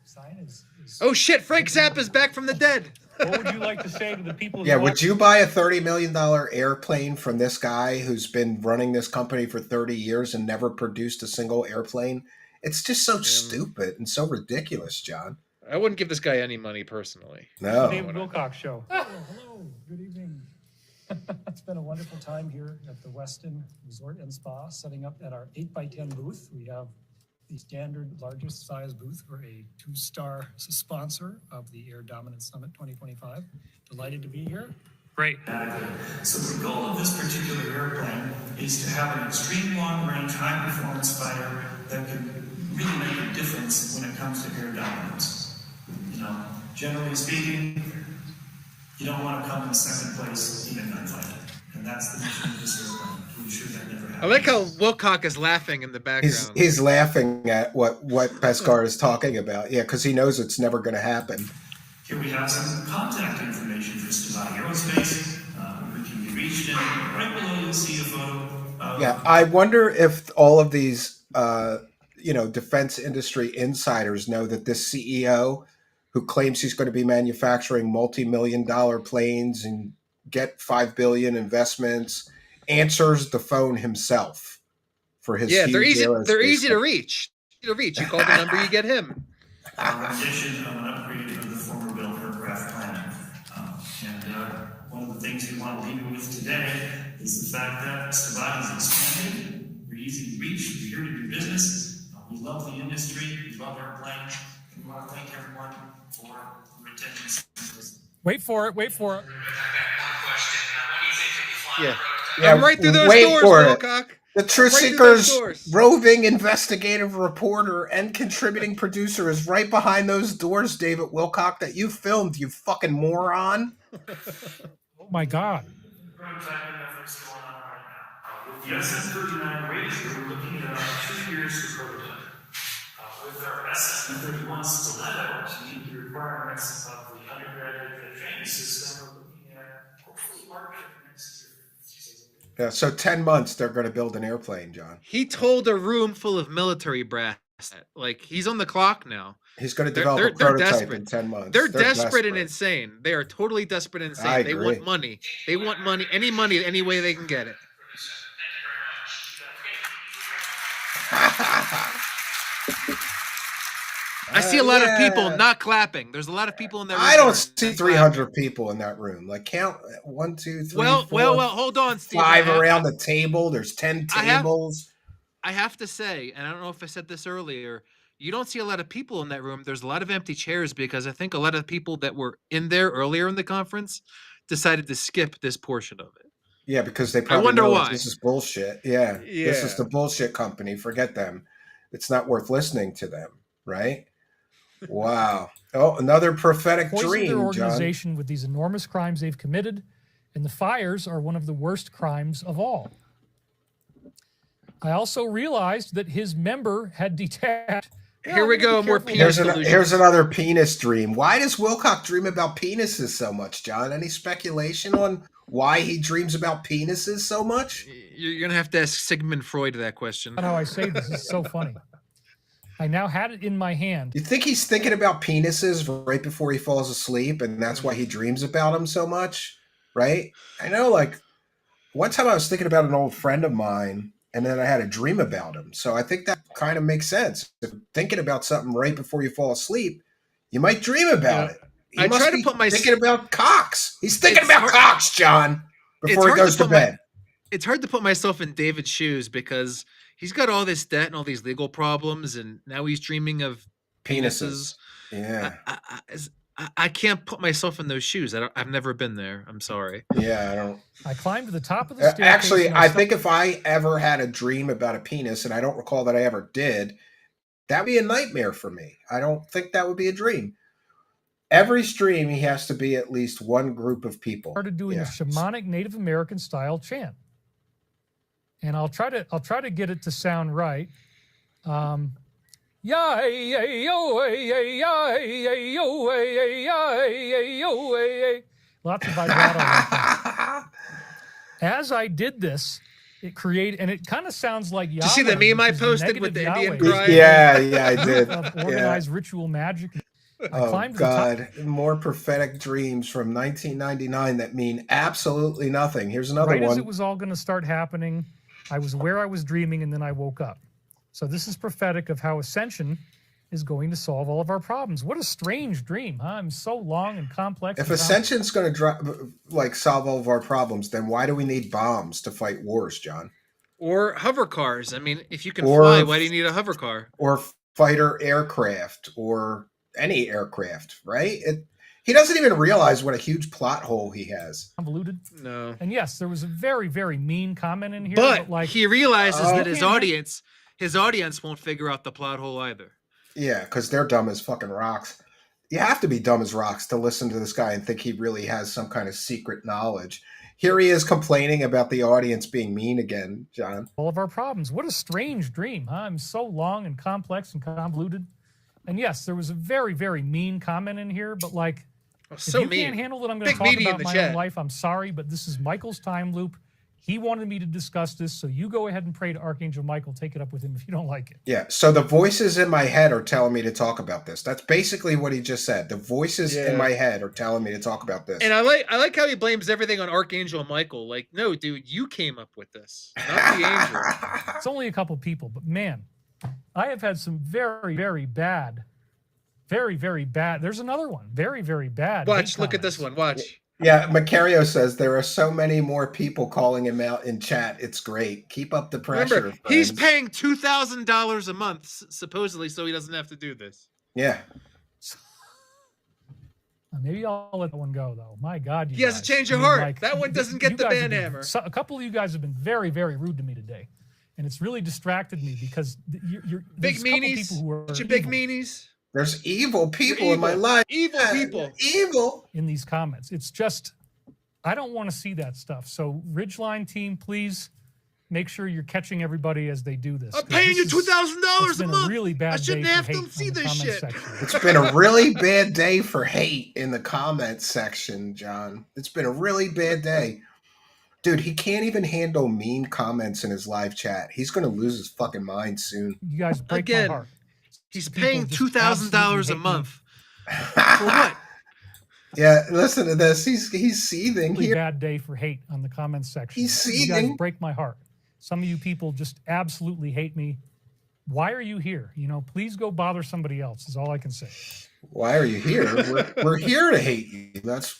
Sign is Oh shit, Frank Zappa's back from the dead. what would you like to say to the people Yeah, who would you buy a $30 million airplane from this guy who's been running this company for 30 years and never produced a single airplane? It's just so stupid and so ridiculous, John. I wouldn't give this guy any money personally. No. David Wilcox show. Hello, good evening. It's been a wonderful time here at the Westin Resort and Spa, setting up at our 8x10 booth. We have the standard largest size booth. We're a 2-star sponsor of the Air Dominance Summit 2025. Delighted to be here. Great. So the goal of this particular airplane is to have an extreme long-range, high-performance fighter that can really make a difference when it comes to air dominance. You know, generally speaking, you don't want to come in second place in a gunfight, and that's the mission of this airplane, to ensure that never happens. I like how Wilcock is laughing in the background. He's laughing at what Beskar is talking about. Yeah, because he knows it's never going to happen. Here we have some contact information for Stavatti Aerospace. We can be reached in. Right below you'll see a photo of Yeah, I wonder if all of these, defense industry insiders know that this CEO who claims he's going to be manufacturing multi-million-dollar planes and get $5 billion investments answers the phone himself for his Yeah, they're huge easy. They're aerospace easy to company. reach. You call the number, you get him. In addition, an upgrade of the former built aircraft planning. One of the things we want to leave you with today is the fact that Stavatti's expanding. We're easy to reach. We're here to do business. We love the industry. We love airplane. We want to thank everyone for your attention. Wait for it. Wait for it. Yeah. Yeah, I'm right through those wait doors, for it. Wilcock. The Truth Right through those Seekers doors. roving investigative reporter and contributing producer is right behind those doors, David Wilcock, that you filmed, you fucking moron. Oh my God. Prototyping efforts going on right now. With the SM-39 Razor, we're looking at about 2 years to prototype. With our SM-31 Stiletto to meet the requirements of the undergraduate training system, we're looking at hopefully March of next year. Yeah, so 10 months they're going to build an airplane, John. He told a room full of military brass, like he's on the clock now. He's going to develop a prototype in 10 months. They're desperate and insane. They are totally desperate and insane. They want money. They want money, any way they can get it. I see a lot of people not clapping. There's a lot of people in that room. I don't see 300 people in that room. Like count 1, 2, 3, 4, well, hold on, Steve. 5 around the table. There's 10 tables. I have to say, and I don't know if I said this earlier, you don't see a lot of people in that room. There's a lot of empty chairs because I think a lot of people that were in there earlier in the conference decided to skip this portion of it. Yeah, because they probably know why. This is bullshit. Yeah, this is the bullshit company. Forget them. It's not worth listening to them, right? Wow. Oh, another prophetic dream, their organization John. with these enormous crimes they've committed, and the fires are one of the worst crimes of all. I also realized that his member had detached. Here we go, more penis delusions. Here's another penis dream. Why does Wilcock dream about penises so much, John? Any speculation on why he dreams about penises so much? You're going to have to ask Sigmund Freud that question. That's how I say this is so funny. I now had it in my hand. You think he's thinking about penises right before he falls asleep, and that's why he dreams about them so much, right? I know, like, one time I was thinking about an old friend of mine, and then I had a dream about him. So I think that kind of makes sense. If you're thinking about something right before you fall asleep, you might dream about it. He must try to put my thinking about cocks. He's thinking about cocks, John, before he goes to bed. It's hard to put myself in David's shoes because he's got all this debt and all these legal problems, and now he's dreaming of penises. Yeah. I can't put myself in those shoes. I've never been there. I'm sorry. Yeah, I don't. I climbed to the top of the staircase. Actually, I think if I ever had a dream about a penis, and I don't recall that I ever did, that'd be a nightmare for me. I don't think that would be a dream. Every stream, he has to be at least one group of people. Started doing a shamanic Native American style chant, and I'll try to get it to sound right. Lots of vibrato. As I did this, it created, and it kind of sounds like Yahweh. Did you see the meme I posted with the Indian cry? Yeah, I did. Organized ritual magic. Oh, God. More prophetic dreams from 1999 that mean absolutely nothing. Here's another one. Right as it was all going to start happening, I was where I was dreaming, and then I woke up. So this is prophetic of how ascension is going to solve all of our problems. What a strange dream, huh? I'm so long and complex. If ascension's going to solve all of our problems, then why do we need bombs to fight wars, John? Or hover cars. I mean, if you can fly, why do you need a hover car? Or fighter aircraft, or any aircraft, right? He doesn't even realize what a huge plot hole he has. Convoluted. No. And yes, there was a very, very mean comment in here. But like, he realizes that his audience won't figure out the plot hole either. Yeah, because they're dumb as fucking rocks. You have to be dumb as rocks to listen to this guy and think he really has some kind of secret knowledge. Here he is complaining about the audience being mean again, John. All of our problems. What a strange dream, huh? I'm so long and complex and convoluted. And yes, there was a very, very mean comment in here, but if you can't handle that I'm going to talk about my own life, I'm sorry, but this is Michael's time loop. He wanted me to discuss this, so you go ahead and pray to Archangel Michael. Take it up with him if you don't like it. Yeah. So the voices in my head are telling me to talk about this. That's basically what he just said. The voices in my head are telling me to talk about this. And I like how he blames everything on Archangel Michael. Like, no, dude, you came up with this, not the angel. It's only a couple people, but man, I have had some very, very bad. There's another one. Very, very bad. Watch. Look at this one. Watch. Yeah, Macario says there are so many more people calling him out in chat. It's great. Keep up the pressure. Remember, he's paying $2,000 a month, supposedly, so he doesn't have to do this. Yeah. Maybe I'll let that one go, though. My God, he has a change of heart. That one doesn't get the ban hammer. A couple of you guys have been very, very rude to me today, and it's really distracted me because you're big meanies. Big meanies. There's evil people in my life. Evil people. Evil. In these comments. It's just, I don't want to see that stuff. So, Ridgeline team, please make sure you're catching everybody as they do this. I'm paying you $2,000 a month. Really bad. I shouldn't have to see this shit. It's been a really bad day for hate in the comments section, John. It's been a really bad day. Dude, he can't even handle mean comments in his live chat. He's going to lose his fucking mind soon. You guys break my heart. He's paying $2,000 a month. For what? Yeah, listen to this. He's seething really here. Bad day for hate on the comments section. He's seething. You guys break my heart. Some of you people just absolutely hate me. Why are you here? Please go bother somebody else is all I can say. Why are you here? We're here to hate you. That's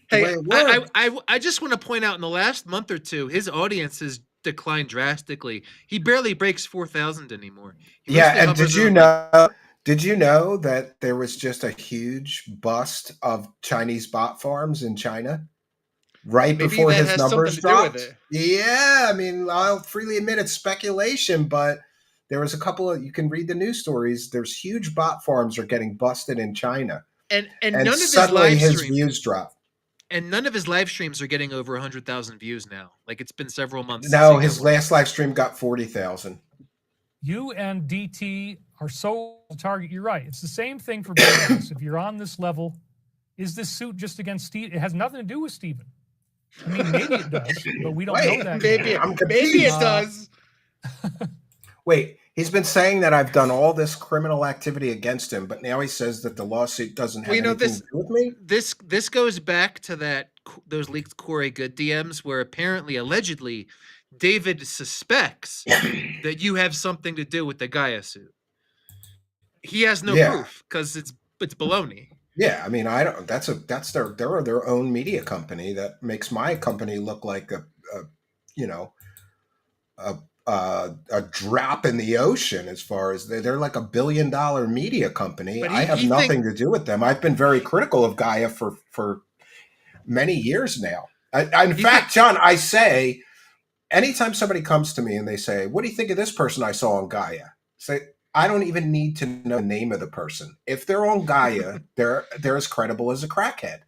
hey, I just want to point out in the last month or two, his audience has declined drastically. He barely breaks 4,000 anymore. And did you know that there was just a huge bust of Chinese bot farms in China right before his numbers dropped? Yeah, I mean, I'll freely admit it's speculation, but there was a couple of, you can read the news stories. There's huge bot farms are getting busted in China, and none of suddenly his views dropped. And none of his live streams are getting over 100,000 views now. Like, it's been several months. No, his last live stream got 40,000. You and DT are so target. You're right. It's the same thing for business. If you're on this level, is this suit just against Steve? It has nothing to do with Steven. I mean, maybe it does, but we don't know that. Maybe it does. Wait, he's been saying that I've done all this criminal activity against him, but now he says that the lawsuit doesn't have anything to do with me? This goes back to those leaked Corey Good DMs where allegedly, David suspects that you have something to do with the Gaia suit. He has no proof because it's baloney. Yeah, I mean, I don't. That's their own media company that makes my company look like a drop in the ocean as far as they're like $1 billion media company. I have nothing to do with them. I've been very critical of Gaia for many years now. In fact, John, I say, anytime somebody comes to me and they say, "What do you think of this person I saw on Gaia?" Say, I don't even need to know the name of the person. If they're on Gaia, they're as credible as a crackhead.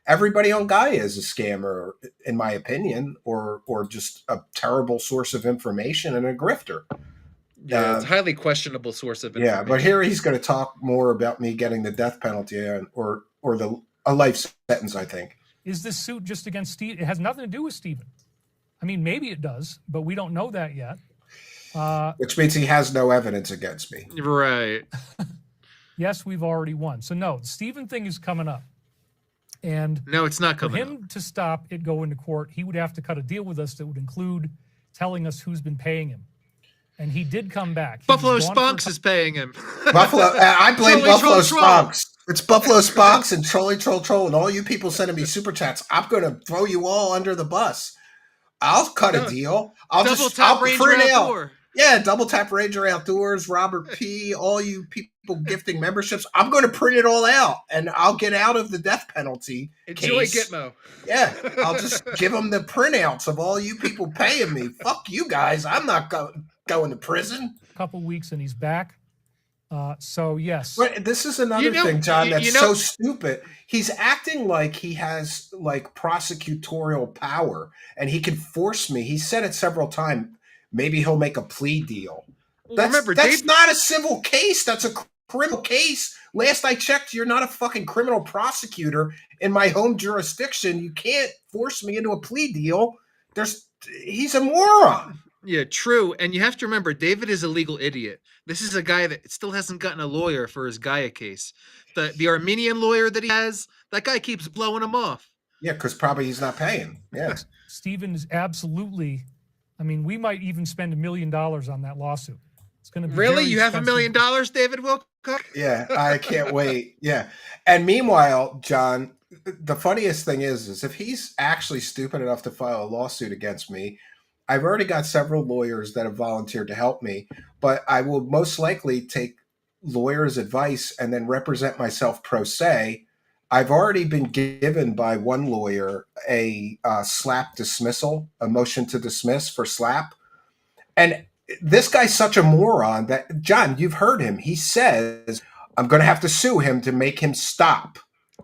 Everybody on Gaia is a scammer, in my opinion, or just a terrible source of information and a grifter. Yeah, it's a highly questionable source of information. Yeah, but here he's going to talk more about me getting the death penalty or a life sentence, I think. Is this suit just against Steve? It has nothing to do with Steven. I mean, maybe it does, but we don't know that yet. Which means he has no evidence against me. Right. Yes, we've already won. So no, the Steven thing is coming up. And no, it's not coming for him to stop it going to court, he would have to cut a deal with us that would include telling us who's been paying him. And he did come back. Buffalo Spunks is paying him. I blame Buffalo Spunks. It's Buffalo Spunks and Trolley Troll and all you people sending me super chats. I'm going to throw you all under the bus. I'll cut a deal. I'll print out. Yeah, Double Tap Ranger Outdoors, Robert P., all you people gifting memberships. I'm going to print it all out, and I'll get out of the death penalty Enjoy case. Gitmo. Yeah, I'll just give them the printouts of all you people paying me. Fuck you guys. I'm not going to prison. A couple weeks, and he's back. So, yes. But this is another thing, John, that's so stupid. He's acting like he has, like, prosecutorial power, and he can force me. He said it several times. Maybe he'll make a plea deal. That's not a civil case. That's a criminal case. Last I checked, you're not a fucking criminal prosecutor in my home jurisdiction. You can't force me into a plea deal. he's a moron. Yeah, true. And you have to remember, David is a legal idiot. This is a guy that still hasn't gotten a lawyer for his Gaia case. The Armenian lawyer that he has, that guy keeps blowing him off. Yeah, because probably he's not paying. Yeah. Stephen is absolutely. I mean, we might even spend $1 million on that lawsuit. It's going to be really. You have expensive. $1 million, David Wilcock? Yeah, I can't wait. Yeah, and meanwhile, John, the funniest thing is if he's actually stupid enough to file a lawsuit against me, I've already got several lawyers that have volunteered to help me, but I will most likely take lawyers' advice and then represent myself pro se. I've already been given by one lawyer a slap dismissal, a motion to dismiss for slap. And this guy's such a moron that, John, you've heard him. He says, I'm going to have to sue him to make him stop.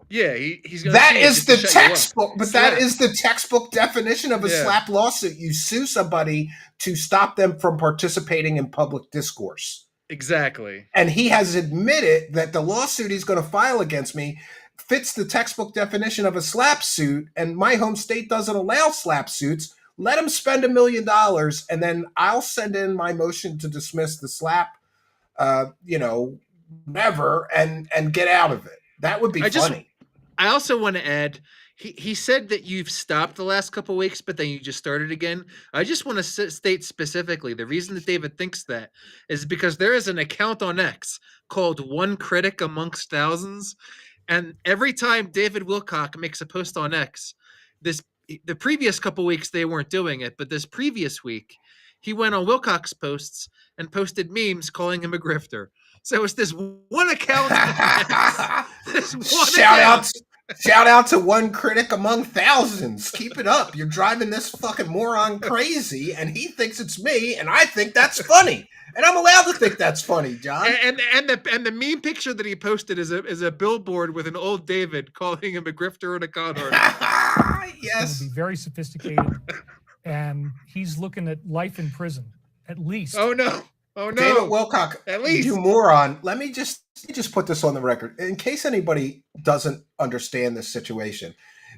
Yeah, he's going that is the textbook, but slap. That is the textbook definition of a slap lawsuit. You sue somebody to stop them from participating in public discourse. Exactly. And he has admitted that the lawsuit he's going to file against me fits the textbook definition of a slap suit, and my home state doesn't allow slap suits. Let him spend $1 million, and then I'll send in my motion to dismiss the slap, whatever, and get out of it. That would be funny. I also want to add, he said that you've stopped the last couple of weeks, but then you just started again. I just want to state specifically, the reason that David thinks that is because there is an account on X called One Critic Amongst Thousands. And every time David Wilcock makes a post on X, the previous couple weeks they weren't doing it, but this previous week, he went on Wilcock's posts and posted memes calling him a grifter. So it's this one account. Shout out to One Critic Among Thousands. Keep it up. You're driving this fucking moron crazy, and he thinks it's me, and I think that's funny. And I'm allowed to think that's funny, John. And the meme picture that he posted is a billboard with an old David calling him a grifter and a con artist. Yes. It's going to be very sophisticated, and he's looking at life in prison, at least. Oh no. David Wilcock, at least. You moron. Let me just put this on the record. In case anybody doesn't understand this situation,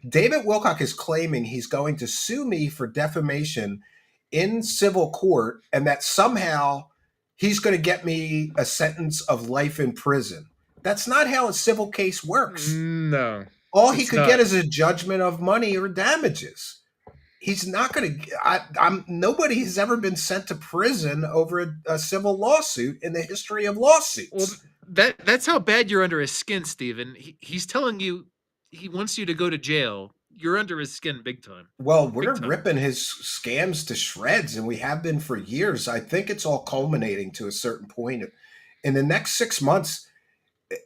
David Wilcock is claiming he's going to sue me for defamation in civil court, and that somehow he's going to get me a sentence of life in prison. That's not how a civil case works. No. All he could get is a judgment of money or damages. He's not going to. Nobody has ever been sent to prison over a civil lawsuit in the history of lawsuits. Well, that's how bad you're under his skin, Stephen. He's telling you he wants you to go to jail. You're under his skin big time. Well, we're ripping his scams to shreds, and we have been for years. I think it's all culminating to a certain point. In the next 6 months,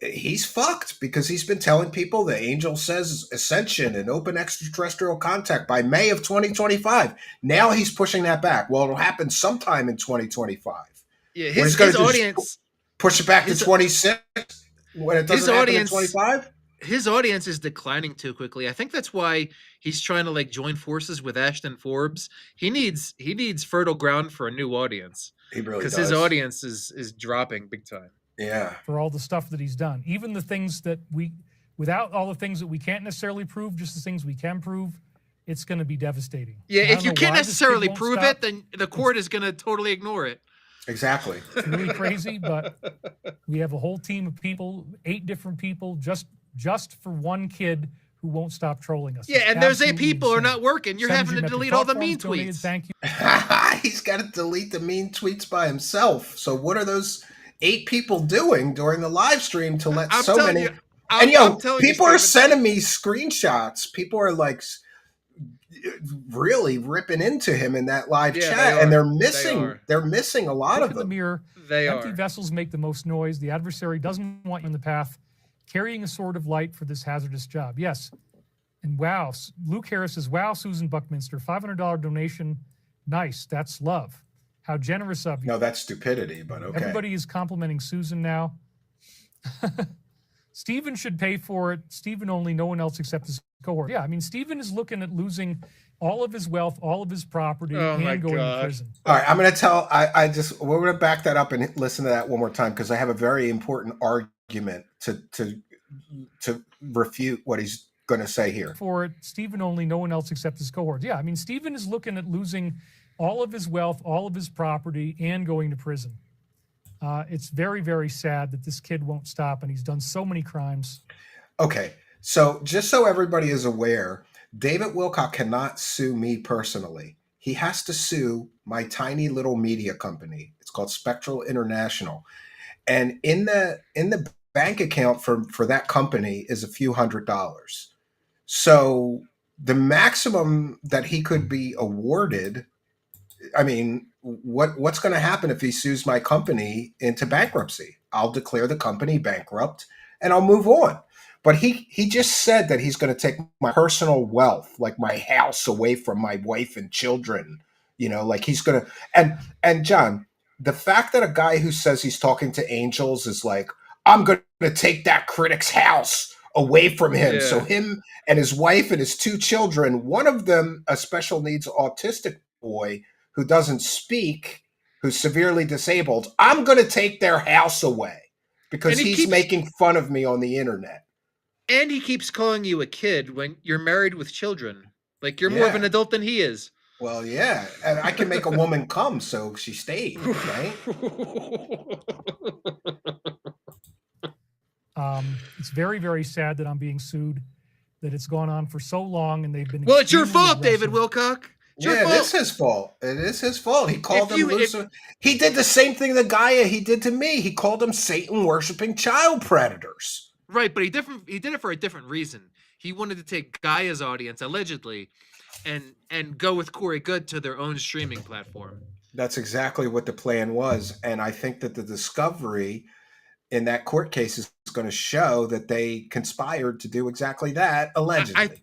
he's fucked because he's been telling people the angel says ascension and open extraterrestrial contact by May of 2025. Now he's pushing that back. Well, it'll happen sometime in 2025. Yeah, his audience push it back to 26 when it doesn't happen in 25. His audience is declining too quickly. I think that's why he's trying to join forces with Ashton Forbes. He needs fertile ground for a new audience. He really does. Because his audience is dropping big time. Yeah. For all the stuff that he's done. Even the things that without all the things that we can't necessarily prove, just the things we can prove, it's going to be devastating. Yeah, if you can't necessarily prove it, then the court is going to totally ignore it. Exactly. It's really crazy, but we have a whole team of people, 8 different people, just for one kid who won't stop trolling us. Yeah, and those 8 people are not working. You're having to delete all the mean tweets. Thank you. He's got to delete the mean tweets by himself. So what are those 8 people doing during the live stream to let so many? People are sending me screenshots. People are really ripping into him in that live chat, and they're missing a lot of them. The mirror. Empty vessels make the most noise. The adversary doesn't want you in the path. Carrying a sword of light for this hazardous job. Yes. And wow, Luke Harris says, wow, Susan Buckminster, $500 donation. Nice. That's love. How generous of you. No, that's stupidity, but okay. Everybody is complimenting Susan now. Stephen should pay for it. Stephen only, no one else except his cohort. Yeah, I mean, Stephen is looking at losing all of his wealth, all of his property, and going to prison. All right, I'm going to we're going to back that up and listen to that one more time because I have a very important argument to refute what he's going to say here? For it, Stephen only, no one else except his cohorts. Yeah, I mean, Stephen is looking at losing all of his wealth, all of his property, and going to prison. It's very, very sad that this kid won't stop, and he's done so many crimes. Okay, so just so everybody is aware, David Wilcock cannot sue me personally. He has to sue my tiny little media company. It's called Spectral International. And in the bank account for that company is a few $100s. So the maximum that he could be awarded, I mean, what's going to happen if he sues my company into bankruptcy? I'll declare the company bankrupt and I'll move on. But he just said that he's going to take my personal wealth, like my house, away from my wife and children. You know, like he's going to. And John, the fact that a guy who says he's talking to angels is like, I'm going to take that critic's house away from him. Yeah. So him and his wife and his two children, one of them a special needs autistic boy who doesn't speak, who's severely disabled, I'm going to take their house away because he's making fun of me on the internet. And he keeps calling you a kid when you're married with children. Like you're more of an adult than he is. Well, yeah. And I can make a woman come, so she stayed, right? It's very, very sad that I'm being sued, that it's gone on for so long and they've been. Well, it's your fault, aggressive. David Wilcock. Yeah, it is his fault. It is his fault. He called him Lucifer. He did the same thing to Gaia he did to me. He called them Satan-worshipping child predators. Right, but he did it for a different reason. He wanted to take Gaia's audience, allegedly, and go with Corey Good to their own streaming platform. That's exactly what the plan was. And I think that the discovery in that court case is going to show that they conspired to do exactly that, allegedly.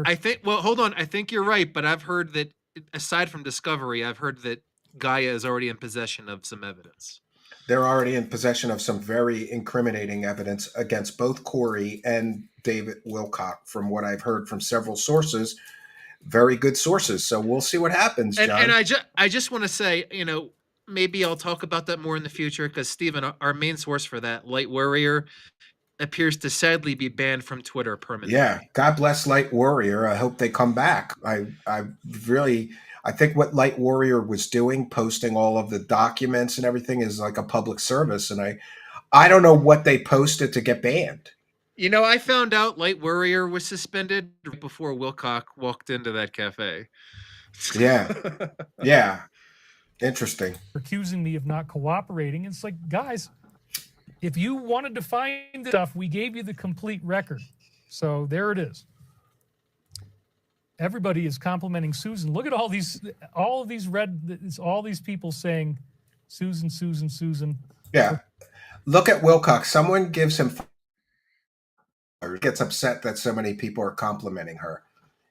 I think, well, hold on. I think you're right, but I've heard that, aside from discovery, I've heard that Gaia is already in possession of some evidence. They're already in possession of some very incriminating evidence against both Corey and David Wilcock, from what I've heard from several sources, very good sources. So we'll see what happens, John. And I just want to say, you know, maybe I'll talk about that more in the future because, Stephen, our main source for that, Light Warrior, appears to sadly be banned from Twitter permanently. Yeah, God bless Light Warrior. I hope they come back. I think what Light Warrior was doing, posting all of the documents and everything, is like a public service. And I don't know what they posted to get banned. You know, I found out Light Warrior was suspended right before Wilcock walked into that cafe. Yeah. Yeah. Interesting. Accusing me of not cooperating. It's like, guys, if you wanted to find stuff, we gave you the complete record. So there it is. Everybody is complimenting Susan. Look at all these people saying Susan, Susan, Susan. Yeah. Look at Wilcock. Someone gives him, gets upset that so many people are complimenting her.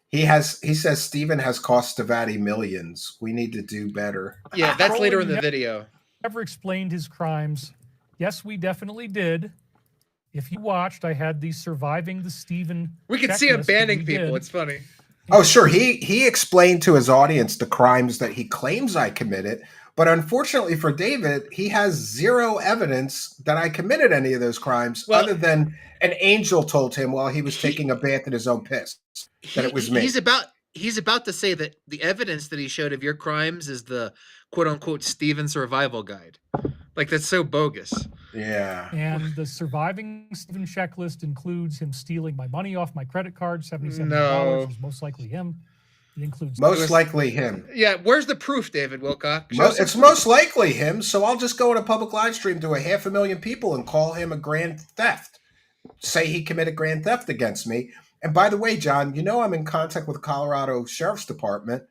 He says Stephen has cost Stavatti millions. We need to do better. Yeah, that's later in the video. Never explained his crimes. Yes, we definitely did. If you watched, I had the surviving the Stephen. We could see him banning people. It's funny. Oh, sure. He explained to his audience the crimes that he claims I committed. But unfortunately for David, he has zero evidence that I committed any of those crimes, other than an angel told him while he was taking a bath in his own piss that it was me. He's about to say that the evidence that he showed of your crimes is the quote unquote Stephen survival guide. Like, that's so bogus. Yeah. And the surviving Stephen checklist includes him stealing my money off my credit card, $77. No. Which is most likely him. It includes most likely him. Yeah, where's the proof, David Wilcock? It's most likely him, so I'll just go in a public live stream to 500,000 people and call him a grand theft. Say he committed grand theft against me. And by the way, John, you know I'm in contact with the Colorado Sheriff's Department.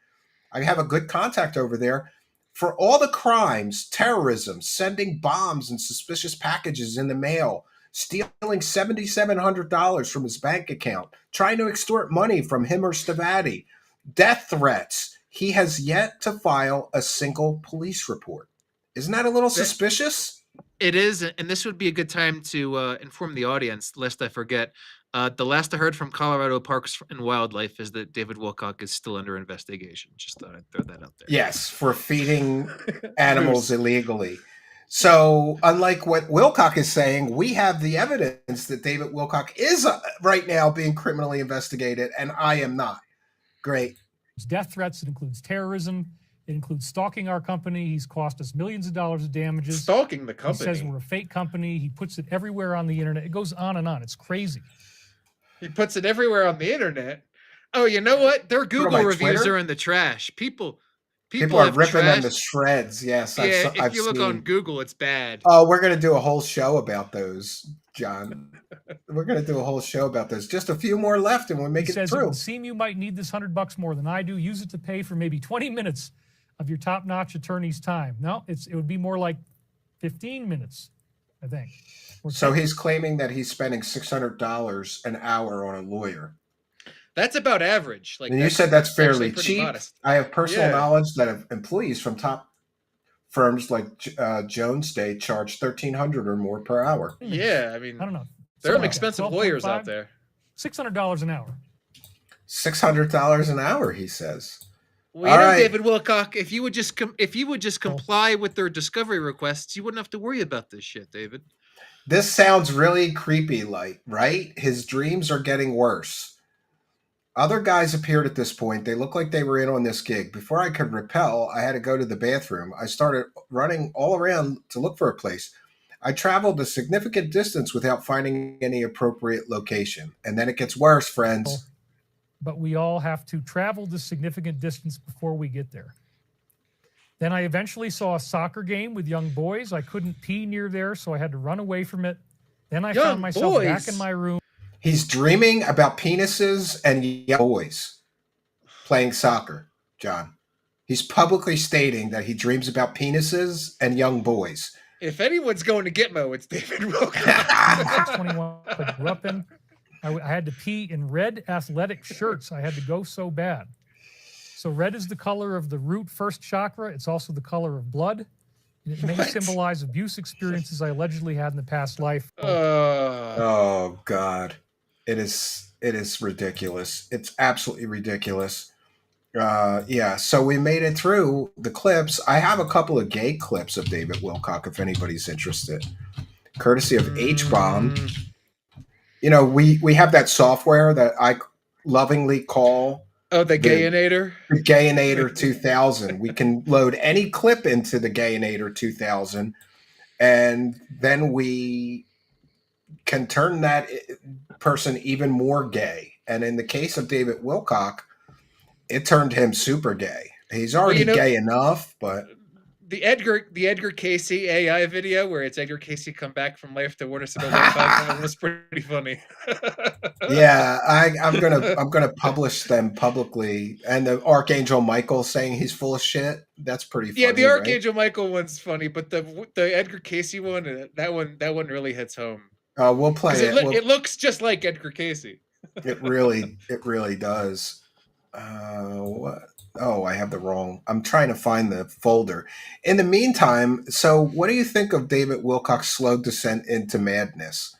I have a good contact over there. For all the crimes, terrorism, sending bombs and suspicious packages in the mail, stealing $7,700 from his bank account, trying to extort money from him or Stavatti, death threats, he has yet to file a single police report. Isn't that a little suspicious? It is, and this would be a good time to inform the audience, lest I forget. The last I heard from Colorado Parks and Wildlife is that David Wilcock is still under investigation. Just thought I'd throw that out there. Yes, for feeding animals illegally. So, unlike what Wilcock is saying, we have the evidence that David Wilcock is right now being criminally investigated, and I am not. Great. It's death threats. It includes terrorism. It includes stalking our company. He's cost us millions of dollars of damages. Stalking the company. He says we're a fake company. He puts it everywhere on the internet. It goes on and on. It's crazy. He puts it everywhere on the internet. Oh, you know what? Their Google reviews Twitter? are in the trash. People are have ripping them trashed- to shreds. Yes, Yeah, I've if you look seen. on Google, it's bad. Oh, we're going to do a whole show about those, John. We're going to do a whole show about those. Just a few more left, and we'll make He it says through. it would seem you might need this $100 more than I do. Use it to pay for maybe 20 minutes of your top-notch attorney's time. No, it would be more like 15 minutes, I think. So he's claiming that he's spending $600 an hour on a lawyer. That's about average. Like, And you said that's fairly actually pretty cheap. modest. I have personal Yeah. knowledge that employees from top firms like Jones Day charge $1,300 or more per hour. Yeah, I mean, I don't know. there are Something like expensive that. lawyers 12.5, out there. $600 an hour. $600 an hour, he says. Well, you know, David Wilcock, if you would just comply with their discovery requests, you wouldn't have to worry about this shit, David. This sounds really creepy, like, right? His dreams are getting worse. Other guys appeared at this point. They looked like they were in on this gig. Before I could repel, I had to go to the bathroom. I started running all around to look for a place. I traveled a significant distance without finding any appropriate location. And then it gets worse, friends. But we all have to travel this significant distance before we get there. Then I eventually saw a soccer game with young boys. I couldn't pee near there, so I had to run away from it. Then I found myself back in my room. He's dreaming about penises and young boys playing soccer, John. He's publicly stating that he dreams about penises and young boys. If anyone's going to Gitmo, it's David Wilcock. 621 I grew up in. I had to pee in red athletic shirts. I had to go so bad. So red is the color of the root first chakra. It's also the color of blood. And it may symbolize abuse experiences I allegedly had in the past life. Oh, God. It is ridiculous. It's absolutely ridiculous. Yeah, so we made it through the clips. I have a couple of gay clips of David Wilcock if anybody's interested. Courtesy of H-Bomb. You know, we have that software that I lovingly call the Gayinator? The Gayinator 2000. We can load any clip into the Gayinator 2000, and then we can turn that person even more gay. And in the case of David Wilcock, it turned him super gay. He's already gay enough, but the Edgar Casey AI video where it's Edgar Casey come back from life to Warner Civil was pretty funny. Yeah, I'm gonna publish them publicly, and the Archangel Michael saying he's full of shit. That's pretty funny. Yeah, the Archangel Michael one's funny, but the Edgar Casey one, that one really hits home. We'll play it. It looks just like Edgar Casey. It really does. What? Oh, I have the wrong. I'm trying to find the folder. In the meantime, so what do you think of David Wilcock's slow descent into madness?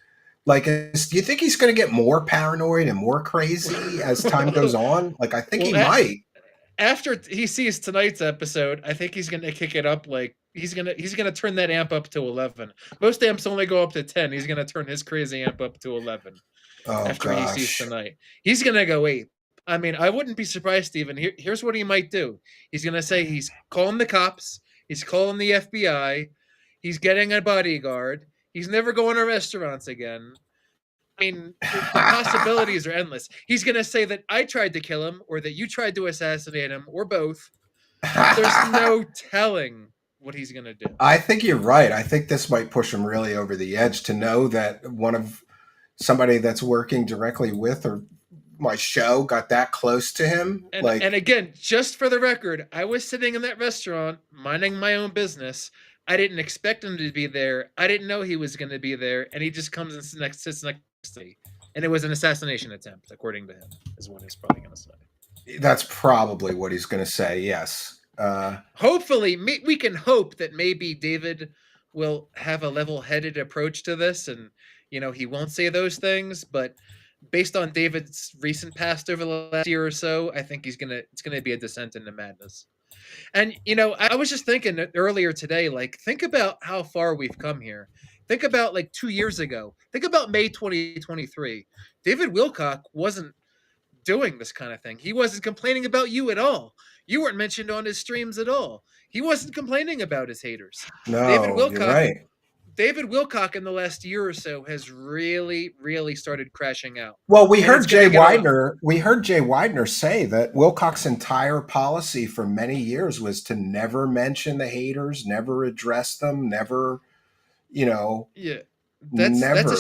Like, do you think he's going to get more paranoid and more crazy as time goes on? Like, I think he might. After he sees tonight's episode, I think he's going to kick it up. Like he's gonna turn that amp up to 11. Most amps only go up to 10. He's going to turn his crazy amp up to 11. After he sees tonight, he's going to go 8. I mean, I wouldn't be surprised, Stephen. Here's what he might do. He's going to say he's calling the cops. He's calling the FBI. He's getting a bodyguard. He's never going to restaurants again. I mean, the possibilities are endless. He's going to say that I tried to kill him or that you tried to assassinate him or both. There's no telling what he's going to do. I think you're right. I think this might push him really over the edge to know that somebody that's working directly with or my show got that close to him. And again, just for the record, I was sitting in that restaurant minding my own business. I didn't expect him to be there. I didn't know he was going to be there, and he just comes and sits next to me. And it was an assassination attempt, according to him, is what he's probably going to say. That's probably what he's going to say. Yes. Hopefully, we can hope that maybe David will have a level-headed approach to this, and he won't say those things, but based on David's recent past over the last year or so, I think it's gonna be a descent into madness. And I was just thinking earlier today, like, think about how far we've come here. Think about like 2 years ago. Think about May 2023. David Wilcock wasn't doing this kind of thing. He wasn't complaining about you at all. You weren't mentioned on his streams at all. He wasn't complaining about his haters. David No, you're Wilcock right. David Wilcock in the last year or so has really, really started crashing out. Well, we And heard it's gonna Jay get a lot- Widener. We heard Jay Widener say that Wilcock's entire policy for many years was to never mention the haters, never address them, never, Yeah, never.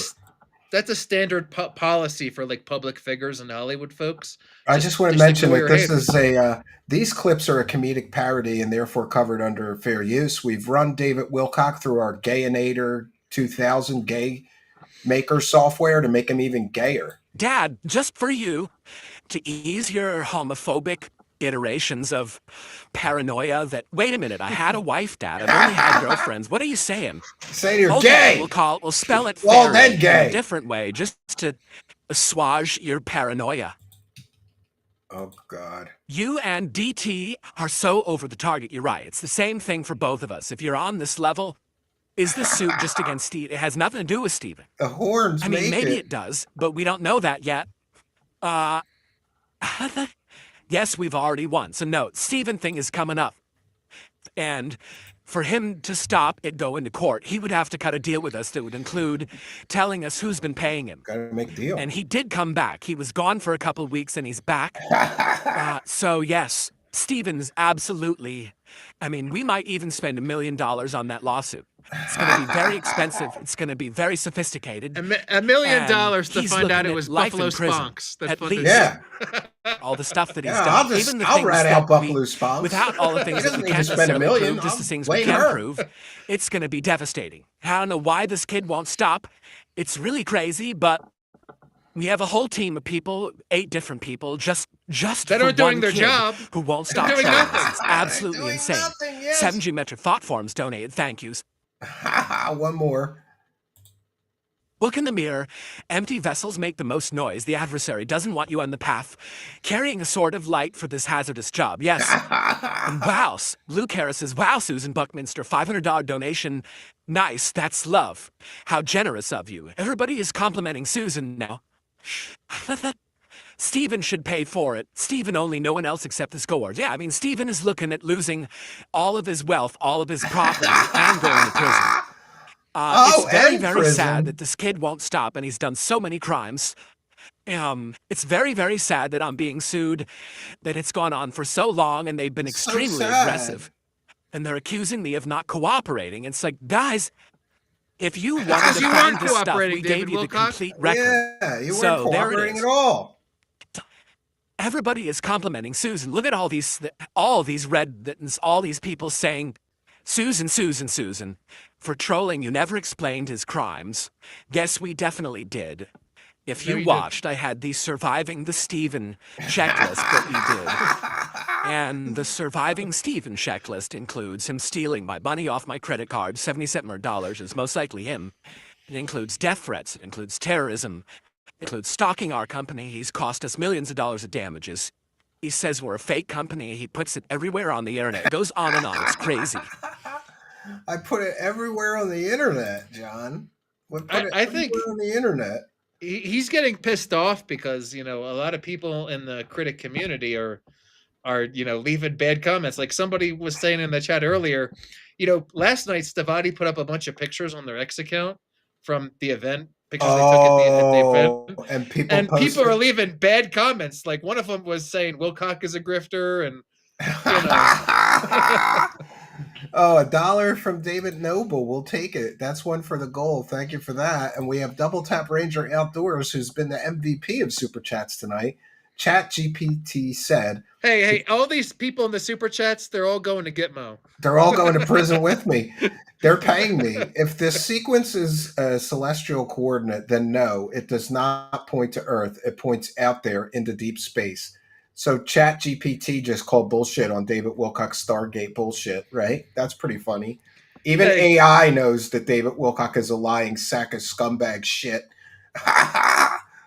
that's a standard policy for like public figures and Hollywood folks. I just want to mention ignore that your this haters. is these clips are a comedic parody and therefore covered under fair use. We've run David Wilcock through our Gayinator 2000 gay maker software to make him even gayer. Dad, just for you, to ease your homophobic iterations of paranoia that, wait a minute, I had a wife, Dad. I've only had girlfriends. What are you saying? Say you're Okay, gay. we'll spell it Well, then fairly gay. in a different way, just to assuage your paranoia. Oh, God. You and DT are so over the target. You're right. It's the same thing for both of us. If you're on this level, is this suit just against Steve? It has nothing to do with Steven. The horns I mean, make maybe it. it does, but we don't know that yet. Yes, we've already won. So no, Steven thing is coming up. And for him to stop it go into court, he would have to cut a deal with us that would include telling us who's been paying him. Got to make a deal. And he did come back. He was gone for a couple of weeks and he's back. So yes, Steven's absolutely, I mean, we might even spend $1 million on that lawsuit. It's going to be very expensive. It's going to be very sophisticated. $1 million And to he's find out looking it at was life Buffalo in prison, Sponks that at funded least. Yeah. All the stuff that he's Yeah, done. I'll things rat that out we- Buffalo Sponks. Without all the things He that we doesn't need can't to spend $1 necessarily million. prove, just I'll the things we blame can her. prove, it's going to be devastating. I don't know why this kid won't stop. It's really crazy, but we have a whole team of people, 8 different people, just that for are doing one their kid job. who won't stop doing trying. nothing. It's absolutely Doing insane. nothing, yes. 7 geometric thought forms donated. Thank yous. One more. Look in the mirror. Empty vessels make the most noise. The adversary doesn't want you on the path, carrying a sword of light for this hazardous job. Yes. And wow, Luke Harris says, wow, Susan Buckminster, $500 donation. Nice, that's love. How generous of you. Everybody is complimenting Susan now. Stephen should pay for it. Stephen only, no one else except the scores. Yeah, I mean, Stephen is looking at losing all of his wealth, all of his property, and going to prison. It's very, and very prison. sad that this kid won't stop, and he's done so many crimes. It's very, very sad that I'm being sued, that it's gone on for so long, and they've been extremely sad. aggressive. And they're accusing me of not cooperating. It's like, guys, if you wanted Because to you find weren't this stuff, cooperating, we David gave you the Wilcock. complete record. Yeah, you weren't So, there it cooperating is. at all. Everybody is complimenting Susan. Look at all these red buttons, all these people saying, Susan, Susan, Susan, for trolling, you never explained his crimes. Guess we definitely did. If No, you you watched, I had the Surviving the Stephen checklist that we did. And the Surviving Stephen checklist includes him stealing my money off my credit card, $77 is most likely him. It includes death threats, it includes terrorism, it includes stalking our company. He's cost us millions of dollars of damages. He says we're a fake company. He puts it everywhere on the internet. It goes on and on. It's crazy. I put it everywhere on the internet, John. I think on the internet. he's getting pissed off because a lot of people in the critic community are leaving bad comments. Like somebody was saying in the chat earlier, last night Stavatti put up a bunch of pictures on their X account from the event. Pictures they took at the event, and people are leaving bad comments. Like one of them was saying Wilcock is a grifter, and Oh, $1 from David Noble. We'll take it. That's one for the goal. Thank you for that. And we have Double Tap Ranger Outdoors, who's been the MVP of Super Chats tonight. Chat GPT said, hey, all these people in the super chats, they're all going to Gitmo. they're all going to prison with me. They're paying me. If this sequence is a celestial coordinate, then no, it does not point to Earth. It points out there into deep space. So Chat GPT just called bullshit on David Wilcock's Stargate bullshit, right? That's pretty funny. Even AI knows that David Wilcock is a lying sack of scumbag shit.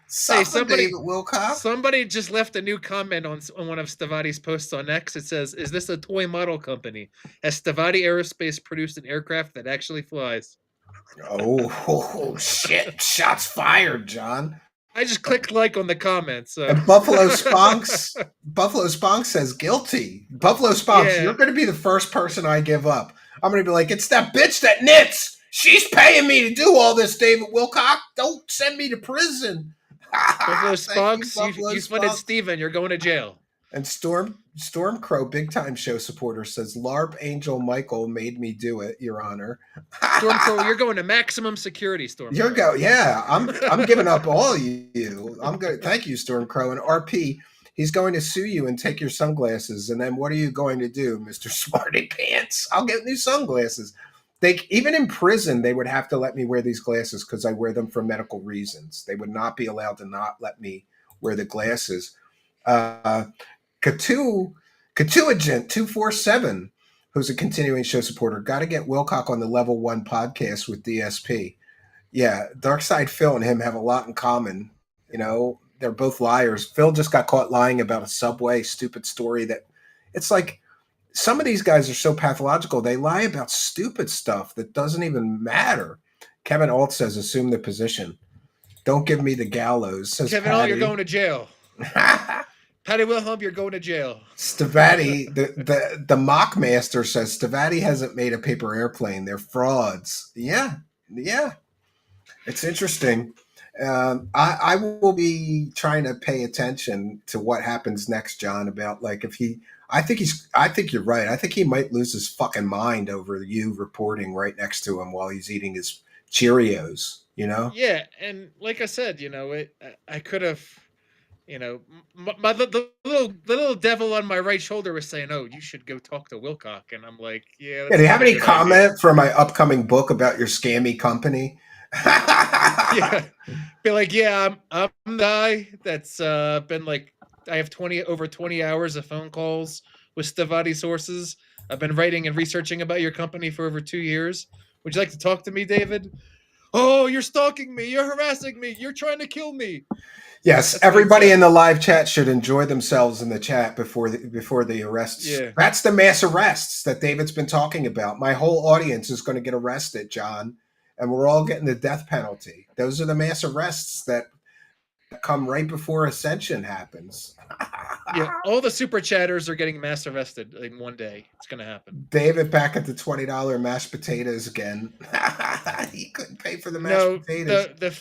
somebody, David Wilcock. somebody just left a new comment on one of Stavatti's posts on X. It says, "Is this a toy model company? Has Stavatti Aerospace produced an aircraft that actually flies?" Oh, shit! Shots fired, John. I just clicked like on the comments. So. And Buffalo Spunk says guilty. Buffalo Spunks, Yeah. you're going to be the first person I give up. I'm going to be like, it's that bitch that knits. She's paying me to do all this, David Wilcock. Don't send me to prison. Buffalo Thank you, Spunks, Buffalo you funded Spunks. Steven. You're going to jail. And Storm Crow, big time show supporter, says LARP Angel Michael made me do it, Your Honor. Storm Crow, you're going to maximum security, Storm You're Crow. yeah. I'm giving up all you. I'm good. Thank you, Storm Crow. And RP, he's going to sue you and take your sunglasses. And then what are you going to do, Mr. Smarty Pants? I'll get new sunglasses. Even in prison, they would have to let me wear these glasses because I wear them for medical reasons. They would not be allowed to not let me wear the glasses. Catuagent 247, who's a continuing show supporter, got to get Wilcock on the Level 1 podcast with DSP. Yeah, Darkside Phil and him have a lot in common. You know, they're both liars. Phil just got caught lying about a Subway stupid story that it's like some of these guys are so pathological. They lie about stupid stuff that doesn't even matter. Kevin Alt says, assume the position. Don't give me the gallows, says Kevin Patty. Alt, you're going to jail. Patty Wilhelm, you're going to jail. Stavatti, the Mockmaster says Stavatti hasn't made a paper airplane. They're frauds. Yeah. It's interesting. I will be trying to pay attention to what happens next, John, about like if he I think you're right. I think he might lose his fucking mind over you reporting right next to him while he's eating his Cheerios, you know? Yeah, and like I said, I could have, the little devil on my right shoulder was saying, "Oh, you should go talk to Wilcock," and I'm like, "Yeah." Do you have any comment for my upcoming book about your scammy company? Yeah, be like, "Yeah, I'm the guy that's been like, I have over 20 hours of phone calls with Stavatti sources. I've been writing and researching about your company for over 2 years. Would you like to talk to me, David?" "Oh, you're stalking me. You're harassing me. You're trying to kill me." Yes, That's everybody in the live chat should enjoy themselves in the chat before the arrests. Yeah. That's the mass arrests that David's been talking about. My whole audience is going to get arrested, John, and we're all getting the death penalty. Those are the mass arrests that come right before Ascension happens. Yeah, all the super chatters are getting mass arrested in one day. It's going to happen. David back at the $20 mashed potatoes again. He couldn't pay for the mashed potatoes. The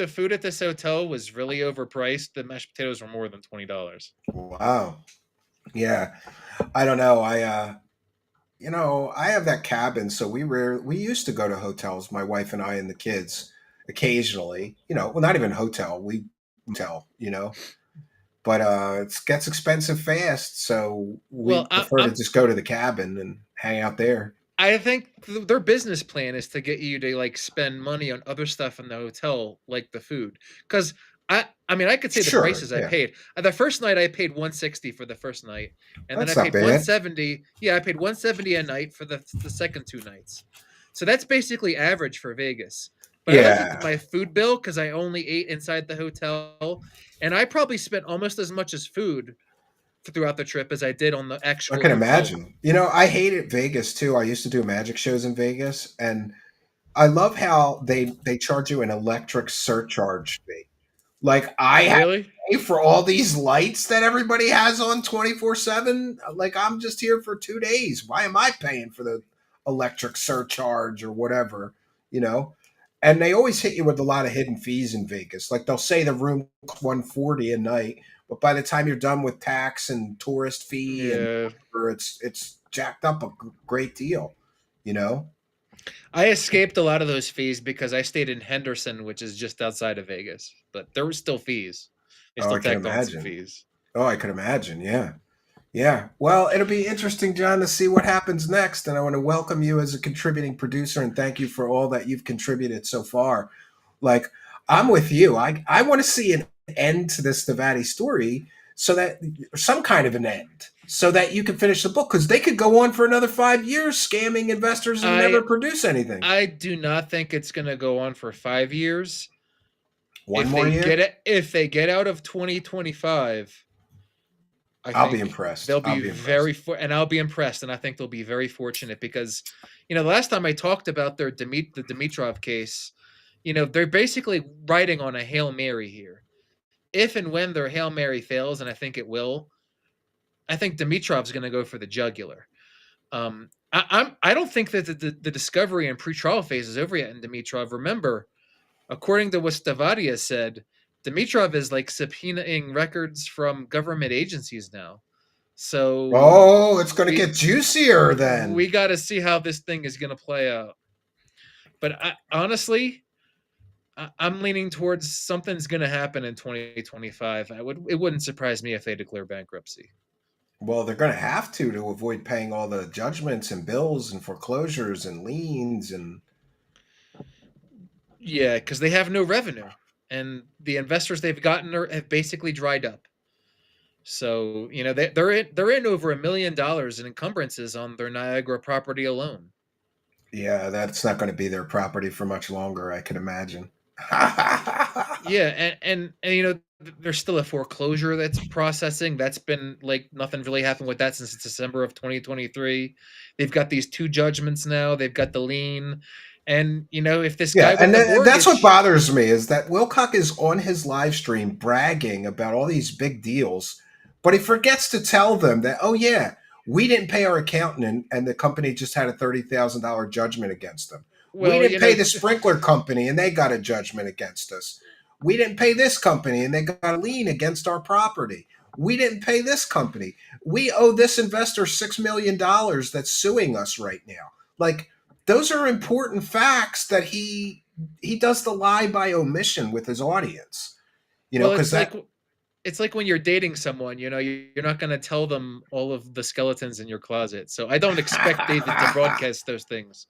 food at this hotel was really overpriced. The mashed potatoes were more than $20. Wow. Yeah. I don't know. I have that cabin, so we used to go to hotels, my wife and I and the kids, occasionally. Not even hotel, but it gets expensive fast, so we prefer to just go to the cabin and hang out there. I think their business plan is to get you to like spend money on other stuff in the hotel, like the food. Because I could say the Sure, prices I yeah. paid. The first night I paid $160 for the first night, and That's then I not paid bad. $170. Yeah, I paid $170 a night for the second 2 nights. So that's basically average for Vegas. But I looked at my food bill because I only ate inside the hotel, and I probably spent almost as much as food throughout the trip as I did on the actual. I can hotel. imagine. I hated Vegas too. I used to do magic shows in Vegas, and I love how they charge you an electric surcharge fee. Like I have to pay for all these lights that everybody has on 24/7. Like I'm just here for 2 days. Why am I paying for the electric surcharge or whatever? And they always hit you with a lot of hidden fees in Vegas. Like they'll say the room costs $140 a night, but by the time you're done with tax and tourist fee, and it's jacked up a great deal. I escaped a lot of those fees because I stayed in Henderson, which is just outside of Vegas, but there were still fees. They still tacked on some fees. Oh, I could imagine. Yeah. Yeah. Well, it'll be interesting, John, to see what happens next. And I want to welcome you as a contributing producer and thank you for all that you've contributed so far. Like, I'm with you. I want to see an end to this Stavatti story so that some kind of an end so that you can finish the book because they could go on for another 5 years scamming investors and never produce anything. I do not think it's going to go on for 5 years. One more year? If they get out of 2025, I'll be impressed. They'll be and I'll be impressed, and I think they'll be very fortunate because, the last time I talked about the Dimitrov case, they're basically riding on a Hail Mary here. If and when their Hail Mary fails, and I think it will, I think Dimitrov's going to go for the jugular. I don't think that the discovery and pretrial phase is over yet in Dimitrov. Remember, according to what Stavatti has said, Dimitrov is like subpoenaing records from government agencies now. So it's going to get juicier then. We got to see how this thing is going to play out. But honestly, I'm leaning towards something's going to happen in 2025. It wouldn't surprise me if they declare bankruptcy. Well, they're going to have to avoid paying all the judgments and bills and foreclosures and liens and. Yeah, because they have no revenue, and the investors they've gotten have basically dried up. So they're in over $1 million in encumbrances on their Niagara property alone. Yeah, that's not going to be their property for much longer, I can imagine. Yeah, and there's still a foreclosure that's processing. That's been like nothing really happened with that since December of 2023. They've got these 2 judgments now. They've got the lien. And, if this guy with the mortgage, that's what bothers me is that Wilcock is on his live stream bragging about all these big deals, but he forgets to tell them that, oh, yeah, we didn't pay our accountant and the company just had a $30,000 judgment against them. Well, we didn't pay the sprinkler company and they got a judgment against us. We didn't pay this company and they got a lien against our property. We didn't pay this company. We owe this investor $6 million that's suing us right now. Like, those are important facts that he does the lie by omission with his audience. Because it's like when you're dating someone, you're not going to tell them all of the skeletons in your closet. So I don't expect David to broadcast those things.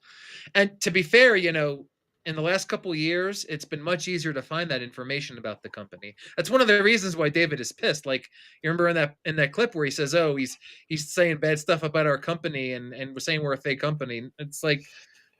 And to be fair, in the last couple of years, it's been much easier to find that information about the company. That's one of the reasons why David is pissed. Like, you remember in that clip where he says, "Oh, he's saying bad stuff about our company and we're saying we're a fake company." It's like,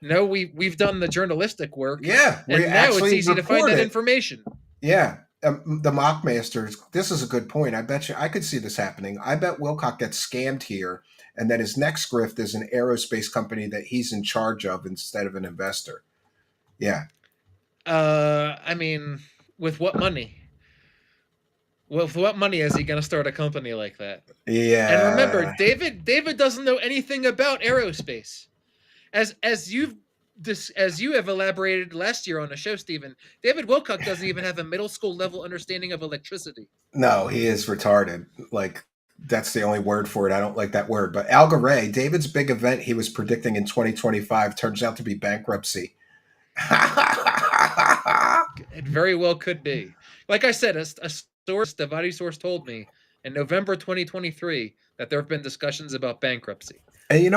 no, we've done the journalistic work. Yeah, and now it's easy to find that information. Yeah. The Mockmasters, this is a good point. I bet you I could see this happening. I bet Wilcock gets scammed here and that his next grift is an aerospace company that he's in charge of instead of an investor. Yeah. I mean, with what money? With what money is he going to start a company like that? Yeah. And remember, David doesn't know anything about aerospace. As you have elaborated last year on the show, Stephen, David Wilcock doesn't even have a middle school level understanding of electricity. No, he is retarded. Like, that's the only word for it. I don't like that word. But Alga Ray, David's big event he was predicting in 2025 turns out to be bankruptcy. It very well could be. Like I said, a Stavatti source told me in November 2023 that there have been discussions about bankruptcy. And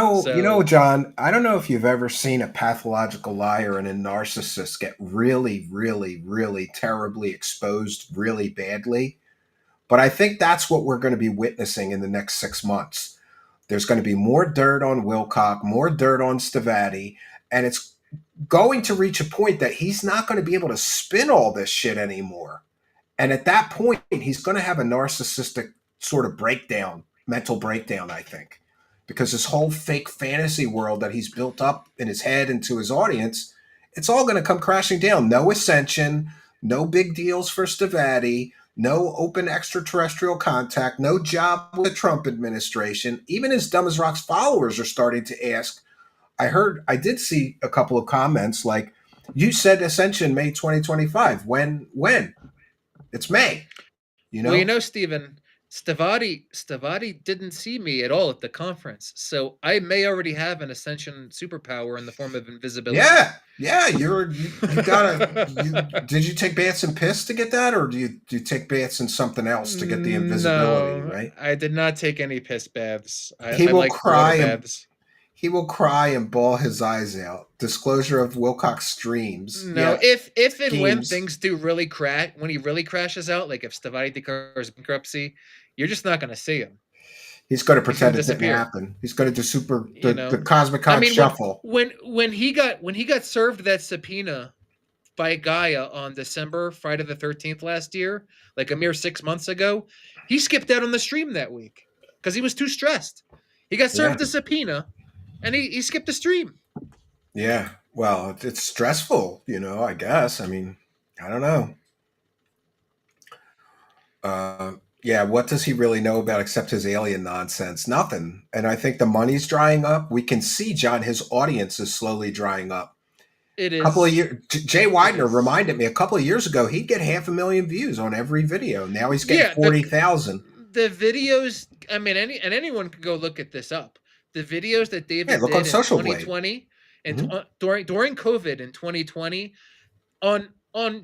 John, I don't know if you've ever seen a pathological liar and a narcissist get really, really, really terribly exposed really badly. But I think that's what we're going to be witnessing in the next 6 months. There's going to be more dirt on Wilcock, more dirt on Stavatti, and it's going to reach a point that he's not going to be able to spin all this shit anymore. And at that point, he's going to have a narcissistic sort of mental breakdown, I think. Because this whole fake fantasy world that he's built up in his head and to his audience, it's all going to come crashing down. No ascension, no big deals for Stavatti, no open extraterrestrial contact, no job with the Trump administration. Even his Dumb as Rocks followers are starting to ask. I did see a couple of comments like, you said ascension May 2025. When? It's May. Well, Stephen, Stavatti didn't see me at all at the conference, so I may already have an ascension superpower in the form of invisibility. Yeah. Did you take baths in piss to get that, or do you take baths in something else to get the invisibility? No, right? I did not take any piss baths. He will cry. He will cry and bawl his eyes out. Disclosure of Wilcock's streams. No, if and when things do really crash, when he really crashes out, like if Stavatti declares bankruptcy, you're just not going to see him. He's going to pretend it didn't happen. He's going to do the Cosmic Con shuffle. When he got served that subpoena by Gaia on Friday the 13th last year, like a mere 6 months ago, he skipped out on the stream that week because he was too stressed. He got served a subpoena, and he skipped the stream. Yeah. Well, it's stressful, I guess. I mean, I don't know. Yeah, what does he really know about except his alien nonsense? Nothing. And I think the money's drying up. We can see, John, his audience is slowly drying up. It is. A couple of years, Jay Widener reminded me a couple of years ago, he'd get 500,000 views on every video. Now he's getting 40,000. The videos, I mean, anyone can go look at this up. The videos that David look did on Social in 2020 and during COVID in 2020 on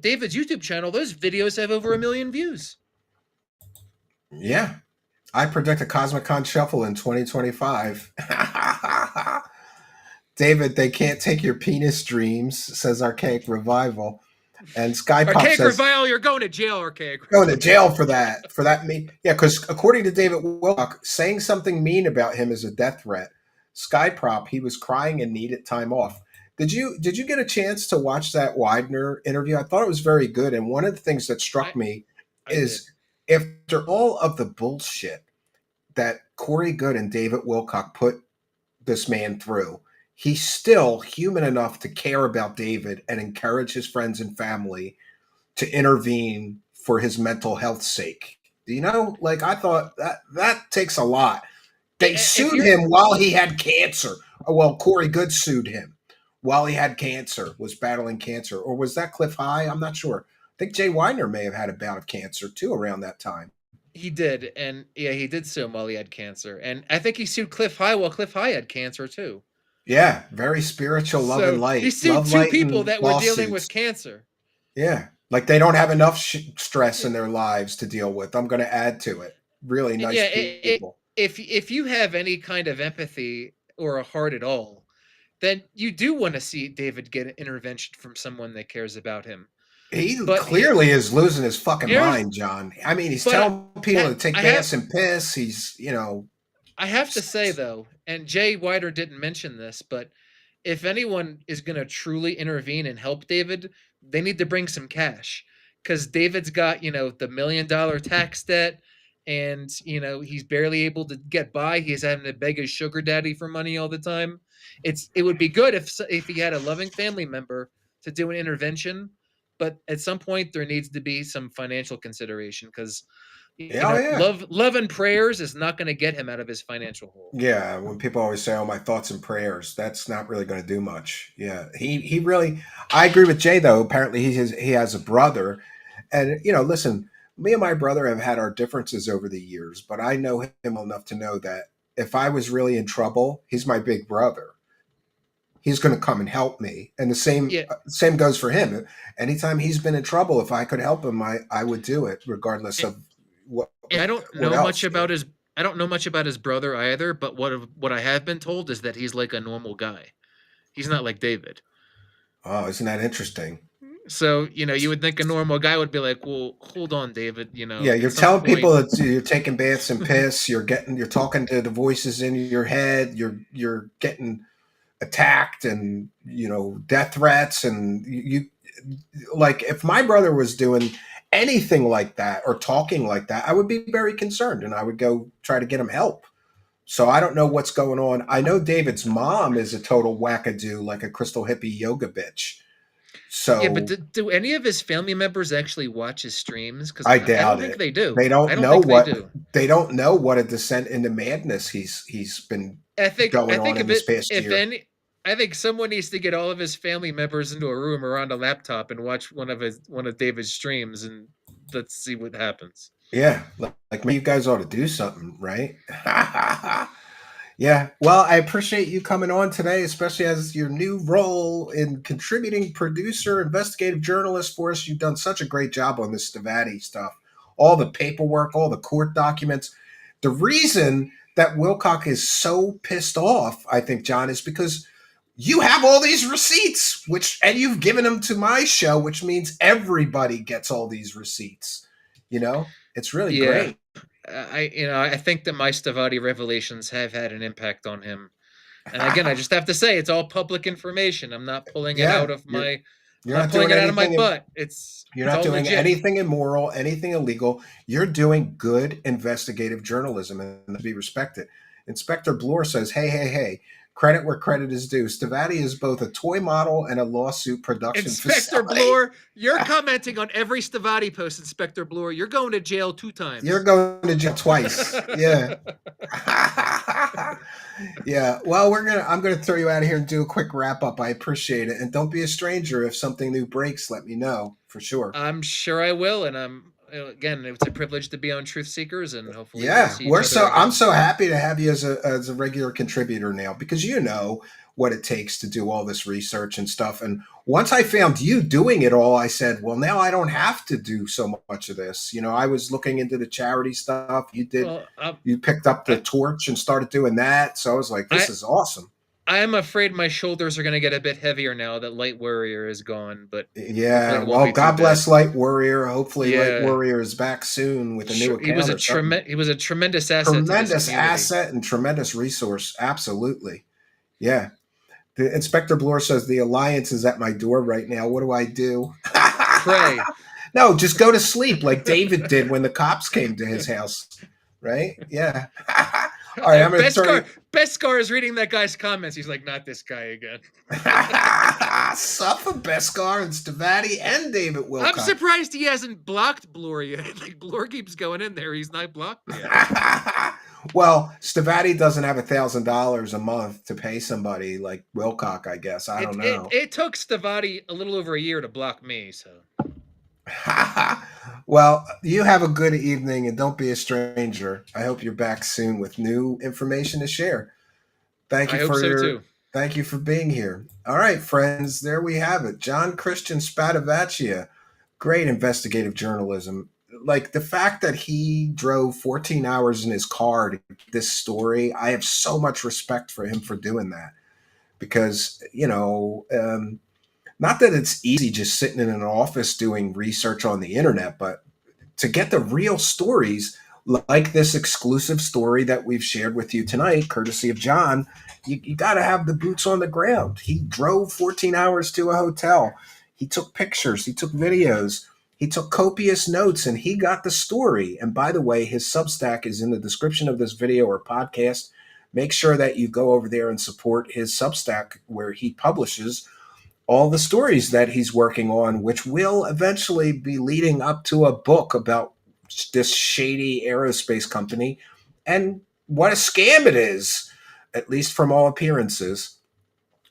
David's YouTube channel, those videos have over 1 million views. Yeah. I predict a Cosmic Con shuffle in 2025. David, they can't take your penis dreams, says Archaic Revival. And Sky Pop Archaic says, Revival, you're going to jail, Archaic. Going to jail for that. Yeah, because according to David Wilcock, saying something mean about him is a death threat. Sky Prop, he was crying and needed time off. Did you get a chance to watch that Widener interview? I thought it was very good. And one of the things that struck me is after all of the bullshit that Corey Good and David Wilcock put this man through, he's still human enough to care about David and encourage his friends and family to intervene for his mental health sake. I thought that takes a lot. They sued him while he had cancer. Well, Corey Good sued him while he had cancer, was battling cancer. Or was that Cliff High? I'm not sure. I think Jay Widener may have had a bout of cancer too around that time. He did. And yeah, he did sue him while he had cancer. And I think he sued Cliff High while Cliff High had cancer too. Yeah, very spiritual, love and light. He sued two people that were dealing with cancer. Yeah, like they don't have enough stress in their lives to deal with. I'm going to add to it. Really nice people. If you have any kind of empathy or a heart at all, then you do want to see David get an intervention from someone that cares about him. He clearly is losing his fucking mind, John. I mean, he's telling people to take baths and piss. He's, I have to say, though, and Jay Widener didn't mention this, but if anyone is going to truly intervene and help David, they need to bring some cash. Because David's got, the $1 million tax debt, and, he's barely able to get by. He's having to beg his sugar daddy for money all the time. It would be good if he had a loving family member to do an intervention, but at some point there needs to be some financial consideration because love and prayers is not going to get him out of his financial hole. Yeah, when people always say, "Oh, my thoughts and prayers," that's not really going to do much. Yeah, he really. I agree with Jay though. Apparently, he has a brother, and listen, me and my brother have had our differences over the years, but I know him enough to know that if I was really in trouble, he's my big brother. He's going to come and help me. And the same goes for him. Anytime he's been in trouble, if I could help him, I would do it regardless of what. I don't know much about his brother either, but what I have been told is that he's like a normal guy. He's not like David. Oh, isn't that interesting? So, you would think a normal guy would be like, well, hold on, David, Yeah, you're telling people that you're taking baths and piss, you're talking to the voices in your head, you're getting attacked and death threats, and you like if my brother was doing anything like that or talking like that, I would be very concerned and I would go try to get him help. So I don't know what's going on. I know David's mom is a total wackadoo, like a crystal hippie yoga bitch. So yeah, but do any of his family members actually watch his streams? Because I doubt don't think they do. They don't know they don't know what a descent into madness he's been going on in this past year. I think someone needs to get all of his family members into a room around a laptop and watch one of David's streams, and let's see what happens. Yeah, like maybe you guys ought to do something, right? Yeah. Well, I appreciate you coming on today, especially as your new role in contributing producer, investigative journalist for us. You've done such a great job on this Stavatti stuff, all the paperwork, all the court documents. The reason that Wilcock is so pissed off, I think, John, is because you have all these receipts, and you've given them to my show, which means everybody gets all these receipts. It's really great. I think that my Stavatti revelations have had an impact on him. And again, I just have to say, it's all public information. I'm not pulling it out of my You're I'm not pulling doing it out of my anything. butt. You're It's not all doing legit. anything immoral, anything illegal. You're doing good investigative journalism and to be respected. Inspector Bloor says, hey, credit where credit is due. Stavatti is both a toy model and a lawsuit production Inspector facility. Bloor, you're commenting on every Stavatti post, Inspector Bloor. You're going to jail 2 times. You're going to jail twice. Yeah. Yeah. Well, I'm gonna throw you out of here and do a quick wrap up. I appreciate it. And don't be a stranger. If something new breaks, let me know for sure. I'm sure I will. And again, it's a privilege to be on Truth Seekers, and hopefully we'll Yeah, see each other again. I'm so happy to have you as a regular contributor now, because you know what it takes to do all this research and stuff. And once I found you doing it all, I said, well, now I don't have to do so much of this. You know, I was looking into the charity stuff. You did. Well, you picked up the torch and started doing that. So I was like, this is awesome. I'm afraid my shoulders are going to get a bit heavier now that Light Warrior is gone. But yeah, well, God bless Light Warrior. Hopefully, Light Warrior is back soon with a new account. He was a tremendous asset. Tremendous asset and tremendous resource. Absolutely, yeah. The Inspector Bloor says the Alliance is at my door right now. What do I do? Pray. No, just go to sleep like David did when the cops came to his house. Right? Yeah. All right, I'm going to Beskar is reading that guy's comments. He's like, not this guy again. Suffer Beskar and Stavatti and David Wilcock. I'm surprised he hasn't blocked Bloor yet. Like, Bloor keeps going in there. He's not blocked yet. Well, Stavatti doesn't have $1,000 a month to pay somebody like Wilcock, I guess. I don't know. It took Stavatti a little over a year to block me, so. Well, you have a good evening and don't be a stranger. I hope you're back soon with new information to share. Thank you for being here. All right, friends, there we have it. John Christian Spadavecchia, great investigative journalism. Like the fact that he drove 14 hours in his car to get this story, I have so much respect for him for doing that, because, you know, not that it's easy just sitting in an office doing research on the internet, but to get the real stories like this exclusive story that we've shared with you tonight, courtesy of John, you got to have the boots on the ground. He drove 14 hours to a hotel. He took pictures. He took videos. He took copious notes, and he got the story. And by the way, his Substack is in the description of this video or podcast. Make sure that you go over there and support his Substack, where he publishes all the stories that he's working on, which will eventually be leading up to a book about this shady aerospace company and what a scam it is, at least from all appearances.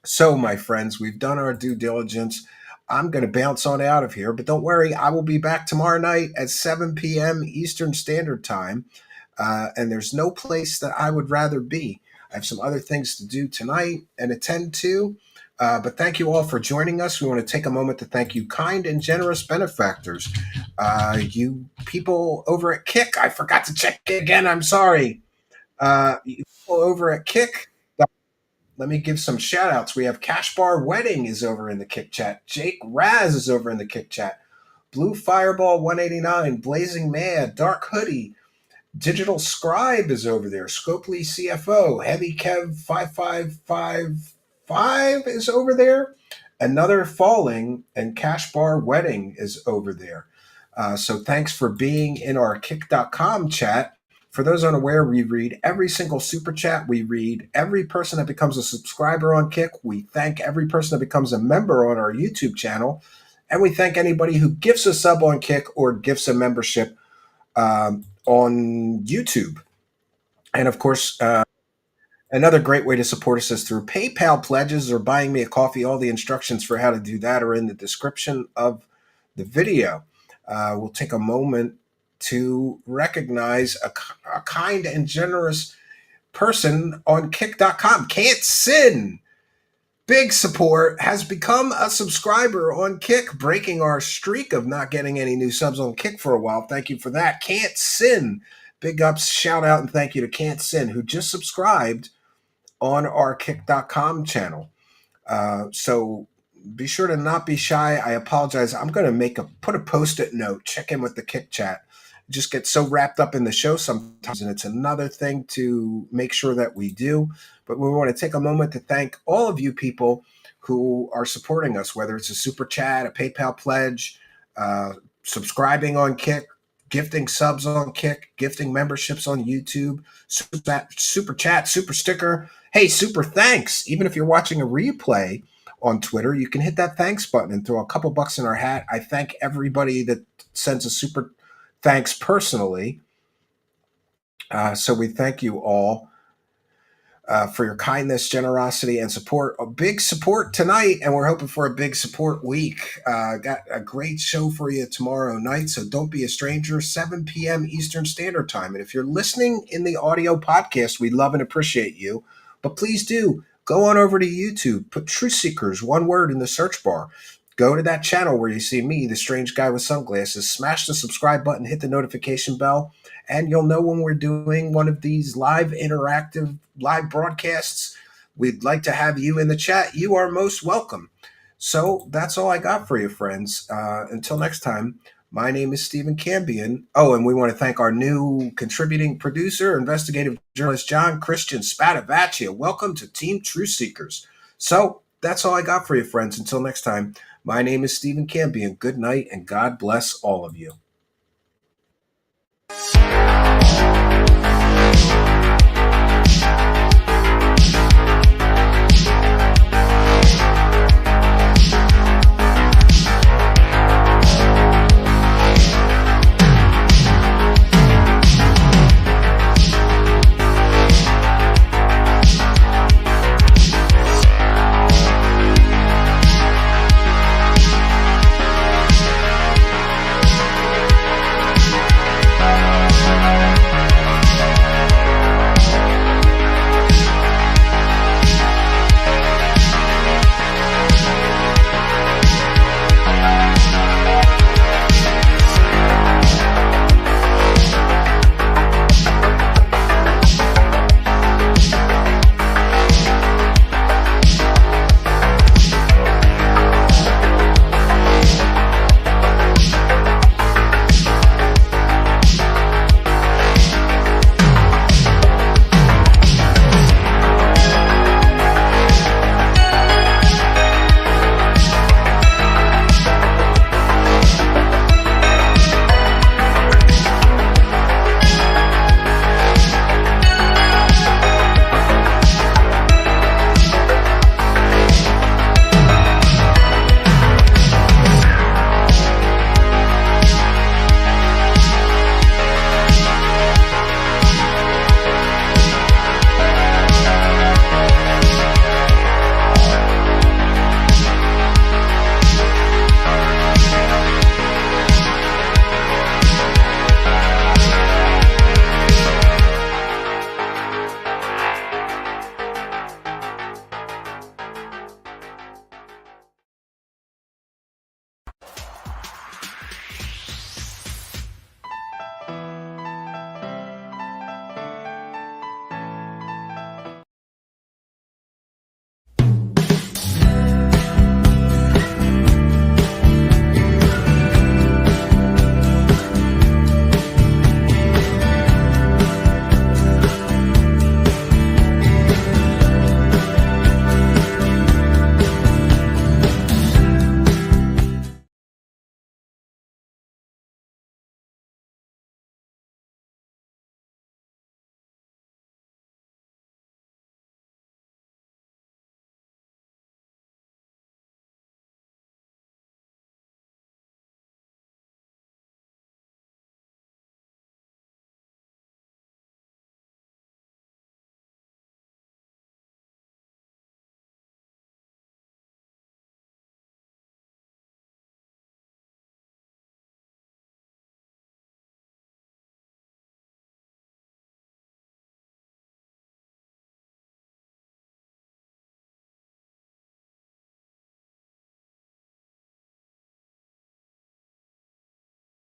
So, my friends, we've done our due diligence. I'm going to bounce on out of here, but don't worry, I will be back tomorrow night at 7 p.m. Eastern Standard Time, and there's no place that I would rather be. I have some other things to do tonight and attend to, but thank you all for joining us. We want to take a moment to thank you kind and generous benefactors. You people over at Kick, I forgot to check again, I'm sorry. You people over at Kick, let me give some shout outs. We have Cash Bar Wedding is over in the Kick chat. Jake Raz is over in the Kick chat. Blue Fireball 189, Blazing Mad, Dark Hoodie, Digital Scribe is over there. Scopely CFO, Heavy Kev 5555 is over there. Another Falling and Cash Bar Wedding is over there. So thanks for being in our Kick.com chat. For those unaware, we read every single super chat. We read every person that becomes a subscriber on Kick. We thank every person that becomes a member on our YouTube channel. And we thank anybody who gifts a sub on Kick or gifts a membership on YouTube. And of course, another great way to support us is through PayPal pledges or buying me a coffee. All the instructions for how to do that are in the description of the video. We'll take a moment to recognize a kind and generous person on Kick.com. Can't Sin, big support, has become a subscriber on Kick, breaking our streak of not getting any new subs on Kick for a while. Thank you for that. Can't Sin, big ups, shout out, and thank you to Can't Sin, who just subscribed on our Kick.com channel. So be sure to not be shy. I apologize. I'm going to put a post-it note, check in with the Kick chat. Just get so wrapped up in the show sometimes, and it's another thing to make sure that we do. But we want to take a moment to thank all of you people who are supporting us, whether it's a super chat, a PayPal pledge, subscribing on Kick, gifting subs on Kick, gifting memberships on YouTube, super chat, super sticker. Hey, super thanks. Even if you're watching a replay on Twitter, you can hit that thanks button and throw a couple bucks in our hat. I thank everybody that sends a super thanks personally. So we thank you all for your kindness, generosity, and support. A big support tonight, and we're hoping for a big support week. Got a great show for you tomorrow night, so don't be a stranger, 7 p.m. Eastern Standard Time. And if you're listening in the audio podcast, we love and appreciate you. But please do go on over to YouTube, put Truth Seekers, one word, in the search bar. Go to that channel where you see me, the strange guy with sunglasses, smash the subscribe button, hit the notification bell, and you'll know when we're doing one of these live interactive live broadcasts. We'd like to have you in the chat. You are most welcome. So that's all I got for you, friends. Until next time, my name is Stephen Cambion. Oh, and we want to thank our new contributing producer, investigative journalist, John Spadavecchia. Welcome to Team Truth Seekers. So that's all I got for you, friends. Until next time, my name is Stephen Cambion. Good night, and God bless all of you.